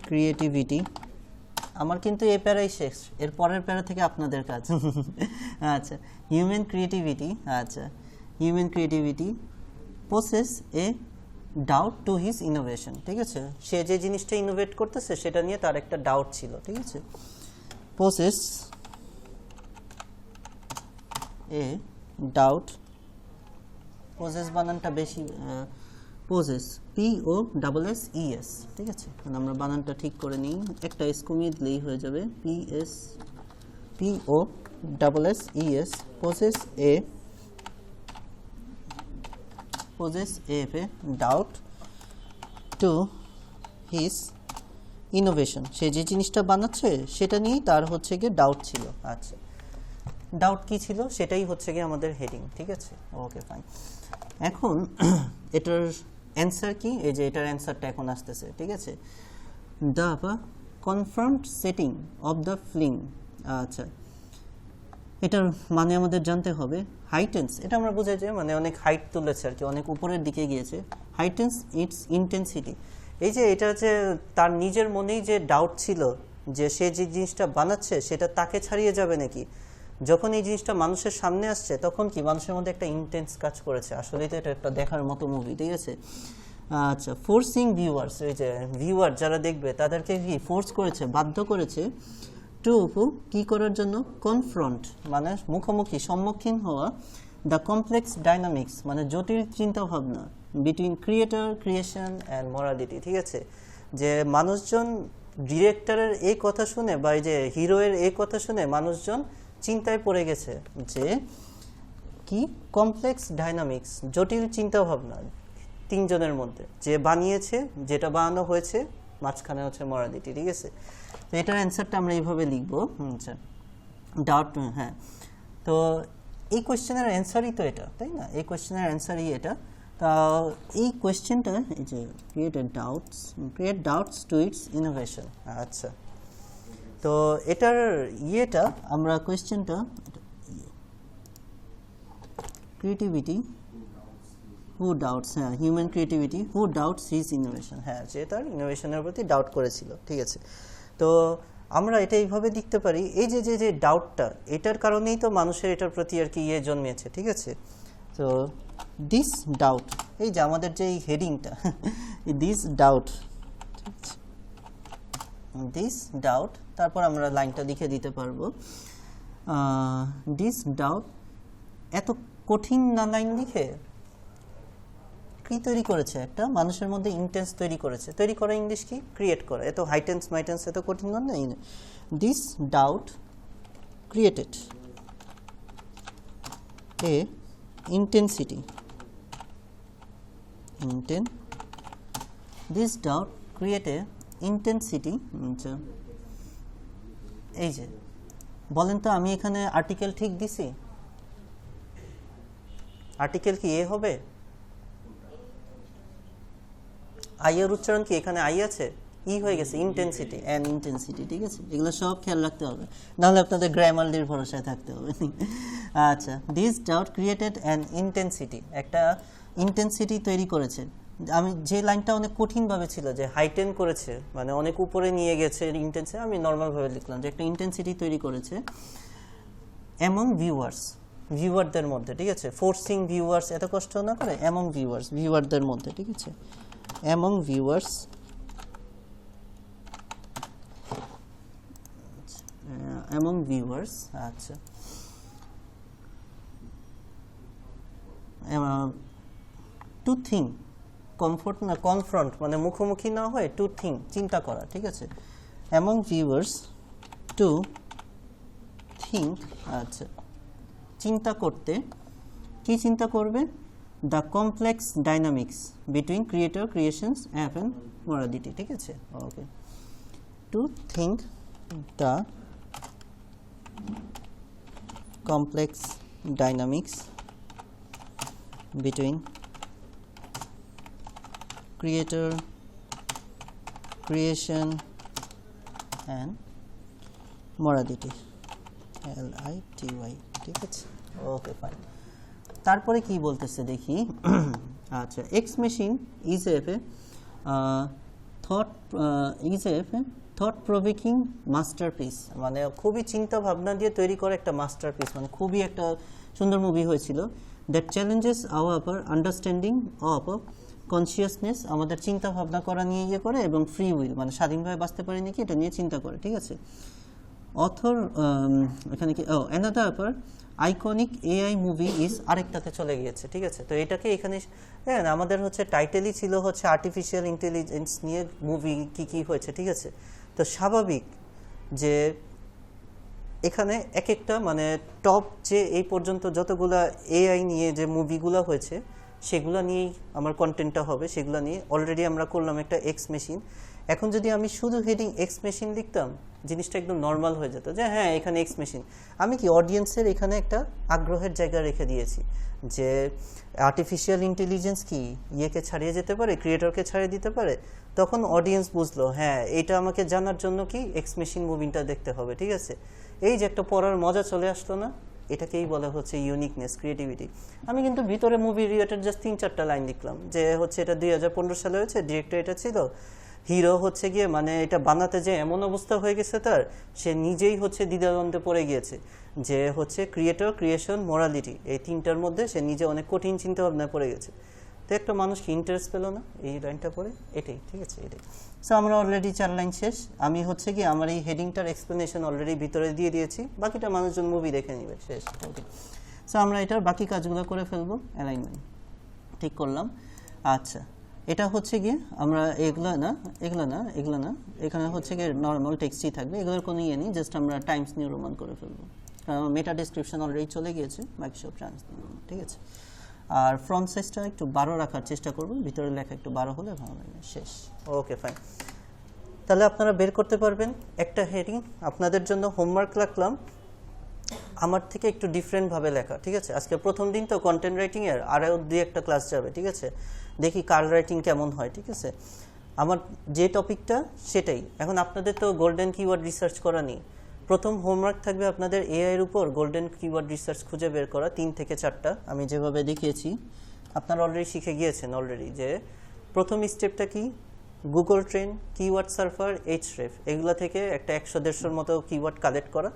creativity. আমার কিন্তু এই প্যারাই শেষ, এর পরের প্যারা থেকে আপনাদের কাজ। আচ্ছা, হিউম্যান ক্রিয়েটিভিটি, আচ্ছা, human creativity possess a doubt to his innovation, ঠিক আছে? সে যে জিনিসটা ইনোভেট করতেছে সেটা নিয়ে তার একটা ডাউট ছিল, ঠিক আছে? পোসেস এ ডাউট, পোসেস বানানটা বেশি, পোসেস POSSES, ঠিক আছে? আমরা বানানটা ঠিক করে নিই, একটা এস কমিয়ে দিলেই হয়ে যাবে, POSSES, possess a doubt to his innovation, সে যে জিনিসটা বানাচ্ছে সেটা নিয়েই তার হচ্ছে গিয়ে ডাউট ছিল। আচ্ছা, ডাউট কি ছিল সেটাই হচ্ছে গিয়ে আমাদের হেডিং, ঠিক আছে? Okay, fine. এখন এটার অ্যান্সার কি? এই যে এটার অ্যান্সারটা এখন আসতেছে, ঠিক আছে? The confirmed setting of the film, আচ্ছা, এটার মানে আমাদের জানতে হবে। হাইটেন্স, এটা আমরা বুঝাই যে মানে অনেক হাইট তুলেছে আর কি, অনেক উপরের দিকে গিয়েছে। হাইটেন্স ইটস ইন্টেন্সিটি, এই যে এটা যে তার নিজের মনেই যে ডাউট ছিল যে সে যে জিনিসটা বানাচ্ছে সেটা তাকে ছাড়িয়ে যাবে নাকি, যখন এই জিনিসটা মানুষের সামনে আসছে তখন কি মানুষের মধ্যে একটা ইন্টেন্স কাজ করেছে। আসলে তো এটা একটা দেখার মতো মুভি, ঠিক আছে? আচ্ছা, ফোর্সিং ভিউয়ার্স, এই যে ভিউয়ার যারা দেখবে তাদেরকে কি ফোর্স করেছে, বাধ্য করেছে টু কি করার জন্য, কনফ্রন্ট মানে মুখোমুখি, সম্মুখীন হওয়া, দ্য কমপ্লেক্স ডাইনামিক্স মানে জটিল চিন্তাভাবনা, between creator, creation and morality, ঠিক আছে? যে মানুষজন ডিরেক্টরের এই কথা শুনে বা এই যে হিরোয়ের এই কথা শুনে মানুষজন চিন্তায় পড়ে গেছে যে কি কমপ্লেক্স ডাইনামিক্স, জটিল চিন্তাভাবনা তিনজনের মধ্যে, যে বানিয়েছে, যেটা বানানো হয়েছে, মাঝখানে হচ্ছে মোরালিটি, ঠিক আছে? তো এটার অ্যান্সারটা আমরা এইভাবে লিখবো। আচ্ছা, ডাউট, হ্যাঁ, তো এই কোয়েশ্চেনের অ্যান্সারই তো এটা, তাই না? এই কোয়েশ্চেনের অ্যান্সারই এটা। তা এই কোয়েশ্চেনটা, এই যে create doubts to its innovation, আচ্ছা, তো এটার ইয়েটা আমরা কোয়েশ্চেনটা ক্রিয়েটিভিটি হু ডাউটস, হ্যাঁ, human creativity who doubts his innovation, হ্যাঁ, যে তার ইনোভেশনের প্রতি ডাউট করেছিল, ঠিক আছে? তো আমরা এটা এইভাবে লিখতে পারি, এই যে যে যে ডাউটটা, এটার কারণেই তো মানুষের এটার প্রতি আর কি ইয়ে জন্মেছে, ঠিক আছে? তো দিস ডাউট, এই যে আমাদের যে এই হেডিংটা, দিস ডাউট, দিস ডাউট, তারপর আমরা লাইনটা লিখে দিতে পারবো, দিস ডাউট, এত কঠিন না লাইন লিখে কি তৈরি করেছে, একটা মানুষের মধ্যে ইন্টেন্স তৈরি করেছে। তৈরি করা ইংলিশ কি, ক্রিয়েট করা, এত হাইটেন্স মাইটেন্স এত কঠিন না। This doubt created A intensity, this doubt create a intensity. আচ্ছা, এই যে বলেন তো, আমি এখানে আর্টিকেল ঠিক দিছি? আর্টিকেল কি এ হবে? আই এর উচ্চারণ কি এখানে আই আছে? ই হয়ে গেছে, ইন্টেন্সিটি, অ্যান ইন্টেন্সিটি, ঠিক আছে? এগুলো সব খেয়াল রাখতে হবে, নাহলে আপনাদের গ্রামারলির ভরসায় থাকতে হবে। আচ্ছা, this doubt created an intensity, একটা ইন্টেন্সিটি তৈরি করেছে। আমি যে লাইনটা অনেক কঠিনভাবে ছিল, যে হাইটেন করেছে মানে অনেক উপরে নিয়ে গেছে ইন্টেন্সিটি, আমি নর্মালভাবে লিখলাম যে একটা ইন্টেন্সিটি তৈরি করেছে অ্যামং ভিউয়ার্স, ভিউয়ারদের মধ্যে, ঠিক আছে? ফোর্সিং ভিউয়ার্স, এত কষ্ট না করে, অ্যামং ভিউয়ার্স, ভিউয়ারদের মধ্যে, ঠিক আছে? অ্যামং ভিউয়ার্স, অ্যামং ভিউয়ার্স, আচ্ছা, টু থিঙ্ক কমফোর্ট না কনফ্রন্ট মানে মুখোমুখি না হয় টু থিঙ্ক চিন্তা করা, ঠিক আছে, অ্যামং ভিউয়ার্স টু থিঙ্ক, আচ্ছা চিন্তা করতে, কি চিন্তা করবে, the complex dynamics between creator creations app and morality, ঠিক আছে, okay, to think the complex dynamics between creator creation and morality, LITY, ঠিক আছে, ওকে ফাইন। তারপরে কি বলতেছে দেখি, আচ্ছা, Ex machine is a thought provoking masterpiece, মানে খুবই চিন্তা ভাবনা দিয়ে তৈরি করা একটা মাস্টারপিস, মানে খুবই একটা সুন্দর মুভি হয়েছিল, that challenges our understanding of consciousness, আমাদের চিন্তা ভাবনা করা নিয়ে ইয়ে করে, এবং ফ্রি উইল মানে স্বাধীনভাবে বাঁচতে পারি নাকি এটা নিয়ে চিন্তা করে, ঠিক আছে। অথর এখানে কি অ্যানাদার ব্যাপার আইকনিক এআই মুভি ইজ আরেকটাতে চলে গিয়েছে, ঠিক আছে। তো এটাকে এখানে হ্যাঁ আমাদের হচ্ছে টাইটেলই ছিল হচ্ছে আর্টিফিশিয়াল ইন্টেলিজেন্স নিয়ে মুভি কি কি হয়েছে, ঠিক আছে। তো স্বাভাবিক যে এখানে এক একটা মানে টপ যে এই পর্যন্ত যতগুলা এআই নিয়ে যে মুভিগুলো হয়েছে সেগুলো নিয়েই আমার কন্টেন্টটা হবে, সেগুলো নিয়ে অলরেডি আমরা করলাম একটা এক্স মেশিন। এখন যদি আমি শুধু হেডিং এক্স মেশিন লিখতাম জিনিসটা একদম নর্মাল হয়ে যেত, যে হ্যাঁ এখানে এক্স মেশিন, আমি কি অডিয়েন্সের এখানে একটা আগ্রহের জায়গা রেখে দিয়েছি যে আর্টিফিশিয়াল ইন্টেলিজেন্স কি ইয়েকে ছাড়িয়ে যেতে পারে, ক্রিয়েটরকে ছাড়িয়ে দিতে পারে, তখন অডিয়েন্স বুঝলো হ্যাঁ এটা আমাকে জানার জন্য কি এক্স মেশিন মুভিটা দেখতে হবে, ঠিক আছে। এই যে একটা পড়ার মজা চলে আসলো না, এটাকেই বলা হচ্ছে ইউনিকনেস, ক্রিয়েটিভিটি। আমি কিন্তু ভিতরে মুভি রিলেটেড জাস্ট 3-4টা লাইন লিখলাম যে হচ্ছে এটা 2015 সালে হয়েছে, ডিরেক্টর এটা ছিল, হিরো হচ্ছে গিয়ে মানে এটা বানাতে যে এমন অবস্থা হয়ে গেছে তার, সে নিজেই হচ্ছে দ্বিধাদ্বন্দ্বে পড়ে গিয়েছে যে হচ্ছে ক্রিয়েটর ক্রিয়েশন মোরালিটি এই তিনটার মধ্যে সে নিজে অনেক কঠিন চিন্তা ভাবনায় পড়ে গেছে। তো একটা মানুষ কি ইন্টারেস্ট পেলো না এই লাইনটা পড়ে, এটাই, ঠিক আছে, এটাই। সো আমরা অলরেডি 4 লাইন শেষ, আমি হচ্ছে কি আমার এই হেডিংটার এক্সপ্লেনেশন অলরেডি ভিতরে দিয়ে দিয়েছি, বাকিটা মানুষজন মুভি দেখে নেবে, শেষ, ওকে। সো আমরা এটার বাকি কাজগুলো করে ফেলবো, অ্যালাইনমেন্ট ঠিক করলাম। আচ্ছা, এটা হচ্ছে গিয়ে আমরা এগুলো না এখানে হচ্ছে গিয়ে নর্মাল টেক্সটই থাকবে, এগুলোর কোনো ইয়ে নেই, জাস্ট আমরা টাইমস নিউ রোমান করে ফেলবো, কারণ মেটা ডেসক্রিপশন অলরেডি চলে গিয়েছে, বাকি সব টাইমস নিউ রোমান, ঠিক আছে। আর ফ্রন্ট সাইজটা একটু 12 রাখার চেষ্টা করবো, ভিতরে লেখা একটু 12 হলে ভালো লাগে, শেষ, ওকে ফাইন। তাহলে আপনারা বের করতে পারবেন একটা হেডিং, আপনাদের জন্য হোমওয়ার্ক রাখলাম আমার থেকে একটু ডিফারেন্টভাবে লেখা, ঠিক আছে। আজকে প্রথম দিন তো কন্টেন্ট রাইটিংয়ের, আরও 2-1টা ক্লাস যাবে, ঠিক আছে, দেখি কার রাইটিং কেমন হয়, ঠিক আছে। আমার যে টপিকটা সেটাই, এখন আপনাদের তো গোল্ডেন কিওয়ার্ড রিসার্চ করা নেই, প্রথম হোমওয়ার্ক থাকবে আপনাদের এআই এর উপর গোল্ডেন কিওয়ার্ড রিসার্চ খুঁজে বের করা, 3 থেকে 4টা আমি যেভাবে দেখিয়েছি আপনারা অলরেডি শিখে গিয়েছেন অলরেডি, যে প্রথম স্টেপটা কি, গুগল ট্রেন্ড, কিওয়ার্ড সার্ভার, এইচরেফ, এগুলো থেকে একটা 100-150-র মতো কিওয়ার্ড কালেক্ট করা,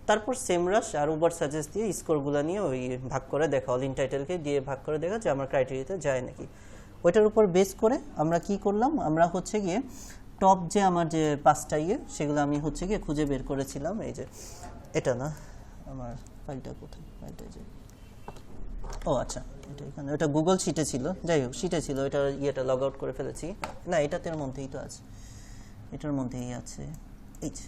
তারপর সেমরাশ আর উবার সাজেস্ট দিয়ে স্কোরগুলো নিয়ে ওই ভাগ করে দেখা, অল ইন টাইটেলকে দিয়ে ভাগ করে দেখা যে আমার ক্রাইটেরিয়াতে যায় নাকি। ওইটার উপর বেস করে আমরা কি করলাম, আমরা হচ্ছে গিয়ে টপ যে আমার যে 5টা ইয়ে সেগুলো আমি হচ্ছে গিয়ে খুঁজে বের করেছিলাম, এই যে এটা না আমার ফাইলটা কোথায়, ফাইলটা যে ও আচ্ছা এটা এখানে, ওটা গুগল শিটে ছিল, যাই হোক শিটে ছিল, এটা ইয়েটা লগ আউট করে ফেলেছি, না এটার মধ্যেই তো আছে, এটার মধ্যেই আছে, এই যে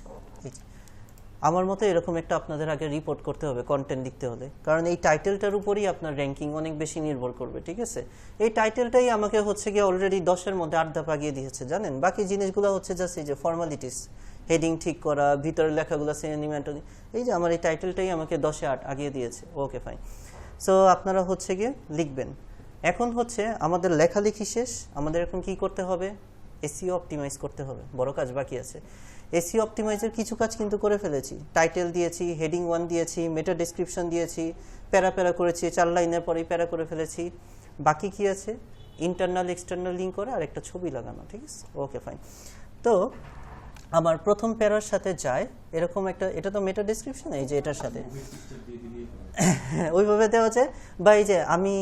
আমার মতে এরকম একটা আপনাদের আগে রিপোর্ট করতে হবে কন্টেন্ট লিখতে হলে, কারণ এই টাইটেলটার উপরেই আপনার র্যাঙ্কিং অনেক বেশি নির্ভর করবে, ঠিক আছে। এই টাইটেলটাই আমাকে হচ্ছে গিয়ে অলরেডি 10-এর মধ্যে 8 ধাপ আগিয়ে দিয়েছে, জানেন, বাকি জিনিসগুলো হচ্ছে জাস্ট এই যে ফর্মালিটিস, হেডিং ঠিক করা, ভিতরের লেখাগুলো সিনেমাটোনি, এই যে আমার এই টাইটেলটাই আমাকে 10-এ 8 আগিয়ে দিয়েছে, ওকে ফাইন। সো আপনারা হচ্ছে গিয়ে লিখবেন, এখন হচ্ছে আমাদের লেখালেখি শেষ, আমাদের এখন কি করতে হবে, এসইও অপটিমাইজ করতে হবে, বড় কাজ বাকি আছে। এসইও অপটিমাইজের কিছু কাজ কিন্তু করে ফেলেছি, টাইটেল দিয়েছি, হেডিং 1 দিয়েছি, মেটা ডেসক্রিপশন দিয়েছি, প্যারা করেছি, 4 লাইনের পরেই প্যারা করে ফেলেছি, বাকি কি আছে, ইন্টারনাল এক্সটার্নাল লিঙ্ক করে আর একটা ছবি লাগানো, ঠিক আছে, ওকে ফাইন। তো আমার প্রথম প্যারার সাথে যায় এরকম একটা, এটা তো মেটা ডেসক্রিপশন, এই যে এটার সাথে ওইভাবে দেওয়া যায়, বা এই যে আমি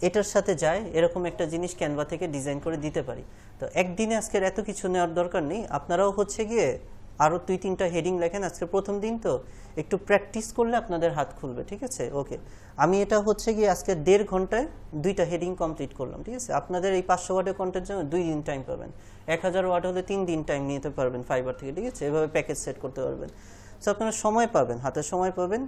এটার সাথে যায় এরকম একটা জিনিস ক্যানভা থেকে ডিজাইন করে দিতে পারি। তো একদিনে আজকের এত কিছু নেওয়ার দরকার নেই, আপনারাও হচ্ছে গিয়ে আরও 2-3টা হেডিং লেখেন, আজকে প্রথম দিন তো একটু প্র্যাকটিস করলে আপনাদের হাত খুলবে, ঠিক আছে? ওকে, আমি এটা হচ্ছে কি আজকে 1.5 ঘন্টায় 2টা হেডিং কমপ্লিট করলাম, ঠিক আছে? আপনাদের এই 500 ওয়ার্ডের কন্টেন্টের জন্য 2 দিন টাইম পাবেন, 1000 ওয়ার্ড হলে 3 দিন টাইম নিতে পারবেন ফাইবার থেকে, ঠিক আছে? এভাবে প্যাকেজ সেট করতে পারবেন। সো আপনারা সময় পাবেন, হাতে সময় পাবেন।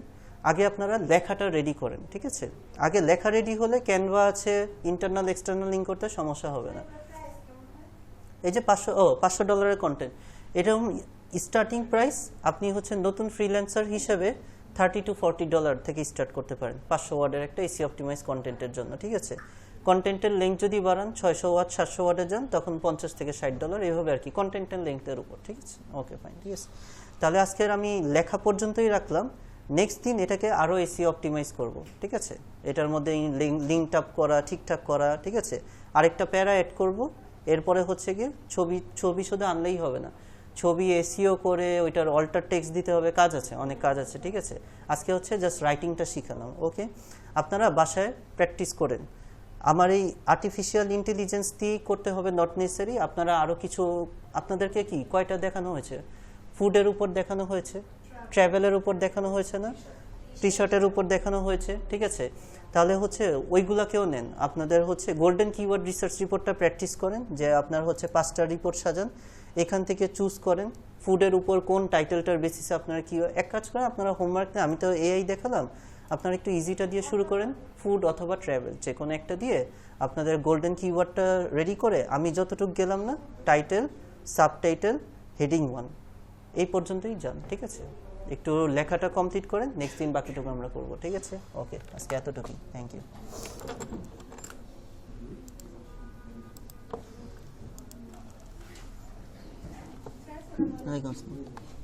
আগে আপনারা লেখাটা রেডি করেন, ঠিক আছে? আগে লেখা রেডি হলে ক্যানভা আছে, ইন্টারনাল এক্সটার্নাল লিঙ্ক করতে সমস্যা হবে না। এই যে $500 কন্টেন্ট, এরকম স্টার্টিং প্রাইস আপনি হচ্ছে নতুন ফ্রিল্যান্সার হিসেবে $30 to $40 থেকে স্টার্ট করতে পারেন 500 ওয়ার্ডের একটা এসি অপটিমাইজ কন্টেন্টের জন্য, ঠিক আছে? কন্টেন্টের লেন্থ যদি বাড়ান 600 ওয়ার্ড 700 ওয়ার্ডে যান তখন $50 থেকে $60 এইভাবে আর কি, কন্টেন্টের লেন্থের উপর, ঠিক আছে? ওকে ফাইন, ঠিক আছে? তাহলে আজকের আমি লেখা পর্যন্তই রাখলাম। নেক্সট দিন এটাকে আরও এসি অপটিমাইজ করব, ঠিক আছে? এটার মধ্যে লিঙ্ক আপ করা, ঠিকঠাক করা, ঠিক আছে? আরেকটা প্যারা অ্যাড করব। এরপরে হচ্ছে গিয়ে ছবি শুধু আনলেই হবে না, ছবি এসিও করে ওইটার অল্টার টেক্সট দিতে হবে, কাজ আছে, অনেক কাজ আছে, ঠিক আছে? আজকে হচ্ছে জাস্ট রাইটিংটা শিখালাম। ওকে, আপনারা বাসায় প্র্যাকটিস করেন। আমার এই আর্টিফিশিয়াল ইন্টেলিজেন্স দিয়ে করতে হবে নট নেসেসারি, আপনারা আরও কিছু, আপনাদেরকে কি কয়টা দেখানো হয়েছে? ফুডের উপর দেখানো হয়েছে, ট্রাভেলের উপর দেখানো হয়েছে না, টি শার্টের উপর দেখানো হয়েছে, ঠিক আছে? তাহলে হচ্ছে ওইগুলাকেও নেন। আপনাদের হচ্ছে গোল্ডেন কিওয়ার্ড রিসার্চ রিপোর্টটা প্র্যাকটিস করেন, যে আপনার হচ্ছে 5টা রিপোর্ট সাজান, এখান থেকে চুজ করেন ফুডের উপর কোন টাইটেলটার বেসিসে আপনারা কি এক কাজ করেন, আপনারা হোমওয়ার্ক নেন। আমি তো এআই দেখালাম, আপনারা একটু ইজিটা দিয়ে শুরু করেন, ফুড অথবা ট্রাভেল যে কোনো একটা দিয়ে আপনাদের গোল্ডেন কিওয়ার্ডটা রেডি করে, আমি যতটুকু গেলাম না, টাইটেল, সাবটাইটেল, হেডিং 1 এই পর্যন্তই যান, ঠিক আছে? একটু লেখাটা কমপ্লিট করেন, নেক্সট দিন বাকিটুকু আমরা করবো, ঠিক আছে? ওকে, আজকে এতটুকুই, থ্যাংক ইউ। ওয়ালাইকুম আসসালাম।